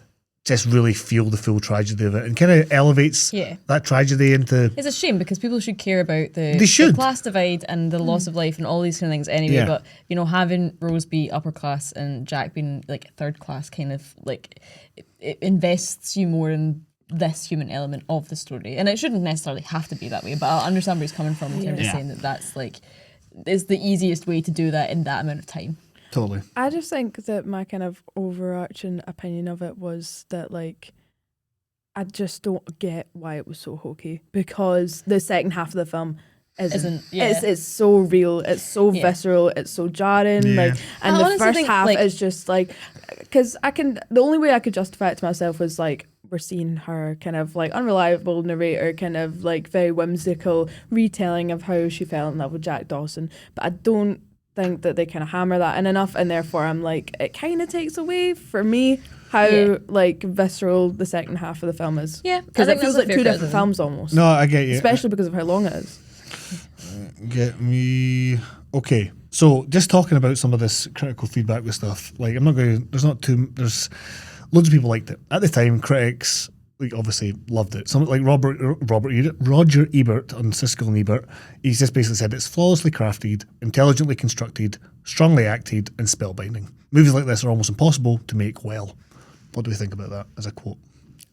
just really feel the full tragedy of it and kind of elevates that tragedy into... It's a shame because people should care about They the should. class divide and the loss of life and all these kind of things anyway. Yeah. But, you know, having Rose be upper class and Jack being like third class kind of like it invests you more in this human element of the story. And it shouldn't necessarily have to be that way, but I understand where he's coming from in terms of saying that that's like, is the easiest way to do that in that amount of time. Totally. I just think that my kind of overarching opinion of it was that, like, I just don't get why it was so hokey, because the second half of the film isn't. It's so real, it's so visceral, it's so jarring. Like, and the first half is just like, because the only way I could justify it to myself was like, we're seeing her kind of like unreliable narrator, kind of like very whimsical retelling of how she fell in love with Jack Dawson, but I don't think that they kind of hammer that in enough, and therefore I'm like, it kind of takes away for me how like visceral the second half of the film is. Yeah, because it feels like two different films almost. No, I get you, especially because of how long it is. Get me. Okay, so just talking about some of this critical feedback with stuff, like I'm not going. There's loads of people liked it at the time. Critics like obviously loved it. Some like Roger Ebert on Siskel and Ebert. He's just basically said it's flawlessly crafted, intelligently constructed, strongly acted, and spellbinding. Movies like this are almost impossible to make well. What do we think about that as a quote?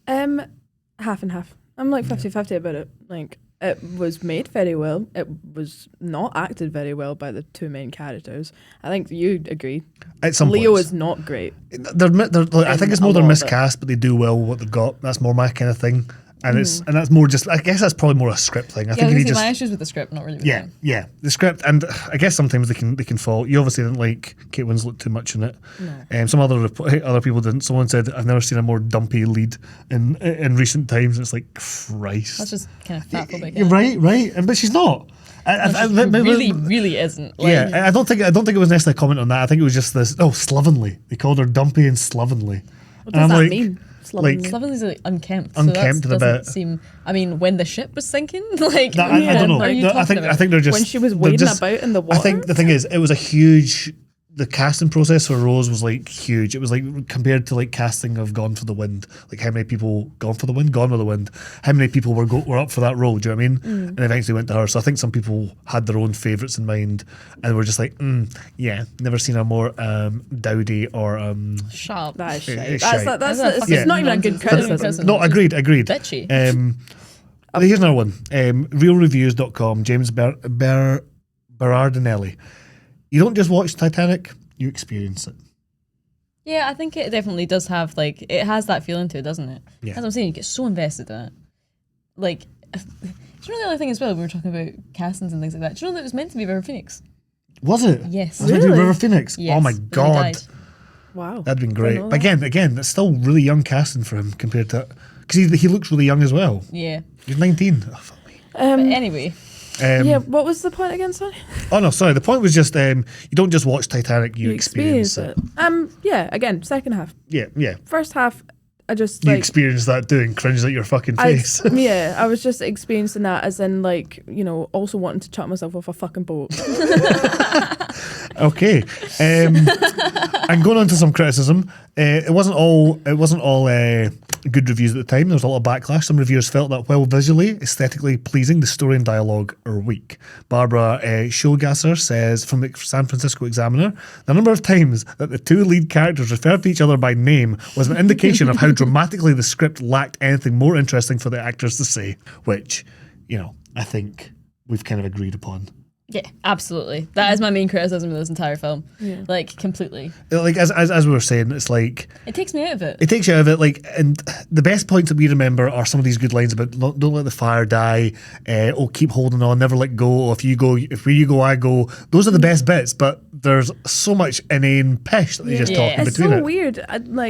Half and half. I'm like 50-50 about it. Like, it was made very well. It was not acted very well by the two main characters. I think you agree. At some Leo points. is not great. I think it's more they're miscast, but they do well with what they've got. That's more my kind of thing. And that's more just, I guess that's probably more a script thing. I think my issues with the script, not really with them. Yeah, the script, and I guess sometimes they can fall. You obviously didn't like Kate Winslet too much in it. No. Some other people didn't. Someone said, I've never seen a more dumpy lead in recent times. And it's like, Christ. That's just kind of fatphobic. Right, but she's not. Really isn't. Like, I don't think it was necessarily a comment on that. I think it was just this. Oh, slovenly. They called her dumpy and slovenly. What does that mean? Slovenly's like unkempt. Unkempt so that doesn't seem. I mean, when the ship was sinking, like I don't know. I think they're just when she was wading about in the water. I think the thing is, it was a huge. The casting process for Rose was like huge. It was like compared to like casting of Gone with the Wind. Like how many people Gone with the Wind? How many people were up for that role? Do you know what I mean? And eventually went to her. So I think some people had their own favourites in mind, and were just like, never seen a more dowdy or sharp. That is shite. That's it's not even a good criticism. No, agreed. Bitchy. Here's another one. Realreviews.com. James Berardinelli. You don't just watch Titanic, you experience it. Yeah, I think it definitely does have, like, it has that feeling to it, doesn't it? Yeah. As I'm saying, you get so invested in it. Like, do you know the other thing as well, we were talking about castings and things like that, do you know that it was meant to be River Phoenix? Was it? Yes. Was it meant to be River Phoenix? Yes, oh my God. Wow. That'd been great. But again, it's still really young casting for him compared to, because he looks really young as well. Yeah. He's 19. Oh, fuck me. But anyway. What was the point again, sorry? Oh no, sorry. The point was just you don't just watch Titanic, you experience it. Yeah, again, second half. Yeah. First half, I just you experience that doing cringe at your fucking face. I was just experiencing that as in like, you know, also wanting to chuck myself off a fucking boat. Okay. And going on to some criticism, it wasn't all good reviews at the time. There was a lot of backlash. Some reviewers felt that while visually, aesthetically pleasing, the story and dialogue are weak. Barbara Schogasser says from the San Francisco Examiner, the number of times that the two lead characters referred to each other by name was an indication of how dramatically the script lacked anything more interesting for the actors to say, which, you know, I think we've kind of agreed upon. Yeah, absolutely. That is my main criticism of this entire film. Yeah. Like, completely. Like, as we were saying, it's like... It takes me out of it. It takes you out of it, like, and the best points that we remember are some of these good lines about don't let the fire die, keep holding on, never let go, if you go, I go. Those are the best bits, but there's so much inane pish that they just talk in between it. It's so weird.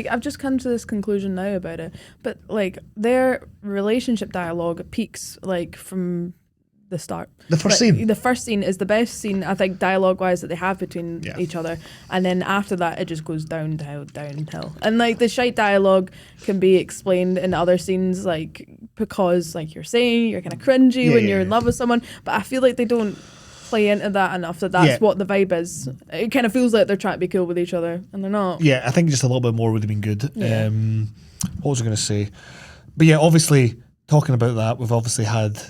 I've just come to this conclusion now about it, but, like, their relationship dialogue peaks, like, from... the start. The first scene is the best scene, I think, dialogue-wise that they have between each other, and then after that it just goes downhill. And like the shite dialogue can be explained in other scenes, like because like you're saying, you're kind of cringy when you're in love with someone, but I feel like they don't play into that enough that that's Yeah. what the vibe is. It kind of feels like they're trying to be cool with each other, and they're not. Yeah, I think just a little bit more would have been good. Yeah. What was I going to say? But yeah, obviously, talking about that, we've obviously had,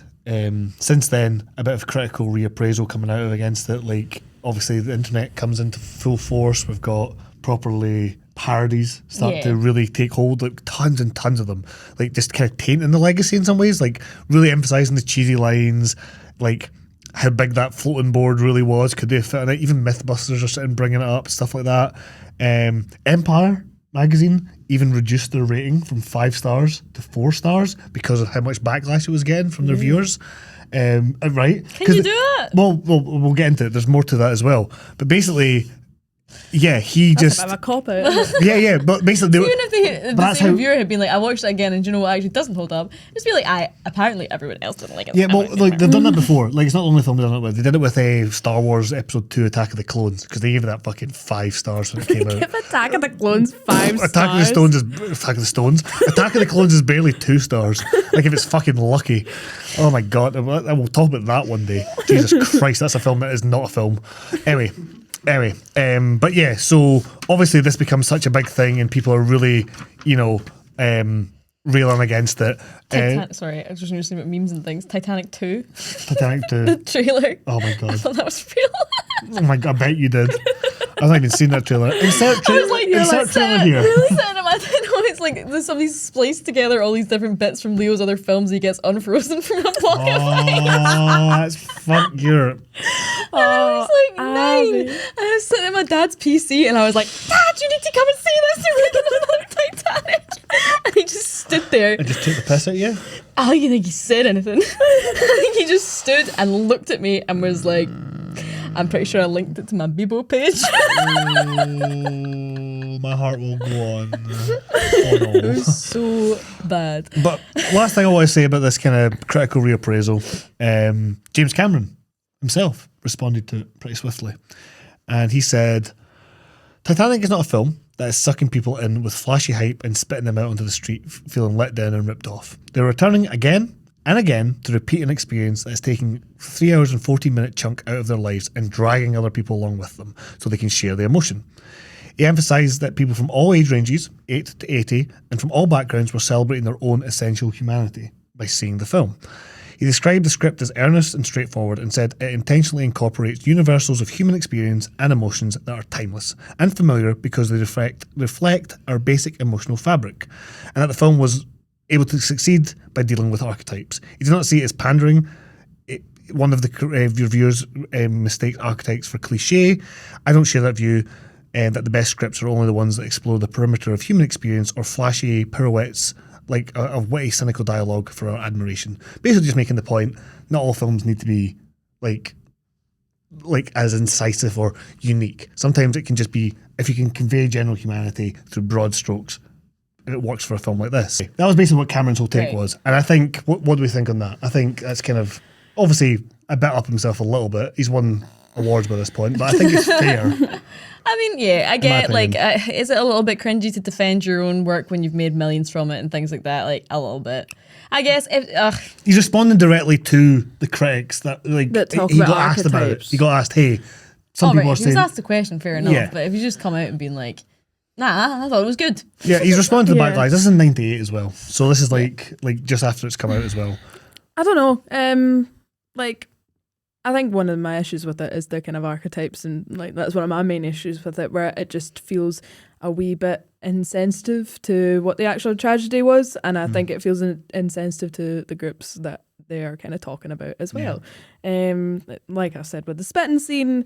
since then, a bit of critical reappraisal coming out against it. Like, obviously, the internet comes into full force. We've got properly parodies start to really take hold, like tons and tons of them, like just kind of tainting the legacy in some ways, like really emphasizing the cheesy lines, like how big that floating board really was, could they fit in it? Even Mythbusters are sitting bringing it up, stuff like that. Empire magazine even reduced their rating from 5 stars to 4 stars because of how much backlash it was getting from their viewers. Right? Can you do it? Well, we'll get into it. There's more to that as well. But basically, yeah, he That's just... a bit of a cop out. Isn't it? Yeah, but basically... Even if the that's same how- viewer had been like, I watched it again and do you know what actually doesn't hold up? Just be like, apparently everyone else didn't like it. Yeah, well, like they've done that before. Like it's not the only film they've done it with. They did it with Star Wars Episode 2: Attack of the Clones because they gave it that fucking 5 stars when it came out. Give Attack of the Clones 5 stars. Attack of the Stones is Attack of the Clones is barely 2 stars. Like if it's fucking lucky. Oh my god, I will talk about that one day. Jesus Christ, that's a film that is not a film. Anyway, but yeah, so obviously this becomes such a big thing and people are really, railing against it. Sorry, I was just interested about memes and things. Titanic 2, Titanic 2. the trailer. Oh my I god. thought that was real. Oh my god, I bet you did. I've not even seen that trailer. Insert I was like, trailer here. Really sad. Imagine how it's like there's somebody spliced together all these different bits from Leo's other films. He gets unfrozen from a block of ice. Oh, that's fuck Europe. I was like 9. Abby. And I was sitting at my dad's PC and I was like, Dad, you need to come and see this. You're making about Titanic. And he just stood there. I just took the piss at you. I don't even think he said anything. I think he just stood and looked at me and was like, I'm pretty sure I linked it to my Bebo page. Oh, my heart will go on. Oh It no. was so bad. But last thing I want to say about this kind of critical reappraisal, James Cameron himself responded to it pretty swiftly. And he said, Titanic is not a film that is sucking people in with flashy hype and spitting them out onto the street feeling let down and ripped off. They're returning again and again to repeat an experience that is taking 3 hours and 14-minute chunk out of their lives and dragging other people along with them so they can share the emotion. He emphasised that people from all age ranges, 8 to 80, and from all backgrounds were celebrating their own essential humanity by seeing the film. He described the script as earnest and straightforward and said it intentionally incorporates universals of human experience and emotions that are timeless and familiar because they reflect our basic emotional fabric, and that the film was able to succeed by dealing with archetypes. He did not see it as pandering. One of the reviewers mistakes archetypes for cliche. I don't share that view, that the best scripts are only the ones that explore the perimeter of human experience or flashy pirouettes like of witty, cynical dialogue for our admiration. Basically just making the point, not all films need to be like as incisive or unique. Sometimes it can just be, if you can convey general humanity through broad strokes, it works for a film like this. That was basically what Cameron's whole take was. And I think, what do we think on that? I think that's kind of, obviously, a bit up himself a little bit. He's won awards by this point, but I think it's fair. I mean, yeah, I get, like, opinion. is it a little bit cringy to defend your own work when you've made millions from it and things like that? Like, a little bit. I guess if... He's responding directly to the critics that talk he about got asked about it. archetypes. He got asked, hey, some All people right, are if he saying... was asked the question, fair enough. Yeah. But if you just come out and been like, nah, I thought it was good. Yeah, he's responding to the Yeah. backlash. This is in 98 as well. So this is like just after it's come out as well. I don't know. I think one of my issues with it is the kind of archetypes, and like that's one of my main issues with it, where it just feels a wee bit insensitive to what the actual tragedy was, and I think it feels insensitive to the groups that they are kind of talking about as well. Like I said, with the spitting scene,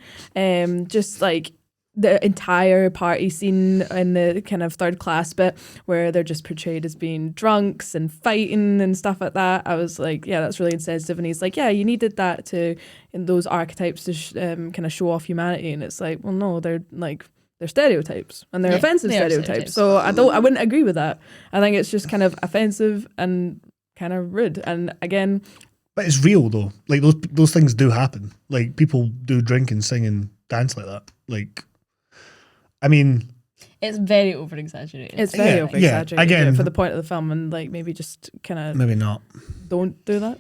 just like the entire party scene in the kind of third class bit where they're just portrayed as being drunks and fighting and stuff like that. I was like, yeah, that's really insensitive. And he's like, yeah, you needed that to, in those archetypes to kind of show off humanity. And it's like, well, no, they're stereotypes and they're offensive they are stereotypes. So I wouldn't agree with that. I think it's just kind of offensive and kind of rude. And again, But it's real though. Like those things do happen. Like people do drink and sing and dance like that. Like, I mean, It's very over-exaggerated. it's very Yeah, over-exaggerated again- for the point of the film, and like maybe just kind of maybe not. don't do that.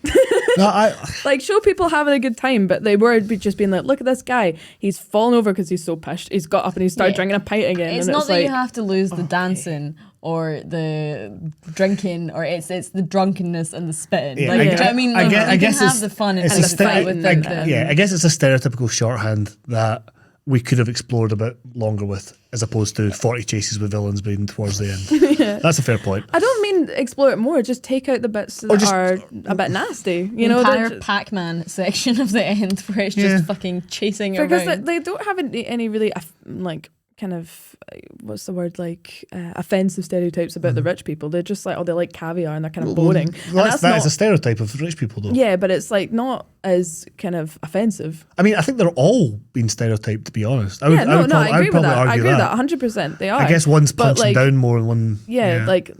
No, I Like, show people having a good time, but they were just being like, look at this guy. He's fallen over because he's so pissed. He's got up and he started drinking a pint again. It's and not it's that like, you have to lose the dancing or the drinking, or it's the drunkenness and the spitting. Yeah, Like, I do gue- you know what I mean? I Like, gue- I you guess can it's- have the fun and it's have a the fight stere- without I- them. yeah, I guess it's a stereotypical shorthand that we could have explored a bit longer with, as opposed to 40 chases with villains being towards the end. That's a fair point. I don't mean explore it more. Just take out the bits that just- are a bit nasty. The You know, entire they're Pac-Man section of the end where it's Yeah. just fucking chasing because around. they don't have any really like kind of what's the word, like offensive stereotypes about the rich people. They're just like, oh, they like caviar and they're kind of boring. Well, And that is not, a stereotype of rich people, though. yeah, but it's like not as kind of offensive. I mean, I think they're all being stereotyped, to be honest. I Yeah, no, I agree with that. I argue agree with that 100%. They are. I guess one's But, punching like, down more than one. Yeah, like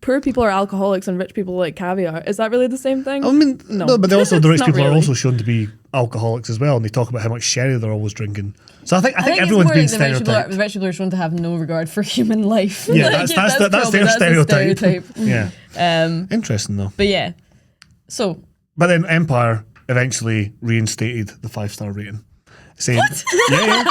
poor people are alcoholics and rich people like caviar. Is that really the same thing? I mean, No. no, but the rich Not people are really. also shown to be alcoholics as well, and they talk about how much sherry they're always drinking. So I think it's everyone's more being like the rich people stereotyped. the rich people are shown to have no regard for human life. Yeah, Like, that's probably- their the stereotype. Yeah, interesting though. But yeah, so But then Empire eventually reinstated the 5-star rating, saying, yeah.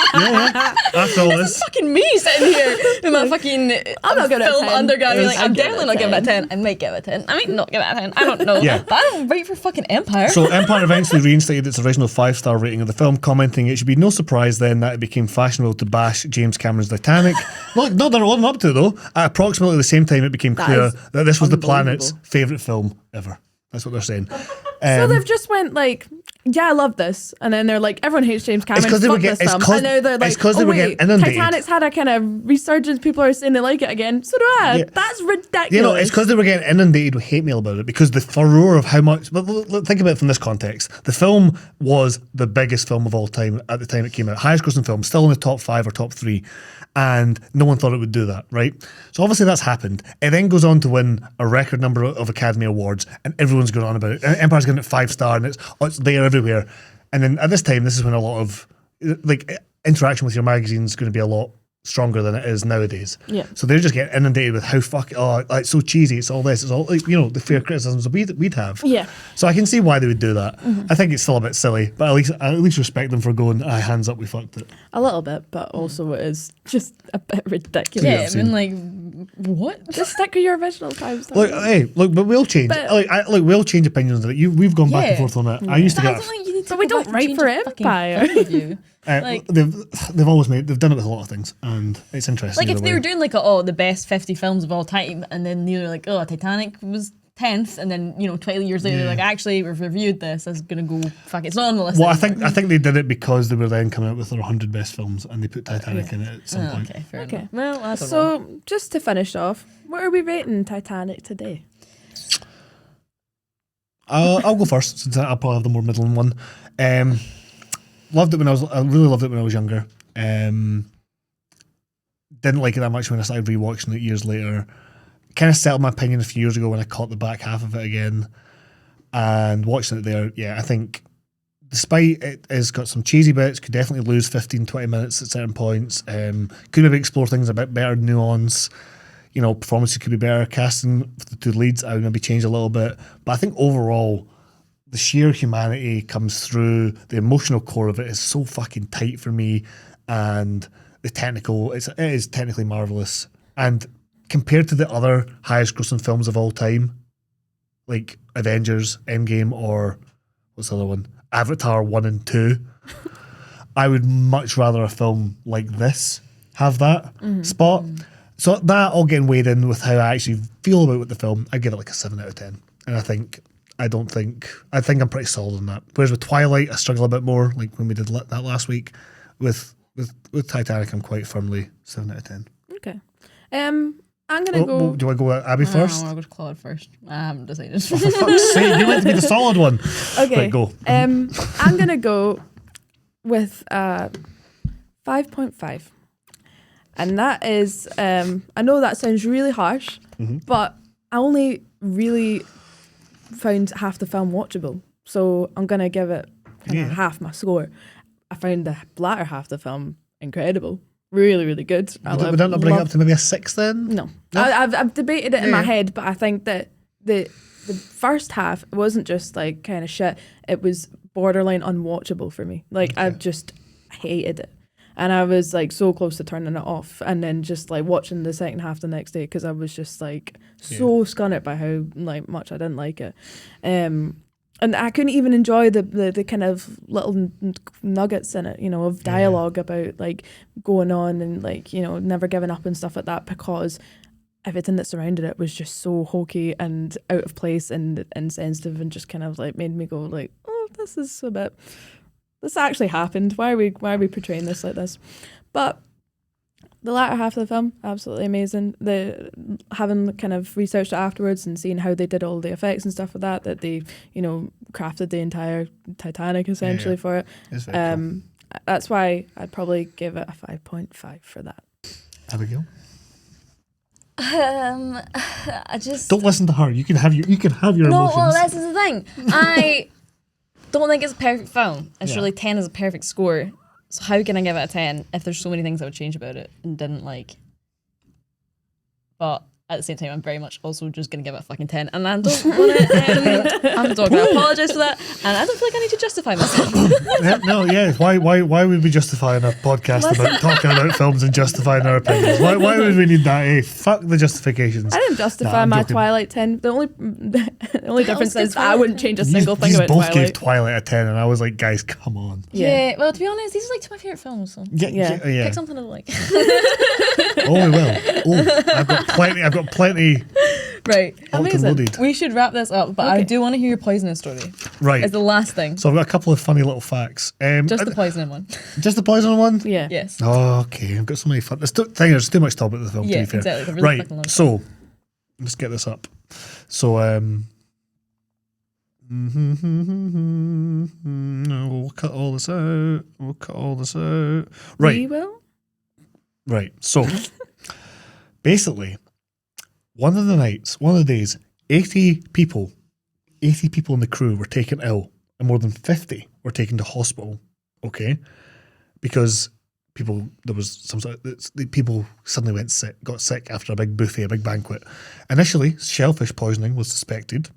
After all this, fucking me sitting here in my fucking I'm not gonna film 10. undergrad being like, I'll I'm give it definitely not giving it a 10. I might give it a 10. I might not give it a 10. I don't know. Yeah. But I don't write for fucking Empire. so Empire eventually reinstated its original 5-star rating of the film, commenting it should be no surprise then that it became fashionable to bash James Cameron's Titanic. Not that they're holding up to it though. At approximately the same time, it became That clear is that this was the planet's unbelievable. favourite film ever. That's what they're saying. So they've just went like, yeah, I love this, and then they're like, everyone hates James Cameron. 'cause they were Fuck get- this it's film. 'cause- And now they're like, it's 'cause they oh were wait, getting inundated. Titanic's had a kind of resurgence. People are saying they like it again. So do I. Yeah. That's ridiculous. You know, it's because they were getting inundated with hate mail about it, because the furore of how much. But think about it from this context. The film was the biggest film of all time at the time it came out. Highest grossing film, still in the top 5 or top 3. And no one thought it would do that, right? So obviously that's happened. It then goes on to win a record number of Academy Awards, and everyone's going on about it. Empire's getting it 5-star, and it's there everywhere. And then at this time, this is when a lot of like interaction with your magazine is going to be a lot stronger than it is nowadays. Yeah. So they're just getting inundated with how it's so cheesy. It's all this. It's all like, the fair criticisms we'd have. Yeah. So I can see why they would do that. I think it's still a bit silly, but at least respect them for going, hands up, we fucked it. a little bit, but also it is just a bit ridiculous. Yeah, yeah, I've I mean, like, what? Just stick with your original times. But we'll change. But- We'll change opinions on it. We've gone back and Yeah. forth on it. I used to But I get. don't think you need to But we go don't back and write change for a fucking Empire. point of view. Like, they've done it with a lot of things, and it's interesting. like if either they way. were doing like the best 50 films of all time, and then they're like, oh, Titanic was 10th, and then 20 years later they're like, actually we've reviewed this, it's gonna go it's not on the list. Well, I anymore. think they did it because they were then coming out with their 100 best films, and they put Titanic in it at some Oh, point. okay, fair Okay. enough. Well, I don't know. So just to finish off, what are we rating Titanic today? I'll go first, since I'll probably have the more middling one. I really loved it when I was younger. Didn't like it that much when I started rewatching it years later. Kind of settled my opinion a few years ago when I caught the back half of it again, and watching it there. Yeah, I think despite it has got some cheesy bits, could definitely lose 15-20 minutes at certain points. Could maybe explore things a bit better, nuance. Performances could be better. Casting for the two leads, I would maybe change a little bit. But I think overall, the sheer humanity comes through. The emotional core of it is so fucking tight for me, and the technical, it is technically marvelous. And compared to the other highest grossing films of all time, like Avengers, Endgame, or what's the other one? Avatar 1 and 2, I would much rather a film like this have that spot. So that all getting weighed in with how I actually feel about the film, I give it like a 7 out of 10. And I think I'm pretty solid on that. Whereas with Twilight, I struggle a bit more, like when we did that last week. With Titanic, I'm quite firmly 7 out of 10. Okay. I'm gonna go. Do I go with Abby first? I want to go to Claude first. I haven't decided. For fuck's sake, you meant to be the solid one. Okay. Right, go. I'm gonna go with 5.5, and that is. I know that sounds really harsh, but I only really found half the film watchable, so I'm gonna give it half my score. I found the latter half of the film incredible. Really, really good. Would that not bring it up to maybe a 6 then? No. I've debated it in my head, but I think that the the first half wasn't just like kind of shit. It was borderline unwatchable for me. Like I just hated it. And I was like so close to turning it off, and then just like watching the second half the next day because I was just like so scunnered by how like much I didn't like it. And I couldn't even enjoy the kind of little nuggets in it, you know, of dialogue about like going on and like, you know, never giving up and stuff like that, because everything that surrounded it was just so hokey and out of place and insensitive, and just kind of like made me go like, oh, this is a bit. This actually happened. Why are we portraying this like this? But the latter half of the film, absolutely amazing. The having kind of researched it afterwards and seeing how they did all the effects and stuff like that they, you know, crafted the entire Titanic essentially for it. It's very cool. That's why I'd probably give it a 5.5 for that. Abigail? I just Don't listen to her. You can have your no. emotions. Well, this is the thing. I don't think it's a perfect film. It's really 10 is a perfect score. So how can I give it a 10 if there's so many things I would change about it and didn't like? But at the same time, I'm very much also just going to give it a fucking 10. And I don't want to, I'm not going to apologise for that. And I don't feel like I need to justify myself. Why would we justify in a podcast about talking about films and justifying our opinions? Why would we need that? Fuck the justifications. I didn't justify my joking. Twilight 10. The only difference is I wouldn't change a single thing about both Twilight. gave Twilight a 10, and I was like, guys, come on. Yeah. Well, to be honest, these are like two of my favourite films. So Yeah. pick something I like. Oh, we will. Oh, I've got plenty. Right. Loaded. We should wrap this up, but I do want to hear your poisoning story. Right. It's the last thing. So I've got a couple of funny little facts. Just the poisoning one. Just the poison one? Yeah. Yes. Oh, okay. I've got so many fun. There's too much to talk about the film, Yeah, to be fair. exactly. Really Right. fucking long So, let's get this up. So, we'll cut all this out. Right. We will? Right. So, basically, one of the days, 80 people in the crew were taken ill, and more than 50 were taken to hospital. Okay, because people suddenly got sick after a big buffet, a big banquet. Initially, shellfish poisoning was suspected,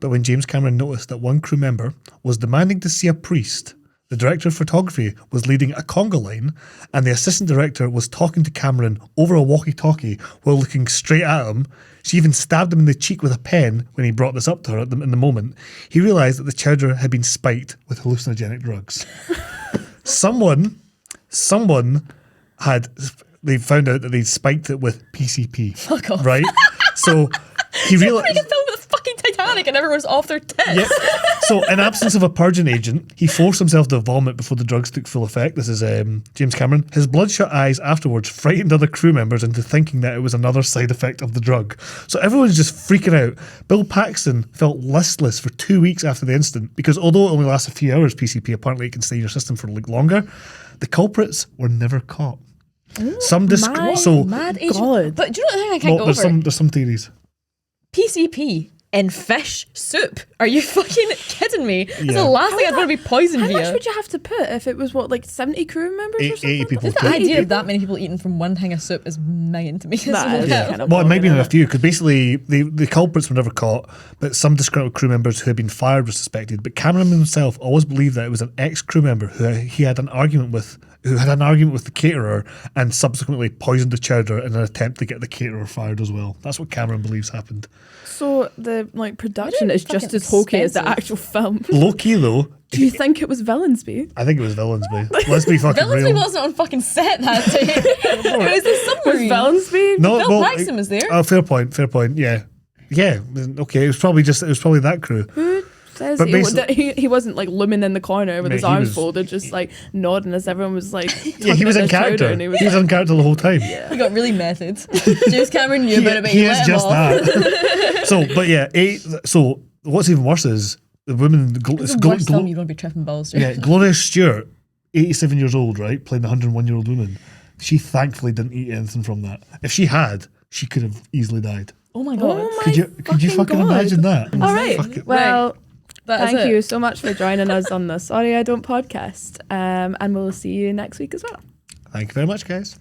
but when James Cameron noticed that one crew member was demanding to see a priest, the director of photography was leading a conga line, and the assistant director was talking to Cameron over a walkie-talkie while looking straight at him. She even stabbed him in the cheek with a pen when he brought this up to her in the moment. He realised that the chowder had been spiked with hallucinogenic drugs. Someone they found out that they'd spiked it with PCP. Fuck off. Right? So he realised... Make a film with the fucking Titanic and everyone's off their tits. Yep. So, in absence of a purging agent, he forced himself to vomit before the drugs took full effect. This is James Cameron. His bloodshot eyes afterwards frightened other crew members into thinking that it was another side effect of the drug. So everyone's just freaking out. Bill Paxton felt listless for 2 weeks after the incident because although it only lasts a few hours, PCP, apparently it can stay in your system for longer. The culprits were never caught. Some Mad agent. God. But do you know the thing I can't go over? There's some theories. PCP in fish soup. Are you fucking kidding me? That's the last thing I'd want to be poisoned How via. much would you have to put if it was, 70 crew members or something? 80 people. Just the idea of that many people eating from one thing of soup is minging to me. That is kind of Well, it might be boring, in a few because basically the culprits were never caught, but some disgruntled crew members who had been fired were suspected. But Cameron himself always believed that it was an ex-crew member who he had an argument with, the caterer, and subsequently poisoned the chowder in an attempt to get the caterer fired as well. That's what Cameron believes happened. So the production is just as hokey as the actual film. Low key though. Do you think it was Villansby? I think it was Villansby. Let's be fucking Villansby real. wasn't on fucking set that day. It was the Was submarine. Villansby? No, Bill Paxton was there. Oh, fair point. Yeah. Okay. It was probably that crew. Who says But he wasn't looming in the corner with Mate, his he arms was- folded, just nodding as everyone was Yeah, he was in character. And He was in character the whole time. He got really method. James Cameron knew about it, but he he is let him just off. that. So what's even worse is the woman. It's the worst film you want to be tripping balls to. Yeah, Gloria Stewart, 87 years old, right, playing the 101-year-old woman. She thankfully didn't eat anything from that. If she had, she could have easily died. Oh my god. Oh my Could you fucking God. imagine that? All right. Fucking- Well, That is thank it. you so much for joining us on the Sorry I Don't podcast. And we'll see you next week as well. Thank you very much, guys.